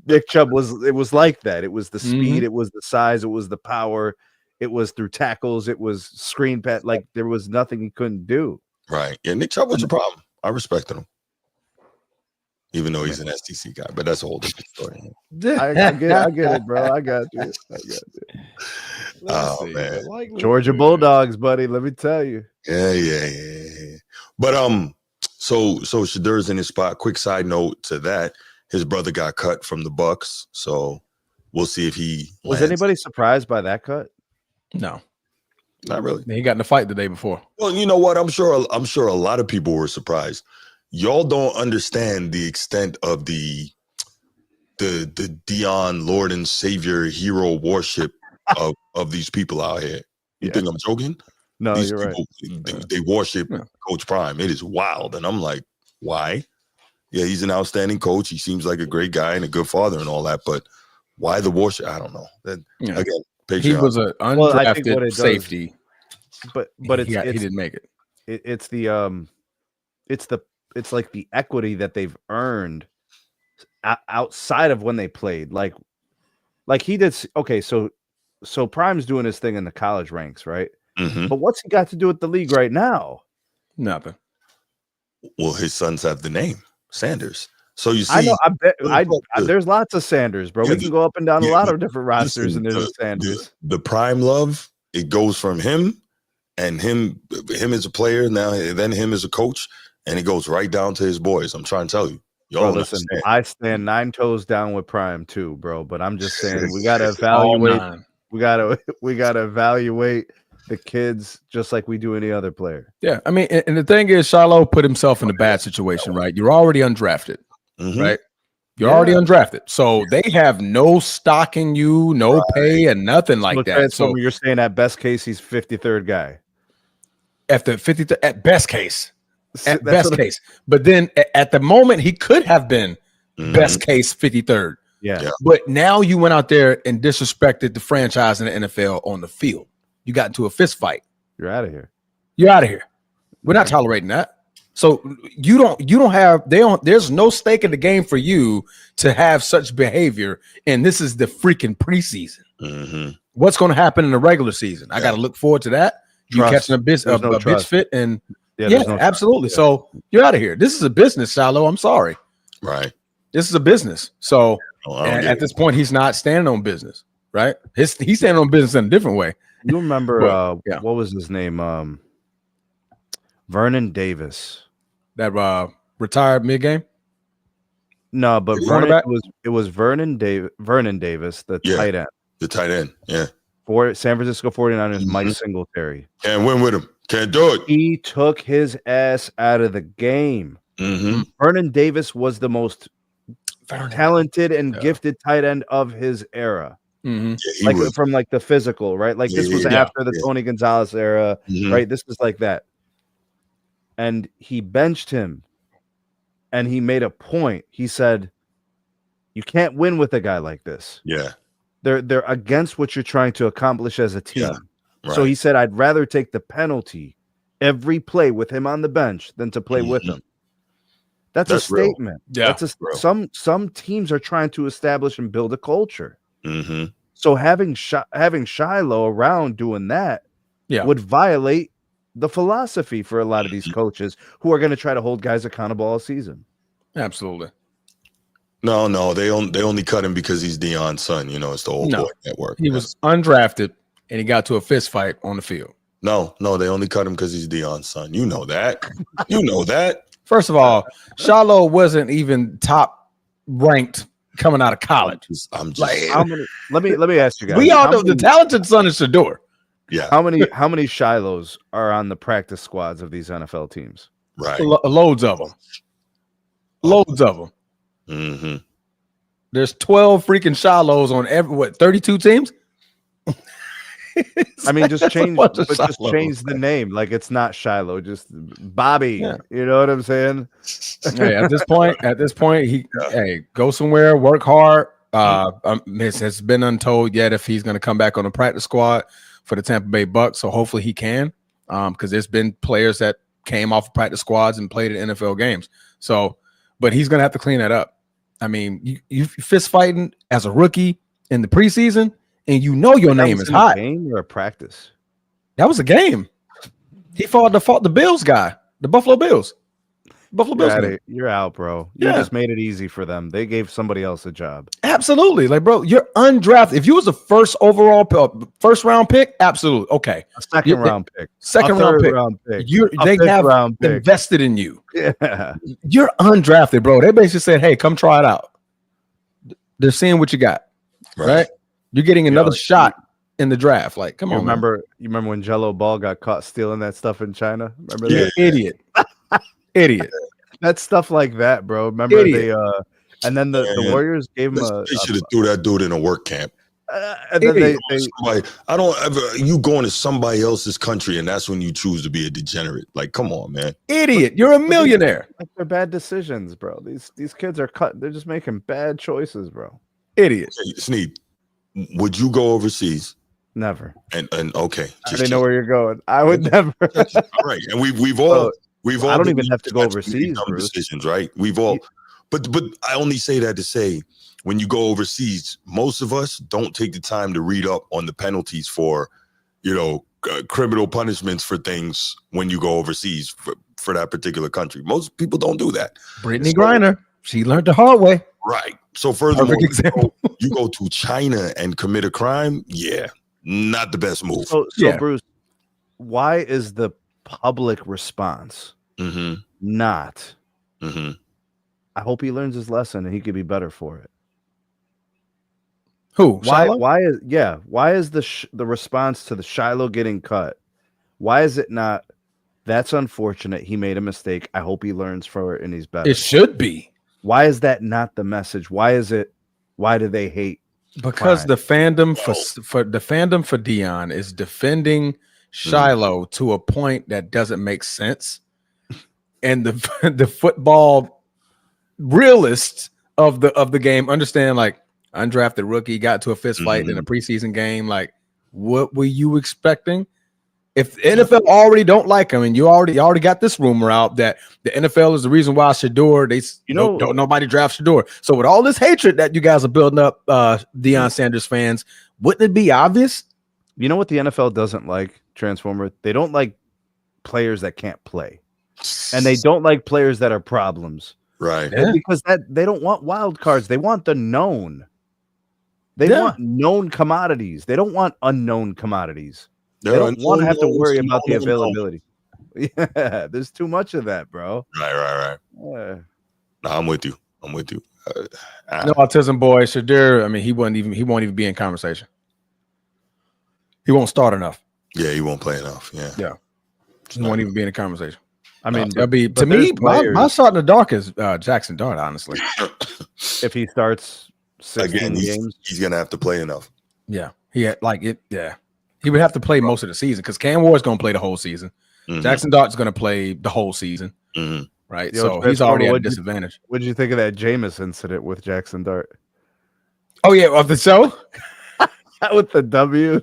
Nick Chubb was like that. It was the speed, it was the size, it was the power, it was through tackles, it was screen pat. Like there was nothing he couldn't do. Right. Yeah, Nick Chubb was a problem. I respected him. Even though he's an STC guy, but that's a whole different story. I get it, bro. I got you. Man. Like Georgia Bulldogs, buddy. Let me tell you. Yeah. But so Shedeur's in his spot. Quick side note to that: his brother got cut from the Bucks, so we'll see if he was anybody surprised by that cut? No, not really. He got in a fight the day before. Well, you know what? I'm sure a lot of people were surprised. Y'all don't understand the extent of the Dion Lord and Savior hero worship of these people out here. You think I'm joking? No, these you're people, right. They worship Coach Prime. It is wild. And I'm like, why? Yeah, he's an outstanding coach. He seems like a great guy and a good father and all that. But why the worship? I don't know. Again, Patreon. He was an undrafted safety. But he didn't make it. It's like the equity that they've earned outside of when they played. Like he did. Okay, so Prime's doing his thing in the college ranks, right? But what's he got to do with the league right now? Nothing. Well, his sons have the name Sanders, So you see, I know. There's lots of Sanders, bro. Yeah, We can go up and down a lot of different listen, rosters, and there's a Sanders. The prime love, it goes from him and him as a player now, then him as a coach, and it goes right down to his boys. I'm trying to tell you. Bro, listen, I stand 9 toes down with Prime too, bro. But I'm just saying we gotta evaluate. We gotta evaluate the kids just like we do any other player. Yeah, I mean, and the thing is, Shiloh put himself in a bad situation, right? You're already undrafted, right? You're already undrafted, so they have no stock in you, no pay, and nothing like that. So you're saying at best case he's 53rd guy. After 50, at best case, but then at the moment he could have been best case 53rd. Yeah. But now you went out there and disrespected the franchise in the NFL on the field. You got into a fist fight. You're out of here. You're out of here. We're not tolerating that. So there's no stake in the game for you to have such behavior. And this is the freaking preseason. What's going to happen in the regular season? I got to look forward to that. You catching a bitch fit, and absolutely. So you're out of here. This is a business, Shiloh. I'm sorry. Right. This is a business. So at this point, he's not standing on business, right? He's standing on business in a different way. You remember what was his name? Vernon Davis. That retired mid-game? No, but it was Vernon Davis, the tight end. The tight end, yeah. For San Francisco 49ers, Mike Singletary. Can't win with him. Can't do it. He took his ass out of the game. Vernon Davis was the most talented and gifted tight end of his era. From the physical, right? Like this was after the Tony Gonzalez era, right? This was like that. And he benched him, and he made a point. He said, "You can't win with a guy like this. Yeah, they're against what you're trying to accomplish as a team." Yeah, right. So he said, "I'd rather take the penalty every play with him on the bench than to play with him." That's a statement. Yeah, some teams are trying to establish and build a culture. So having Shiloh around doing that would violate the philosophy for a lot of these coaches who are going to try to hold guys accountable all season. Absolutely. No, they only cut him because he's Deion's son. You know, it's the old boy network. He was undrafted and he got to a fist fight on the field. No, they only cut him because he's Deion's son. You know that. You know that. First of all, Shiloh wasn't even top ranked coming out of college. I'm just let me ask you guys. We all know the talented son is Shedeur. Yeah. How many Shilohs are on the practice squads of these NFL teams? Right. Loads of them. Loads of them. There's 12 freaking Shilohs on 32 teams? I mean, just change the name. Like it's not Shiloh, just Bobby. Yeah. You know what I'm saying? Hey, at this point, he go somewhere, work hard. It has been untold yet if he's going to come back on the practice squad for the Tampa Bay Bucks. So hopefully he can, because there's been players that came off of practice squads and played in NFL games. So, but he's going to have to clean that up. I mean, you fist fighting as a rookie in the preseason, and you know your name is hot. Game or a practice? That was a game. He fought the Bills guy, the Buffalo Bills. You're out, bro. You just made it easy for them. They gave somebody else a job. Absolutely. Like, bro, you're undrafted. If you was a first round pick, absolutely. Okay. A second round pick. They have invested in you. Yeah. You're undrafted, bro. They basically said, hey, come try it out. They're seeing what you got. Right? You're getting another shot in the draft. Like, come on. You remember when Jello Ball got caught stealing that stuff in China? Remember that? Idiot. Idiot. That's stuff like that, bro. Remember they and then the Warriors gave him they should have threw that dude in a work camp. And then you going to somebody else's country and that's when you choose to be a degenerate. Like, come on, man. Idiot. You're a millionaire. Like they're bad decisions, bro. These kids are they're just making bad choices, bro. Idiot. Hey, Sneed, would you go overseas? Never. And okay. I didn't know where you're going. I would never. All right. And we've all I don't even have to go overseas. Decisions, right? We've all, but I only say that to say when you go overseas, most of us don't take the time to read up on the penalties for, criminal punishments for things when you go overseas for that particular country. Most people don't do that. Brittany Griner, She learned the hard way. Right. So furthermore, you go to China and commit a crime. Yeah, not the best move. So Bruce, why is the public response not? I hope he learns his lesson and he could be better for it. Who? Why? Shiloh? Why is the response to the Shiloh getting cut? Why is it not? That's unfortunate. He made a mistake. I hope he learns from it and he's better. It should be. Why is that not the message? Why is it? Why do they hate? Because the fandom for Dion is defending Shiloh to a point that doesn't make sense, and the football realists of the game understand, like, undrafted rookie got to a fist fight in a preseason game. Like, what were you expecting? If the NFL already don't like him, and you already got this rumor out that the NFL is the reason why Shedeur, don't nobody draft Shedeur. So with all this hatred that you guys are building up, Deion Sanders fans, wouldn't it be obvious? You know what the NFL doesn't like, Transformer? They don't like players that can't play, and they don't like players that are problems. Right. Yeah. Because they don't want wild cards. They want the known. They want known commodities. They don't want unknown commodities. They don't want to have to worry about the availability. Yeah, there's too much of that, bro. Right. Yeah. No, I'm with you. No autism boy, Shedeur. I mean, he won't even be in conversation. He won't start enough. Yeah, he won't play enough. Yeah. He won't even be in a conversation. I mean, that'll be to me. My shot in the dark is Jackson Dart. Honestly, if he starts 16 games, he's gonna have to play enough. Yeah, he would have to play most of the season because Cam Ward's gonna play the whole season. Jackson Dart's gonna play the whole season, right? So he's already at a disadvantage. What did you think of that Jameis incident with Jackson Dart? Oh yeah, of the show with the W.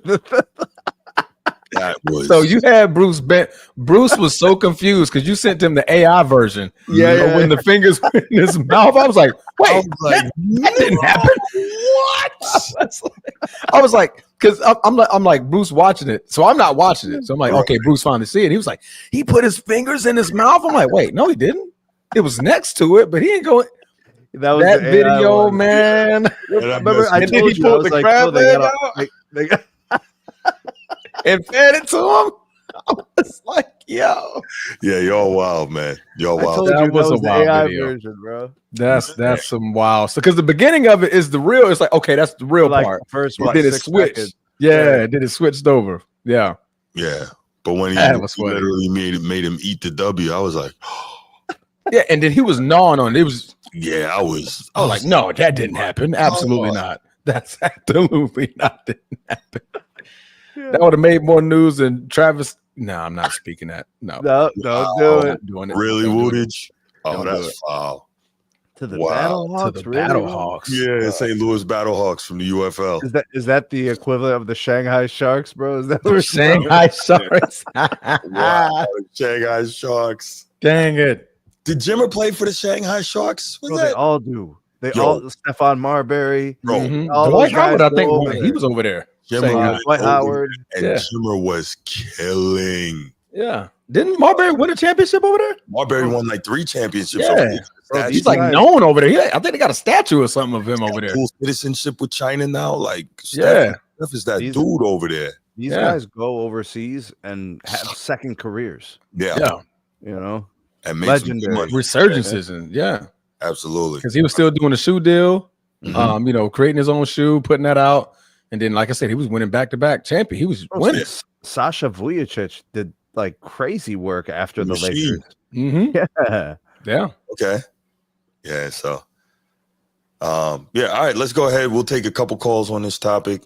So you had Bruce bent. Bruce was so confused because you sent him the AI version. When the fingers were in his mouth, I was like, "Wait, that didn't happen." What? I was like, because I'm like Bruce watching it, so I'm not watching it. So I'm like, okay, Bruce finally see it. He was like, he put his fingers in his mouth. I'm like, wait, no, he didn't. It was next to it, but he ain't going. That video, man. Remember, I told you, I was like, they got and fed it to him. I was like, yo. Yeah, y'all wild, man. Y'all wild. That was a wild AI video. version, bro. That's some wild. So because the beginning of it is the real, it's like, okay, that's the real part. First, then it switched. Then it switched over. Yeah. Yeah. But when he literally made him eat the W, I was like, yeah, and then he was gnawing on it. It was I was like, no, that didn't happen. Absolutely not. That's absolutely not didn't happen. That would have made more news than Travis. No, I'm not speaking that. No, don't do it. Doing it. Really, Woodage? Oh, that's foul. To the Battlehawks? To the Battlehawks. Yeah, St. Louis Battlehawks from the UFL. Is that the equivalent of the Shanghai Sharks, bro? Is that the Shanghai Sharks? Wow, Shanghai Sharks. Dang it. Did Jimmer play for the Shanghai Sharks? They all do. They all, Stephon Marbury. Bro. Dwight Howard, I think he was over there. Dwight Howard. And Jimmer was killing. Yeah. Didn't Marbury win a championship over there? Marbury won like 3 championships over there. Bro, he's like known over there. I think they got a statue or something of him over there. Full citizenship with China now. Like, Steph is that dude over there. These guys go overseas and have second careers. Yeah. You know, and legendary resurgences and absolutely. Because he was still doing a shoe deal, creating his own shoe, putting that out. And then, like I said, he was winning back-to-back champion. He was winning. Sasha Vujacic did like crazy work after the Lakers. Yeah. Okay. Yeah. So, all right. Let's go ahead. We'll take a couple calls on this topic,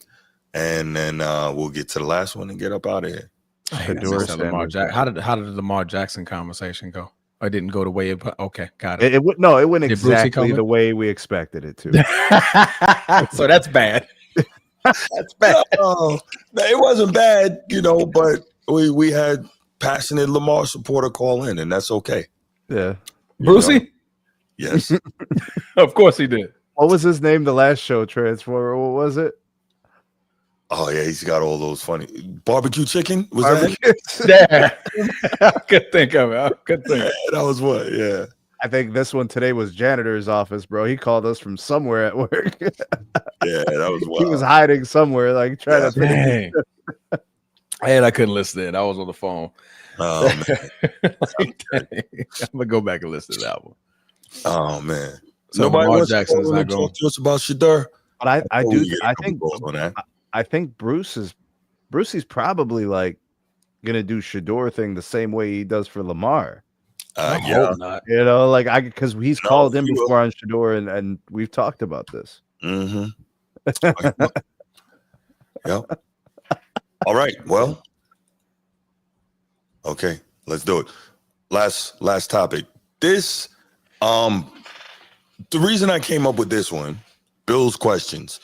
and then we'll get to the last one and get up out of here. How did the Lamar Jackson conversation go? I didn't go the way it. Okay, got it. It went exactly the way we expected it to. So that's bad. That's bad. It wasn't bad, but we had passionate Lamar supporter call in, and that's okay. Yeah. Brucey? Yes. Of course he did. What was his name the last show, Transformer? What was it? Oh, yeah, he's got all those funny. Barbecue chicken? Was that? Yeah. I could think of it. That was what, yeah. I think this one today was janitor's office, bro. He called us from somewhere at work. Yeah, that was wild. He was hiding somewhere, like trying to Dang. And I couldn't listen to it. I was on the phone. Oh man. I'm gonna go back and listen to that one. Oh man. So Nobody Lamar wants Jackson is to not going. talk to us about Shedeur. But I think Bruce's probably like gonna do Shedeur thing the same way he does for Lamar. I yeah. hope not. You know, like because he's No, called in he will. before on Shedeur, and we've talked about this. Mm-hmm. Yep. All right. Well. Okay. Let's do it. Last topic. This, the reason I came up with this one, Bills questions.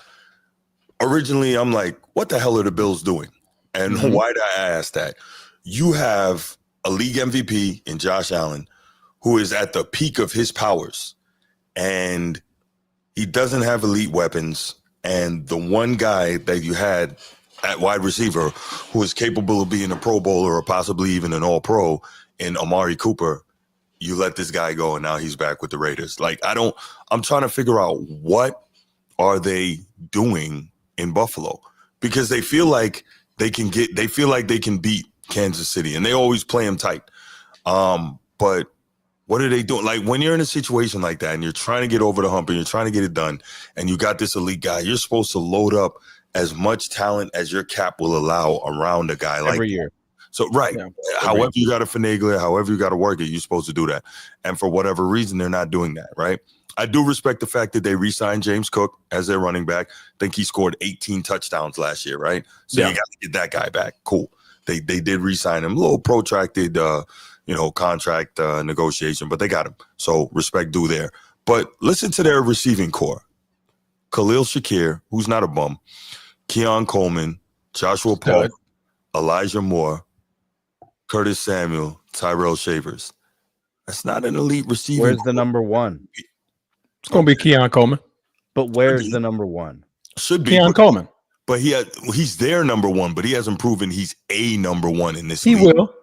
Originally, I'm like, what the hell are the Bills doing? And why did I ask that? You have a league MVP in Josh Allen, who is at the peak of his powers, and he doesn't have elite weapons. And the one guy that you had at wide receiver who is capable of being a Pro Bowler or possibly even an All-Pro in Amari Cooper, you let this guy go, and now he's back with the Raiders. Like, I'm trying to figure out what are they doing in Buffalo, because they feel like they can beat Kansas City, and they always play them tight. But what are they doing? Like, when you're in a situation like that and you're trying to get over the hump and you're trying to get it done, and you got this elite guy, you're supposed to load up as much talent as your cap will allow around a guy like Every year. So, right. Yeah. However you got to finagle it, however you got to work it, you're supposed to do that. And for whatever reason, they're not doing that, right? I do respect the fact that they re-signed James Cook as their running back. I think he scored 18 touchdowns last year, right? So you got to get that guy back. Cool. They did re-sign him. A little protracted, contract negotiation, but they got him. So respect due there. But listen to their receiving core. Khalil Shakir, who's not a bum. Keon Coleman, Joshua Paul, Elijah Moore, Curtis Samuel, Tyrell Shavers. That's not an elite receiver. Where's the number one? It's going to be Keon Coleman. But where's the number one? Should be Keon Coleman. But he's their number one, but he hasn't proven he's a number one in this He league. will.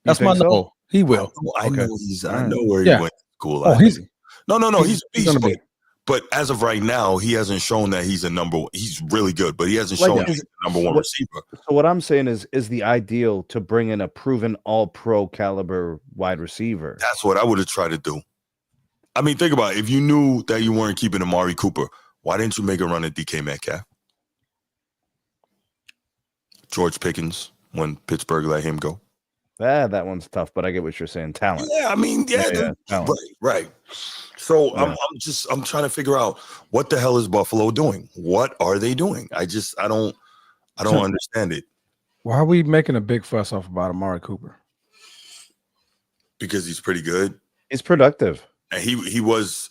That's my no. He will. I know where he went to school. Oh, he's a beast. But as of right now, he hasn't shown that he's a number one. He's really good, but he hasn't shown that he's a number one receiver. So what I'm saying is the ideal to bring in a proven all-pro caliber wide receiver. That's what I would have tried to do. I mean, think about it. If you knew that you weren't keeping Amari Cooper, why didn't you make a run at DK Metcalf? George Pickens, when Pittsburgh let him go. That one's tough, but I get what you're saying. Talent. Yeah, I mean, right. So I'm trying to figure out what the hell is Buffalo doing? What are they doing? I don't understand it. Why are we making a big fuss off about Amari Cooper? Because he's pretty good. He's productive. And he was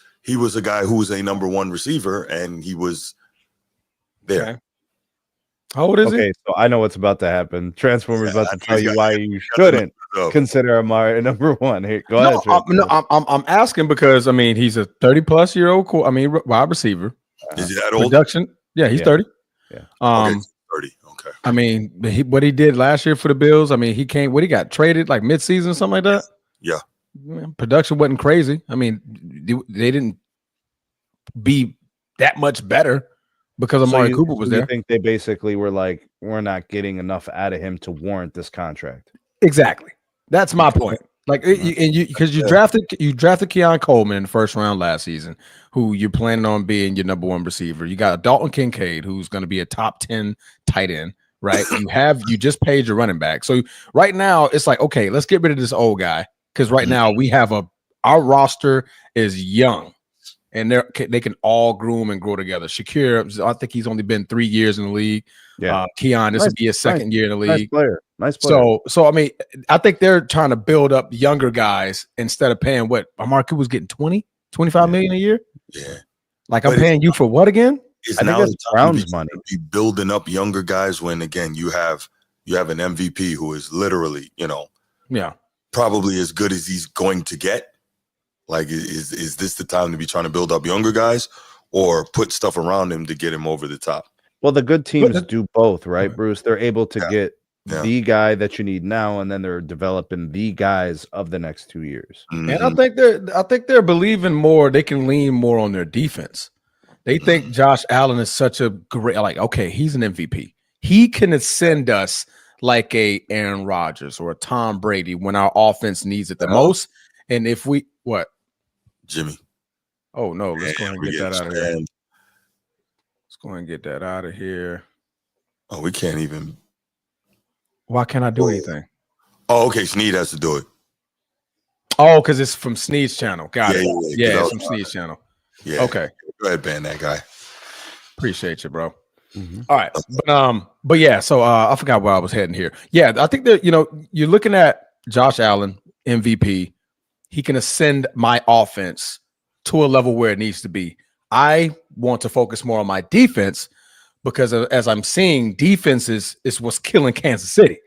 a guy who was a number one receiver, and he was there. Okay. How old is he? Okay, so I know what's about to happen. Transformers about to tell you why you shouldn't consider Amari number one. Here, go ahead. I'm asking because he's a 30-plus-year-old wide receiver. Is he that old? Production? Yeah, he's 30. Yeah. 30. Okay. What he did last year for the Bills. He came. What he got traded like mid-season, something like that. Yeah. Production wasn't crazy. They didn't be that much better because Amari Cooper was there. I think they basically were like, we're not getting enough out of him to warrant this contract. Exactly. That's my point. Because you drafted Keon Coleman in the first round last season, who you're planning on being your number one receiver. You got Dalton Kincaid, who's going to be a top 10 tight end, right? You just paid your running back. So right now it's like, okay, let's get rid of this old guy. Because right now we have our roster is young, and they can all groom and grow together. Shakir, I think he's only been 3 years in the league. Yeah, Keon, this will be his second year in the league. Nice player. So I think they're trying to build up younger guys instead of paying what Amari Cooper's getting 25 million a year. Yeah, like I'm paying you for what again? It's now the time to be building up younger guys when again you have an MVP who is literally probably as good as he's going to get. Like, is this the time to be trying to build up younger guys or put stuff around him to get him over the top? Well, the good teams do both, right, Bruce? They're able to get the guy that you need now, and then they're developing the guys of the next 2 years. And I think they're believing more. They can lean more on their defense. They think Josh Allen is such a great, like, okay, he's an MVP. He can ascend us like a Aaron Rodgers or a Tom Brady when our offense needs it the most. And if we Jimmy. Oh no, let's go ahead and get that out of here. Let's go ahead and get that out of here. Oh, we can't even. Why can't I do anything? Oh, okay. Sneed has to do it. Oh, because it's from Sneed's channel. Got it. Yeah, it's from Sneed's channel. Yeah. Okay. Go ahead, ban that guy. Appreciate you, bro. All right. But yeah, so I forgot where I was heading here. Yeah, I think that, you're looking at Josh Allen, MVP. He can ascend my offense to a level where it needs to be. I want to focus more on my defense because as I'm seeing, defense is what's killing Kansas City.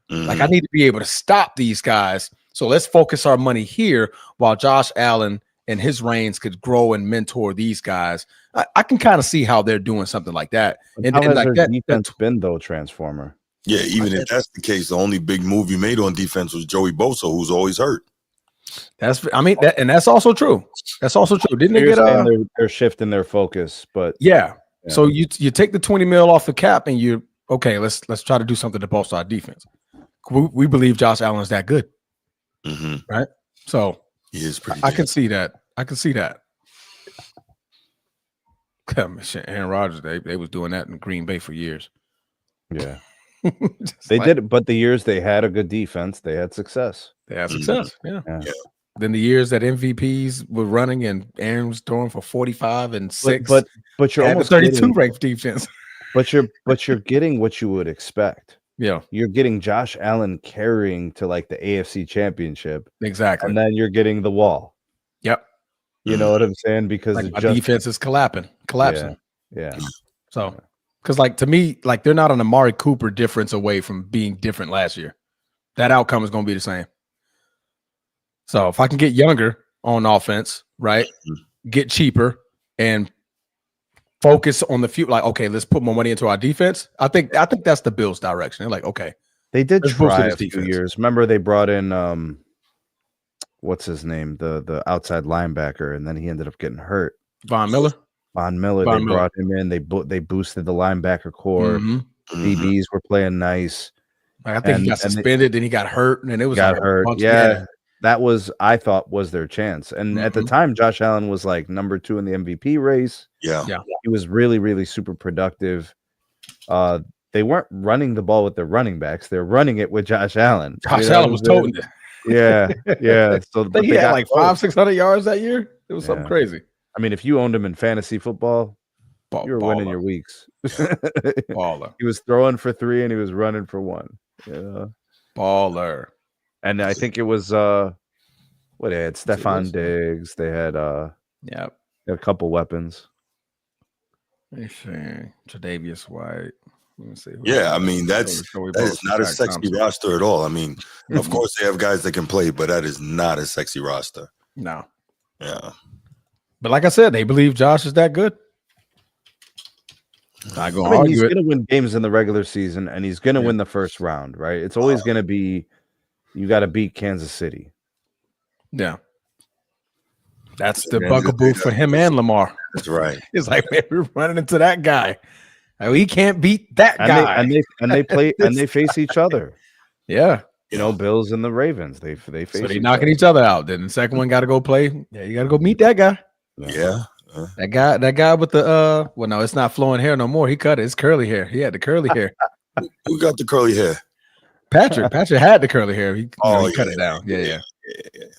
Like, I need to be able to stop these guys. So let's focus our money here while Josh Allen and his reigns could grow and mentor these guys. I can kind of see how they're doing something like that. And how has like their defense been, though, Transformer? Yeah, even if that's the case, the only big move you made on defense was Joey Bosa, who's always hurt. That's also true. That's also true. Didn't they get they're shifting their focus, but yeah. So you take the 20 mil off the cap and you let's try to do something to bolster our defense. We believe Josh Allen is that good, right? So he is pretty. I can see that. Aaron Rodgers, they was doing that in Green Bay for years. Yeah, they did. But the years they had a good defense, they had success. Yeah. Then the years that MVPs were running and Aaron was throwing for 45 and 6, but you're almost 32 ranked defense. But you're getting what you would expect. Yeah, you're getting Josh Allen carrying to like the AFC Championship, exactly, and then you're getting the wall. Yep, you know what I'm saying, because like my defense is collapsing. Yeah. So, because like to me, like they're not an Amari Cooper difference away from being different last year. That outcome is going to be the same. So if I can get younger on offense, right, get cheaper, and focus on the future, like, okay, let's put more money into our defense. I think that's the Bills' direction. They're like, okay, they did try a few years. Remember, they brought in what's his name, the outside linebacker, and then he ended up getting hurt. Von Miller. They brought him in. They boosted the linebacker core. DBs were playing nice. I think he got suspended, then he got hurt, and then it was hurt. Yeah. That was, I thought, was their chance. And at the time, Josh Allen was like number 2 in the MVP race. Yeah. He was really, really super productive. They weren't running the ball with their running backs. They're running it with Josh Allen. Josh Allen was toting it. Yeah. So I think he had like 500-600 yards that year. It was something crazy. I mean, if you owned him in fantasy football, you were winning your weeks. Baller. He was throwing for 3 and he was running for 1. Baller. And I think it was they had Stephon Diggs. They had a couple weapons. Let me see. Tre'Davious White. Let me see. Yeah, I mean that is not a sexy roster at all. I mean, of course they have guys that can play, but that is not a sexy roster. No. Yeah. But like I said, they believe Josh is that good. He's going to win games in the regular season, and he's going to win the first round, right? It's always going to be, you got to beat Kansas City. Yeah. That's the bugaboo for him and Lamar. That's right. It's like, man, we're running into that guy. He can't beat that guy. And they play and they face each other. Yeah. Bills and the Ravens. They face. So they knocking each other out. Then the second one got to go play. Yeah, you got to go meet that guy. Yeah. That guy with the well, no, it's not flowing hair no more. He cut it. It's curly hair. He had the curly hair. Who got the curly hair? Patrick had the curly hair. He cut it down. Yeah.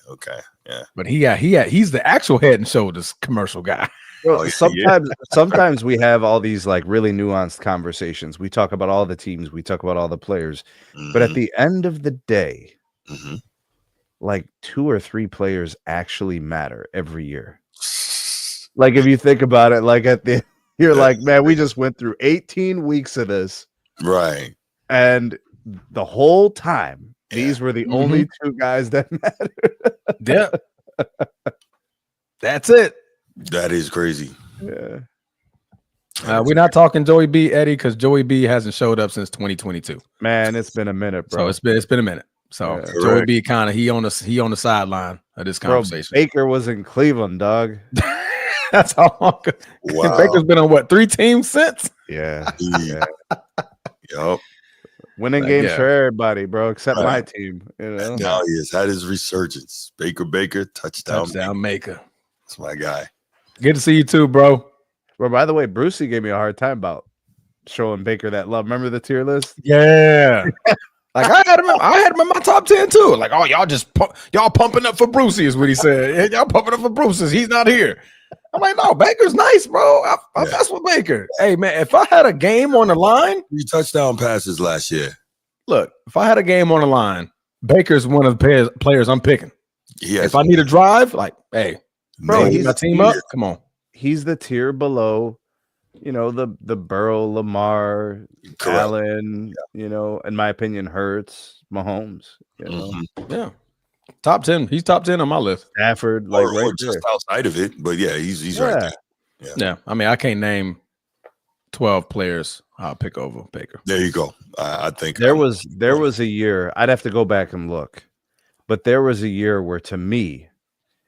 Okay. Yeah. But he's the actual Head and Shoulders commercial guy. Well, sometimes we have all these like really nuanced conversations. We talk about all the teams, we talk about all the players, but at the end of the day, like 2 or 3 players actually matter every year. Like if you think about it, like you're like, man, we just went through 18 weeks of this, right? And the whole time, these were the only 2 guys that mattered. Yeah, that's it. That is crazy. Yeah. We're not talking Joey B, Eddie, because Joey B hasn't showed up since 2022. Man, it's been a minute, bro. So it's been a minute. So Joey B kind of he on the sideline of this conversation. Bro, Baker was in Cleveland, dog. That's how long. Wow. Baker's been on what 3 teams since? Yeah. Yup. Winning games for everybody, bro, except my team. You know? And now he has had his resurgence. Baker, touchdown maker. That's my guy. Good to see you too, bro. Well, by the way, Brucey gave me a hard time about showing Baker that love. Remember the tier list? Yeah. Like I had him in my top 10 too. Like, oh, y'all pumping up for Brucey is what he said. Y'all pumping up for Brucey. He's not here. I'm like, no, Baker's nice, bro. I mess with Baker. Hey, man, if I had a game on the line, 3 touchdown passes last year. Look, if I had a game on the line, Baker's one of the players I'm picking. If I need a drive, like, hey, bro, he's my team up. Come on. He's the tier below, you know, the Burrow, Lamar, Allen, you know, in my opinion, Hurts, Mahomes, you know. Yeah. Top 10. He's top 10 on my list. Stafford, like or just outside of it. But yeah, he's right there. Yeah. I mean, I can't name 12 players I'll pick over Baker. There you go. I think there was a year, I'd have to go back and look, but there was a year where to me,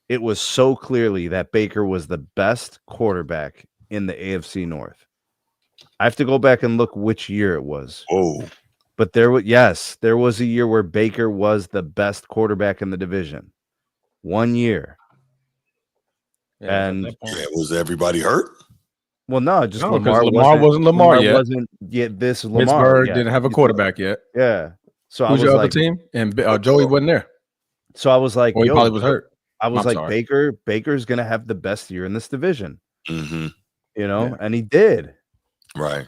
it was so clearly that Baker was the best quarterback in the AFC North. I have to go back and look which year it was. Oh, but there was a year where Baker was the best quarterback in the division. 1 year. Yeah, and was everybody hurt? Well, no, just Lamar wasn't Lamar yet. Wasn't yet this Lamar. Pittsburgh didn't have a quarterback yet. Yeah. So who's your other team? And Joey wasn't there. So I was like, he probably was hurt. I was Baker's gonna have the best year in this division. You know, and he did. Right.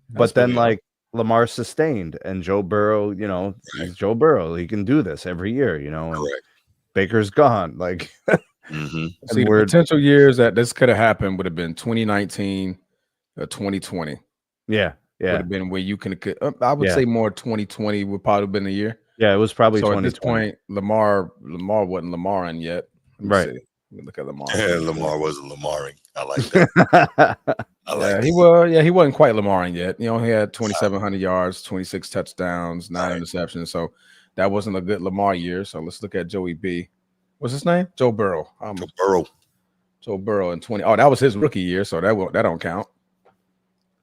But then like Lamar sustained and Joe Burrow, you know, he's Joe Burrow. He can do this every year, you know, and Baker's gone. Like See, the potential years that this could have happened would have been 2019 or 2020. Yeah. Would have been where you can I would say more 2020 would probably have been the year. Yeah, it was probably so at this point, Lamar wasn't Lamaring yet. Right. Let me look at Lamar. Yeah, Lamar wasn't Lamaring. I like that. He wasn't quite Lamaring yet. You know, he had 2,700 yards, 26 touchdowns, 9 interceptions. So that wasn't a good Lamar year. So let's look at Joey B. What's his name? Joe Burrow. Joe Burrow in 20. Oh, that was his rookie year, so that don't count.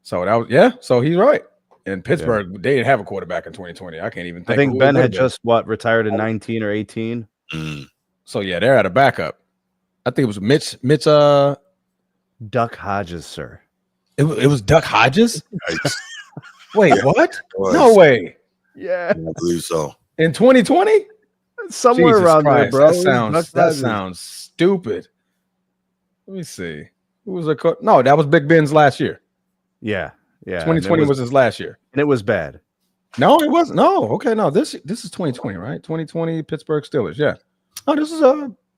So that was so he's right. In Pittsburgh, they didn't have a quarterback in 2020. I can't even think. I think Ben had just retired in 19 or 18. So yeah, they're at a backup. I think it was Mitch Duck Hodges, sir. It was Duck Hodges? Wait, what? No way. Yeah. I believe so. In 2020? Somewhere Jesus around Christ, there, bro. That sounds stupid. Let me see. Who was No, that was Big Ben's last year. Yeah. 2020 was his last year. And it was bad. No, it wasn't. No. Okay, no. This is 2020, right? 2020 Pittsburgh Steelers. Yeah. Oh, this is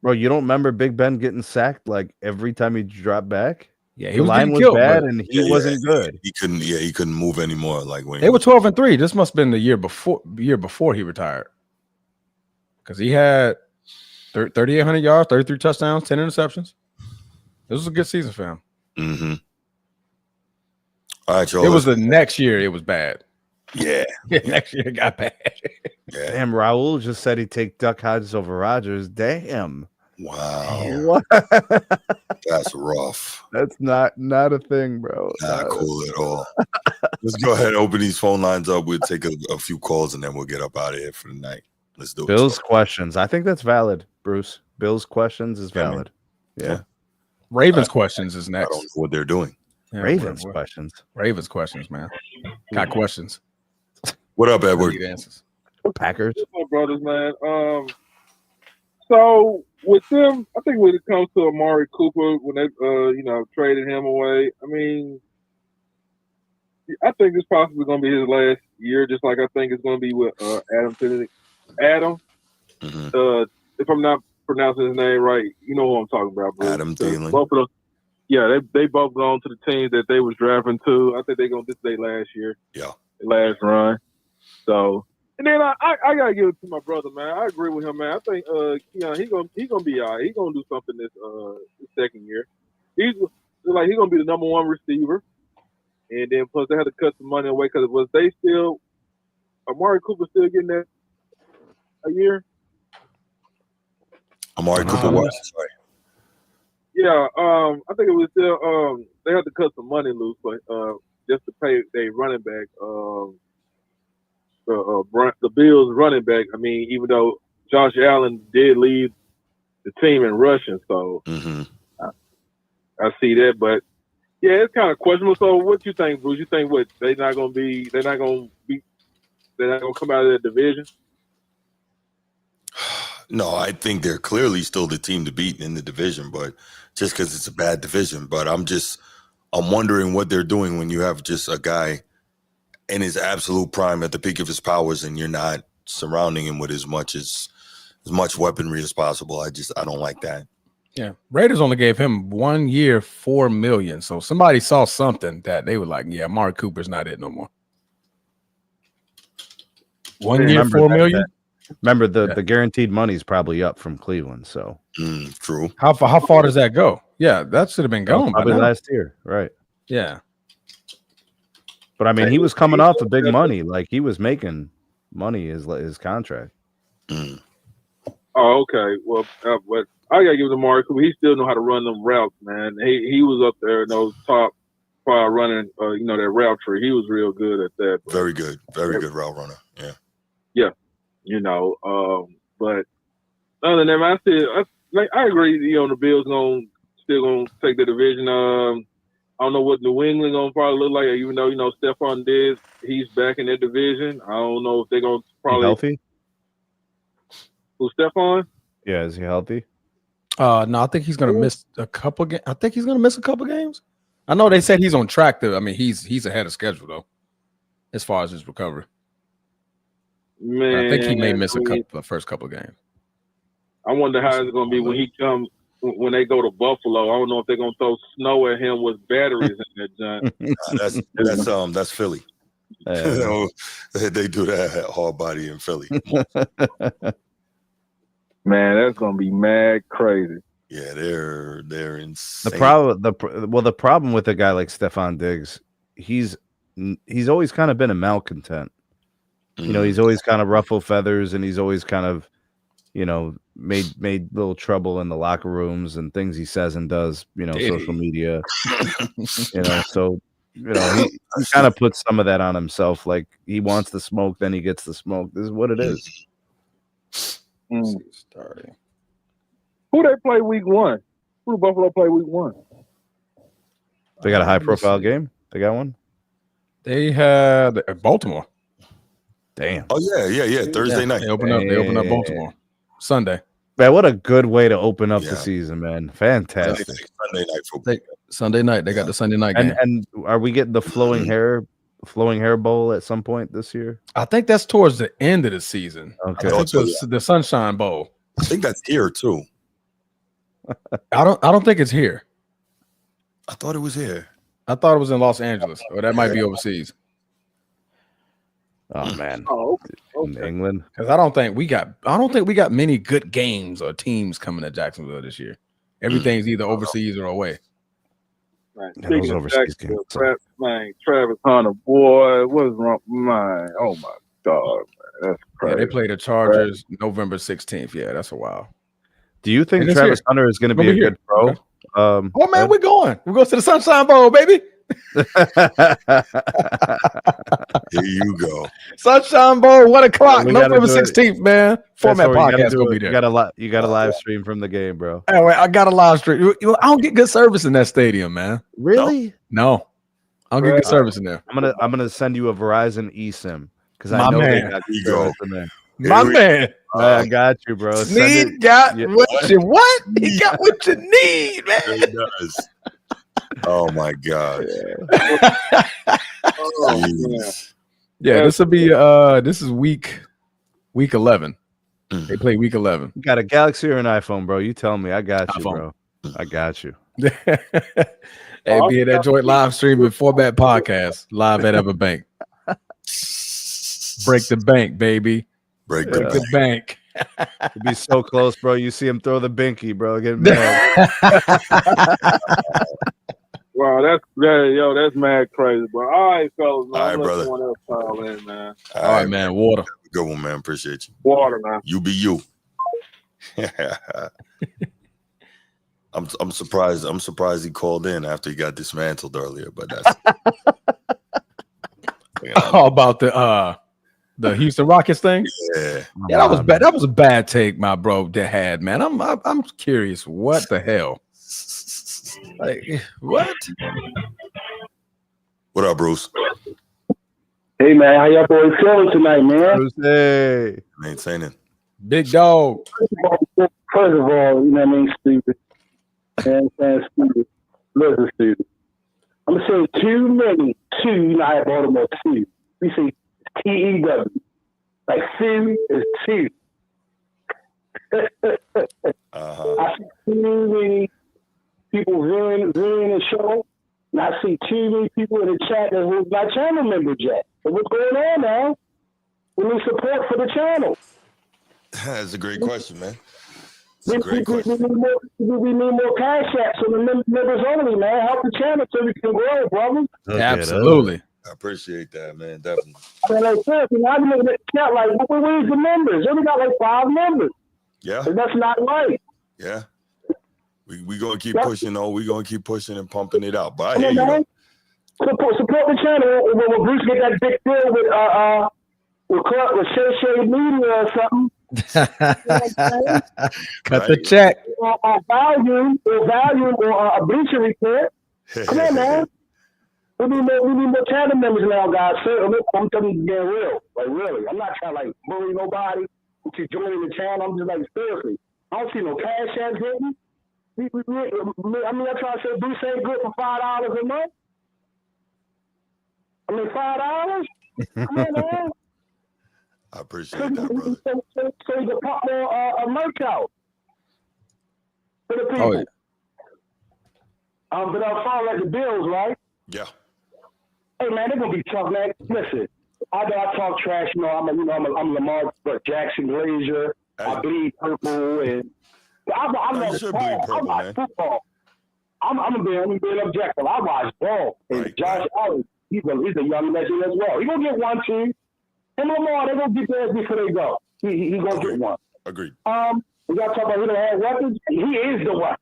Bro, you don't remember Big Ben getting sacked like every time he dropped back? Yeah, the line was bad and he wasn't good. He couldn't move anymore. Like when they were 12-3. This must have been the year before he retired. Because he had 3,800 yards, 33 touchdowns, 10 interceptions. This was a good season for him. All right, Joe. It was the next year it was bad. Yeah. Next year it got bad. Damn, Raul just said he'd take Duck Hodges over Rodgers. Damn. Wow. That's rough. That's not a thing, bro. Not cool at all. Let's go ahead and open these phone lines up. We'll take a few calls and then we'll get up out of here for the night. Let's do it. Bill's questions. I think that's valid, Bruce. Bill's questions is valid. Yeah. Ravens questions is next. I don't know what they're doing. Yeah, Ravens questions. Ravens questions, man. Got questions. What up, Edward? Answers. Packers. What's up, brothers, man? So with them, I think when it comes to Amari Cooper, when they traded him away, I mean, I think it's possibly going to be his last year, just like I think it's going to be with Adam. If I'm not pronouncing his name right, you know who I'm talking about, bro. Adam Thielen. Both of them. Yeah, they both gone to the teams that they was drafting to. I think they're going to this day last year. Yeah. Last run. So, and then I gotta give it to my brother, man. I agree with him, man. I think he gonna be all right. He gonna do something this second year. He's gonna be the number one receiver. and then plus they had to cut some money away because was they still Amari Cooper still getting that a year? Amari Cooper what? Sorry. Yeah, I think it was still they had to cut some money loose, but just to pay their running back, the Bills running back. I mean, even though Josh Allen did lead the team in rushing, so I see that, but yeah, it's kind of questionable. So, what you think, Bruce? You think what they're not going to come out of that division? No, I think they're clearly still the team to beat in the division, but just because it's a bad division. But I'm wondering what they're doing when you have just a guy in his absolute prime at the peak of his powers, and you're not surrounding him with as much weaponry as possible. I don't like that. Yeah, Raiders only gave him 1 year, $4 million. So somebody saw something that they were like, "Yeah, Amari Cooper's not it no more." 1 year, $4 million. Remember the guaranteed money's probably up from Cleveland. So true. How far does that go? Yeah, that should have been gone probably by now. last year, right? Yeah, but I mean, he was coming off of big money. Like he was making money his contract. Oh, okay. Well, but I gotta give it to Amari Cooper. He still know how to run them routes, man. He was up there in those top 5 running, that route tree. He was real good at that. Very good route runner. Yeah. Yeah. But other than that, man, I agree. The Bills still gonna take the division. I don't know what New England gonna probably look like. Even though Stephon Diggs, he's back in that division. I don't know if they're gonna probably healthy. Who's Stephon? Yeah, is he healthy? No, I think he's gonna miss a couple games. I think he's gonna miss a couple games. I know they said he's on track to. I mean, he's ahead of schedule though, as far as his recovery. Man, I think he may miss the first couple of games. I wonder how it's going to be when they go to Buffalo. I don't know if they're going to throw snow at him with batteries in that giant. That's Philly. They do that hard body in Philly. Man, that's going to be mad crazy. Yeah, they're insane. The problem with a guy like Stephon Diggs, he's always kind of been a malcontent. He's always kind of ruffled feathers, and he's always kind of, made little trouble in the locker rooms and things he says and does, social media. So he kind of puts some of that on himself. Like he wants the smoke, then he gets the smoke. This is what it is. Starting. Who they play week 1? Who did Buffalo play week 1? They got a high-profile game. They got one. They had Baltimore. Damn. Oh yeah. Thursday night. They open up Baltimore Sunday. Man, what a good way to open up the season, man. Fantastic. Sunday night football. Sunday night. They got the Sunday night game. And are we getting the flowing hair bowl at some point this year? I think that's towards the end of the season. Okay. I think the Sunshine Bowl. I think that's here too. I don't think it's here. I thought it was here. I thought it was in Los Angeles, or that might be overseas. Oh man. Okay. England. Because I don't think we got many good games or teams coming to Jacksonville this year. Everything's either overseas or away. Man, Yeah, those overseas games. Travis Hunter, boy, what's wrong? Oh my God, man, that's crazy. Yeah, they play the Chargers November 16th. Yeah, that's a while. Do you think Travis Hunter is going to be a good pro? Okay. Oh man, we're going to the Sunshine Bowl, baby. Here you go. Sunshine Bowl, 1:00, November 16th, man. Format podcast gonna be there. You got a live stream from the game, bro. Anyway, I got a live stream. I don't get good service in that stadium, man. Really? No. I don't get good service in there. I'm gonna send you a Verizon eSIM because I know they got good service in there. My man. I got you, bro. Sneed got what you want. He got what you need, man. He does. Oh my God. Yeah, this will be this is week 11. They play week 11. You got a Galaxy or an iPhone, bro? You tell me. I got you, bro. I got you. Hey, be in that joint live stream with Format Podcast live at Everbank. Break the bank, baby. Break the bank. It'd be so close, bro. You see him throw the binky, bro. Get mad. Wow, that's mad crazy, bro. All right, fellas, man. All right, Let brother. someone else call in, man. All right, man. Water. Good one, man. Appreciate you. Water, man. You be you. I'm surprised. I'm surprised he called in after he got dismantled earlier. But that's How about the Houston Rockets thing? Yeah, that was bad. That was a bad take, my bro. That had, man. I'm curious. What the hell? Like what? What up, Bruce? Hey man, how y'all boys feeling tonight, man? Hey, maintaining. Big dog. First of all, you know what I mean, stupid. And stupid. Listen, stupid. I'm gonna say too many. Two, you know, I have Baltimore two. We say TEW. Like Sue is two. I see too many people viewing the show, and I see too many people in the chat that who's not channel members yet. So what's going on now? We need support for the channel. That's a great question, man. We need more cash apps for the members only, man. Help the channel so we can grow, brother. Absolutely. I appreciate that, man. Definitely. I mean, like, seriously, I'm looking at the chat like, where's the members? We only got like 5 members. Yeah. And that's not right. Yeah. We gonna keep pushing, though. We gonna keep pushing and pumping it out. But I hear man. Support the channel. When Bruce get that big deal with Shedeur Media or something. Cut the check. Or value or a Bleacher Report. Come on, man. We need more channel members now, guys. I'm telling you, being real. Like, really. I'm not trying to, like, bully nobody to join the channel. I'm just like, seriously. I don't see no cash apps hitting. I mean, I'm trying to say Bruce ain't good for $5 a month. I mean, $5? Come on, man. I appreciate that, brother. So you can pop more merch out for the people. Oh, yeah. But I'll follow like the Bills, right? Yeah. Hey man, they're gonna be tough, man. Listen, I know I talk trash. You know, I'm Lamar Jackson Glazier. I bleed purple, and I love football. I watch football. I'm gonna be objective. I watch ball, and Josh Allen, he's a young legend as well. He's gonna get 1, 2. And Lamar, they're gonna get theirs before they go. He gonna get one. Agreed. We gotta talk about he don't have weapons. He is the weapon.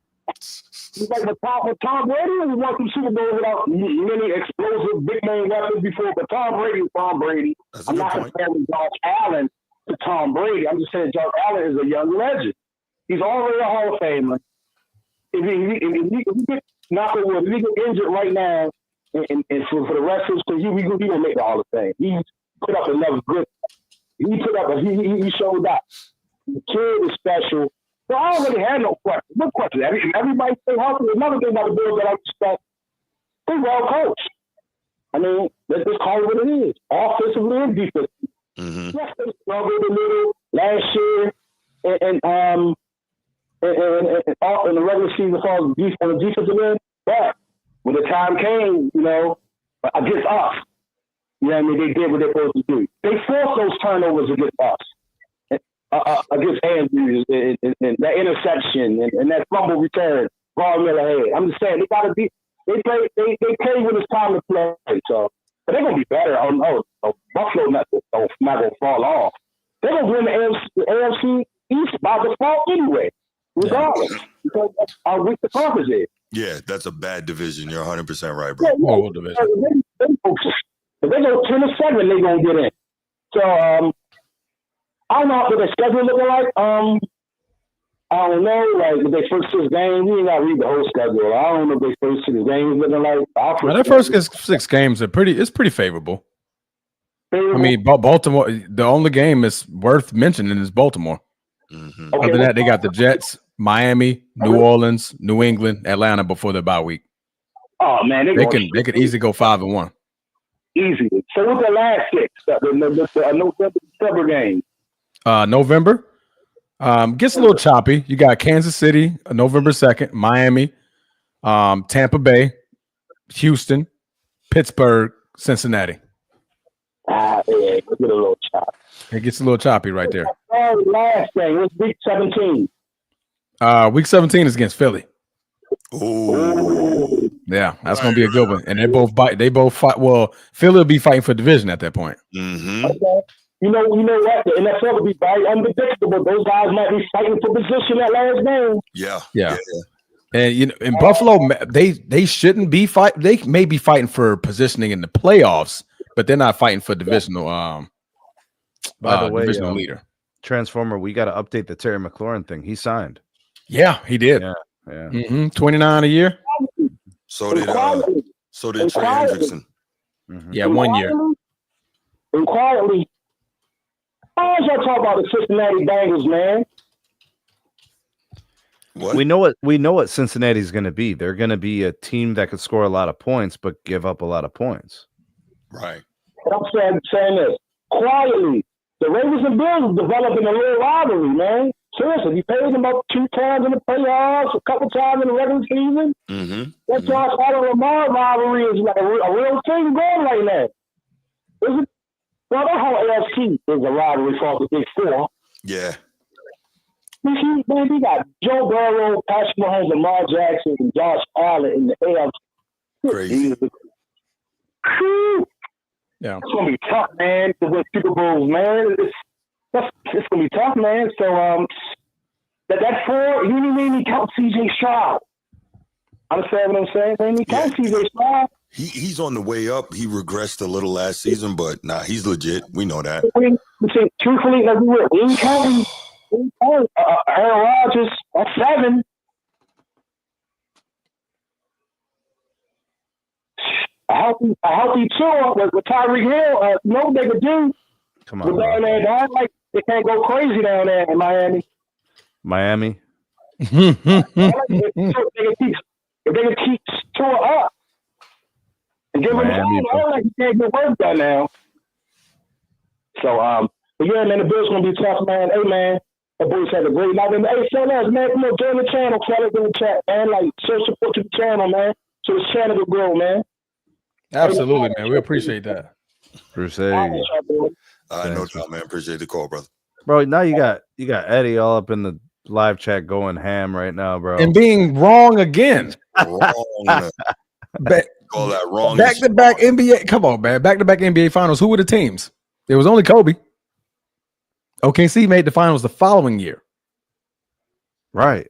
He's like with Tom Brady. He won some Super Bowls without many explosive big name weapons before. But Tom Brady is Tom Brady. I'm not comparing Josh Allen to Tom Brady. I'm just saying Josh Allen is a young legend. He's already a Hall of Famer. If he get knocked on wood, if he get injured right now, and for the rest of his career, he gonna make the Hall of Fame. He's put up another good. He showed up. The kid is special. So I don't really have no question. No question. Everybody stay healthy. Another thing about the Bills that I respect, they're well coached. I mean, let's just call it what it is. Offensively and defensively. Mm-hmm. Yes, they struggled a little last year, and in the regular season on the defensive end. But when the time came, you know, against us, you know what I mean, they did what they're supposed to do. They forced those turnovers against us. Against Andrews and that interception and that fumble return, Von Miller had. I'm just saying they gotta be. They play when it's time to play. So, but they're gonna be better. Buffalo not gonna fall off. They're gonna win the AFC East by default anyway, regardless, because that's how weak the conference is. Yeah, that's a bad division. You're 100% right, bro. Horrible division. If they go 10-7, they're gonna get in. So I don't know what their schedule looking like. I don't know. Like if they first 6 games, you ain't gotta read the whole schedule. I don't know if they first 6 games looking like. Well, their first 6 games are pretty favorable. I mean, Baltimore. The only game is worth mentioning is Baltimore. Mm-hmm. Other than that, they got the Jets, Miami, New Orleans, New England, Atlanta before their bye week. Oh man, they could easily go 5-1. Easily. So what's the last 6? The November, December game. November gets a little choppy. You got Kansas City, November 2nd, Miami, Tampa Bay, Houston, Pittsburgh, Cincinnati. Yeah, it gets a little choppy. It gets a little choppy right there. Last game was week 17. Week 17 is against Philly. Oh, yeah, that's gonna be a good one. And they both fight. Well, Philly will be fighting for division at that point. Mm-hmm. Okay. You know what? The NFL will be very unpredictable. Those guys might be fighting for position at last game. Yeah. And in Buffalo, they shouldn't be fight. They may be fighting for positioning in the playoffs, but they're not fighting for divisional. By the way, divisional leader. Transformer, we got to update the Terry McLaurin thing. He signed. Yeah, he did. Yeah. Mm-hmm. 29 a year. So did Trey Hendrickson. Mm-hmm. Yeah, 1 year. And quietly, why don't y'all talk about the Cincinnati Bengals, man? What? We know what Cincinnati's going to be. They're going to be a team that could score a lot of points, but give up a lot of points. Right. I'm saying this quietly. The Ravens and Bills developing a little rivalry, man. Seriously, we played them about 2 times in the playoffs, a couple times in the regular season. Mm-hmm. That Josh Allen Lamar rivalry is like a real thing going right now. Is it? Well, that whole AFC is a rivalry for the Big Four. Yeah. Man, we got Joe Burrow, Patrick Mahomes, Lamar Jackson, and Josh Allen in the AFC. Crazy. Yeah. It's gonna be tough, man, to win Super Bowls, man. It's gonna be tough, man. So that 4, you didn't even count CJ Stroud. Understand what I'm saying? Man, you count CJ Stroud. He's on the way up. He regressed a little last season, but he's legit. We know that. Truthfully, like we ain't counting Aaron Rodgers. That's 7. A healthy tour with Tyreek Hill. No, they could do. Come on, down there, down, like they can't go crazy down there in Miami. If they can keep Tour up and give him a shot, like he can't get work done now. So, but yeah, man, the Bills gonna be tough, man. Hey, man, the boys had a great night. Hey, fellas, man, come on, join the channel, fellas, in the chat, man. Like, show support to the channel, man, so the channel will grow, man. Absolutely, man. We appreciate that. Crusade. No doubt, man. Appreciate the call, brother. Bro, now you got Eddie all up in the live chat going ham right now, bro. And being wrong again. Wrong. Call that wrong. Back-to-back NBA. Come on, man. Back-to-back NBA finals. Who were the teams? It was only Kobe. OKC made the finals the following year. Right.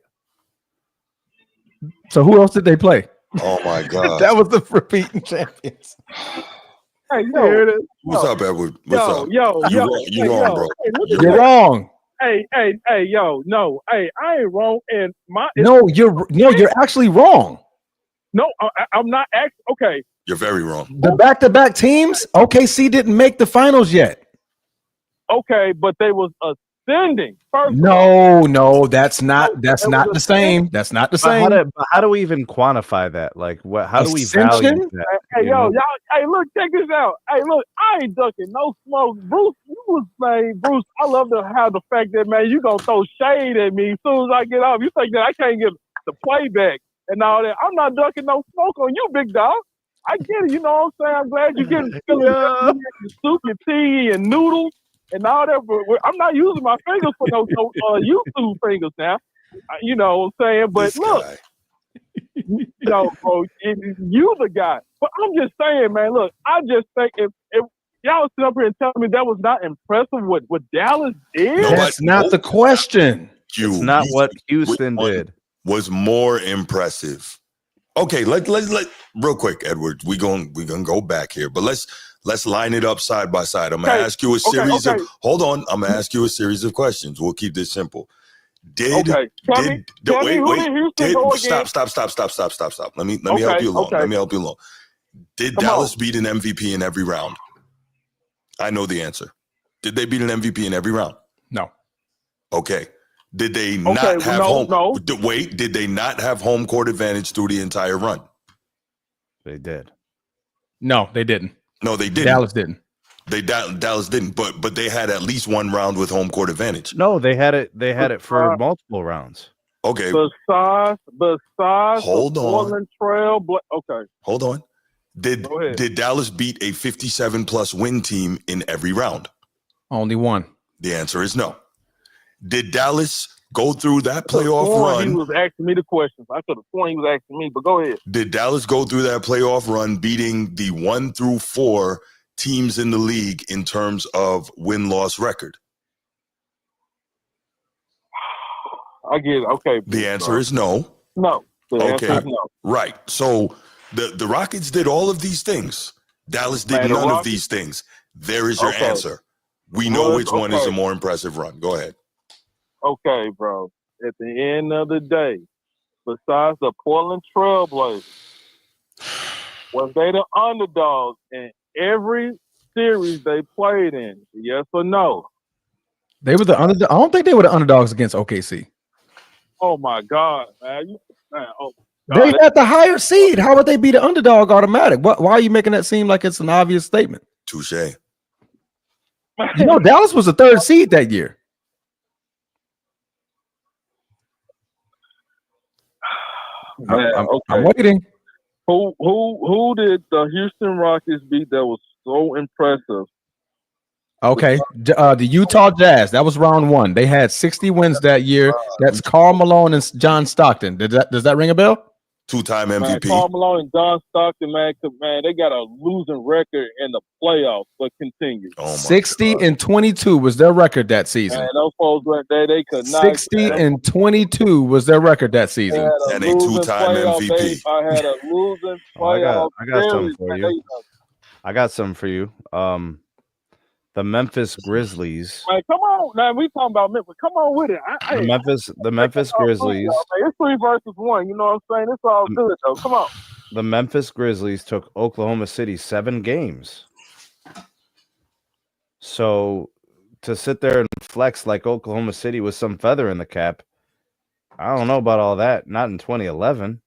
So who else did they play? Oh my God. That was the repeating champions. Hey, yo, what's up, Edward? What's up? You wrong, bro. You're wrong. Hey, yo, no, hey, I ain't wrong. And you're actually wrong. No, I'm not. Okay, you're very wrong. The back-to-back teams, OKC didn't make the finals yet. Okay, but they was ascending. No, that's not the same. That's not the same. How do we even quantify that? Like, what? How do we value that? Hey, y'all. Hey, look, check this out. Hey, look, I ain't ducking no smoke, Bruce. Bruce. I love to have the fact that, man, you gonna throw shade at me as soon as I get off. You think that I can't get the playback and all that? I'm not ducking no smoke on you, big dog. I get it. You know what I'm saying? I'm glad you're getting your soup, your tea, and noodles. And all that, but I'm not using my fingers for no YouTube fingers now. You know what I'm saying? But this look, bro, you the guy. But I'm just saying, man, look, I just think if y'all sit up here and tell me that was not impressive what Dallas did. That's not the question. It's not what Houston did. Was more impressive. Okay, let real quick, Edward. We're gonna go back here, but let's line it up side by side. I'm gonna ask you a series of hold on. I'm gonna ask you a series of questions. We'll keep this simple. Stop. Let me help you along. Let me help you along. Did Dallas beat an MVP in every round? I know the answer. Did they beat an MVP in every round? No. Okay. Did they not have home? Wait, did they not have home court advantage through the entire run? They did. No, they didn't. No, they didn't. Dallas didn't. Dallas didn't. But they had at least one round with home court advantage. No, they had it. They had it for multiple rounds. Okay. Besides, hold on. Portland Trail. Okay. Hold on. Did Dallas beat a 57+ win team in every round? Only one. The answer is no. Did Dallas go through that playoff run? He was asking me the questions. I could have sworn he was asking me, but go ahead. Did Dallas go through that playoff run beating the 1 through 4 teams in the league in terms of win-loss record? I get it. Okay. The answer is no. No. The answer is no. Right. So the Rockets did all of these things. Dallas did none of these things. There is your answer. We know which one is a more impressive run. Go ahead. Okay, bro. At the end of the day, besides the Portland Trailblazers, was they the underdogs in every series they played in? Yes or no? They were the underdog. I don't think they were the underdogs against OKC. Oh my God, man! They had the higher seed. How would they be the underdog automatic? Why are you making that seem like it's an obvious statement? Touche. You know, Dallas was the 3rd seed that year. I'm waiting. Who did the Houston Rockets beat that was so impressive? Okay, the Utah Jazz. That was round 1. They had 60 wins that year. That's Karl Malone and John Stockton. Does that ring a bell? 2-time MVP. Man, Karl Malone and John Stockton, man, they got a losing record in the playoffs, but continue. 60-22 was their record that season. Man, those folks, they could not. 60-22 was their record that season. And a 2-time MVP. I had a losing playoff. I got something for you. I got something for you. The Memphis Grizzlies. Man, come on, man. We talking about Memphis. Come on with it. The Memphis Grizzlies. It's 3 versus 1. You know what I'm saying? It's all good though. Come on. The Memphis Grizzlies took Oklahoma City 7 games. So to sit there and flex like Oklahoma City was some feather in the cap, I don't know about all that. Not in 2011.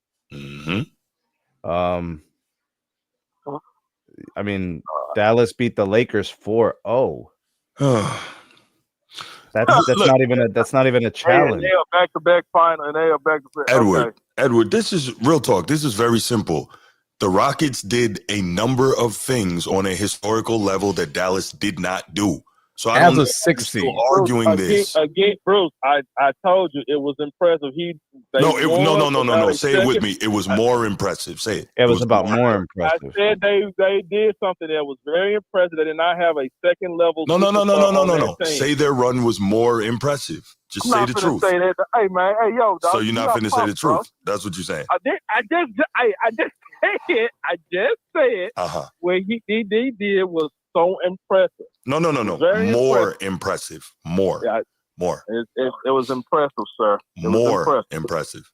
I mean, Dallas beat the Lakers 4-0. That's not even a challenge. They are back-to-back final, and they are back-to-back. Edward, this is real talk. This is very simple. The Rockets did a number of things on a historical level that Dallas did not do. So I as don't a 6 seed, arguing this again, Bruce. I told you it was impressive. No. Say it with me. It was more impressive. Say it. It was about more impressive. I said they did something that was very impressive. They did not have a second level. No. Say their run was more impressive. Just say the truth. Say that. Hey man, hey yo, dog. So you're not finna say the truth. Bro. That's what you're saying. I just said. What he did was so impressive. No. More impressive. More. Yeah, more. It was impressive, sir. More impressive.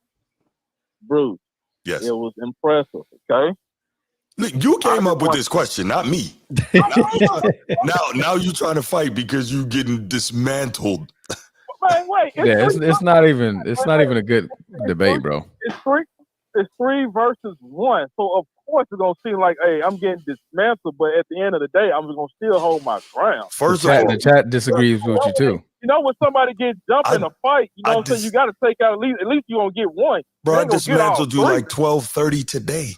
Bruce. Yes. It was impressive. Okay. Look, you came up with this question, not me. now you trying to fight because you getting dismantled. Wait. It's not even a good debate, bro. It's 3 versus 1. So of course it's gonna seem like, hey, I'm getting dismantled, but at the end of the day, I'm gonna still hold my ground. First of all, the chat disagrees with you too. You know, when somebody gets jumped in a fight, you know what I'm saying? You gotta take out at least you gonna get one. Bro, I dismantled you like 12:30 today.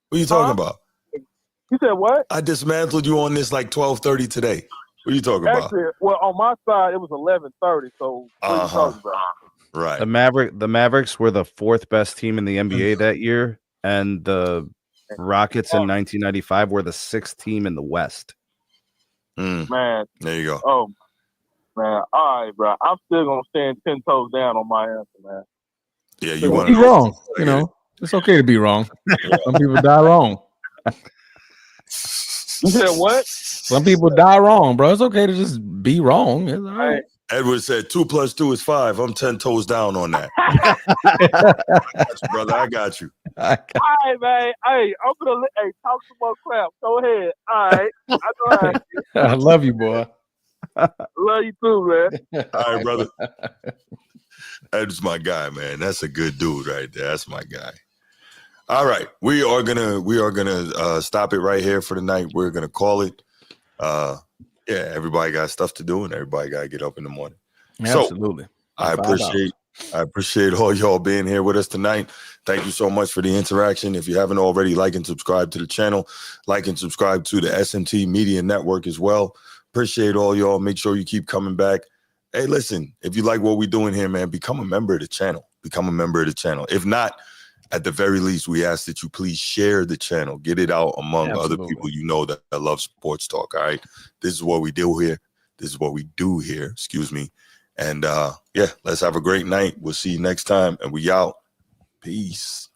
What are you talking about? You said what? I dismantled you on this like 12:30 today. What are you talking about? Well, on my side it was 11:30. So what are you talking about? Right. The Mavericks were the 4th best team in the NBA that year, and the Rockets in 1995 were the 6th team in the West. Man, there you go. Oh man, all right, bro. I'm still gonna stand 10 toes down on my answer, man. Yeah, you want to be wrong. You know, it's okay to be wrong. Some people die wrong. You said what? Some people die wrong, bro. It's okay to just be wrong. It's all right. Edward said 2 + 2 is 5. I'm 10 toes down on that. Brother, I got you. All right, man. Hey, I'm gonna talk some more crap. Go ahead. All right. I love you, boy. Love you too, man. All right, brother. Ed's my guy, man. That's a good dude right there. That's my guy. All right, we are gonna stop it right here for the night. We're gonna call it. Yeah, everybody got stuff to do, and everybody got to get up in the morning. Absolutely. So, I appreciate all y'all being here with us tonight. Thank you so much for the interaction. If you haven't already, like and subscribe to the channel. Like and subscribe to the SMT Media Network as well. Appreciate all y'all. Make sure you keep coming back. Hey, listen, if you like what we're doing here, man, become a member of the channel. Become a member of the channel. If not, at the very least, we ask that you please share the channel. Get it out among other people you know that love sports talk, all right? This is what we do here. This is what we do here, excuse me. And, yeah, let's have a great night. We'll see you next time, and we out. Peace.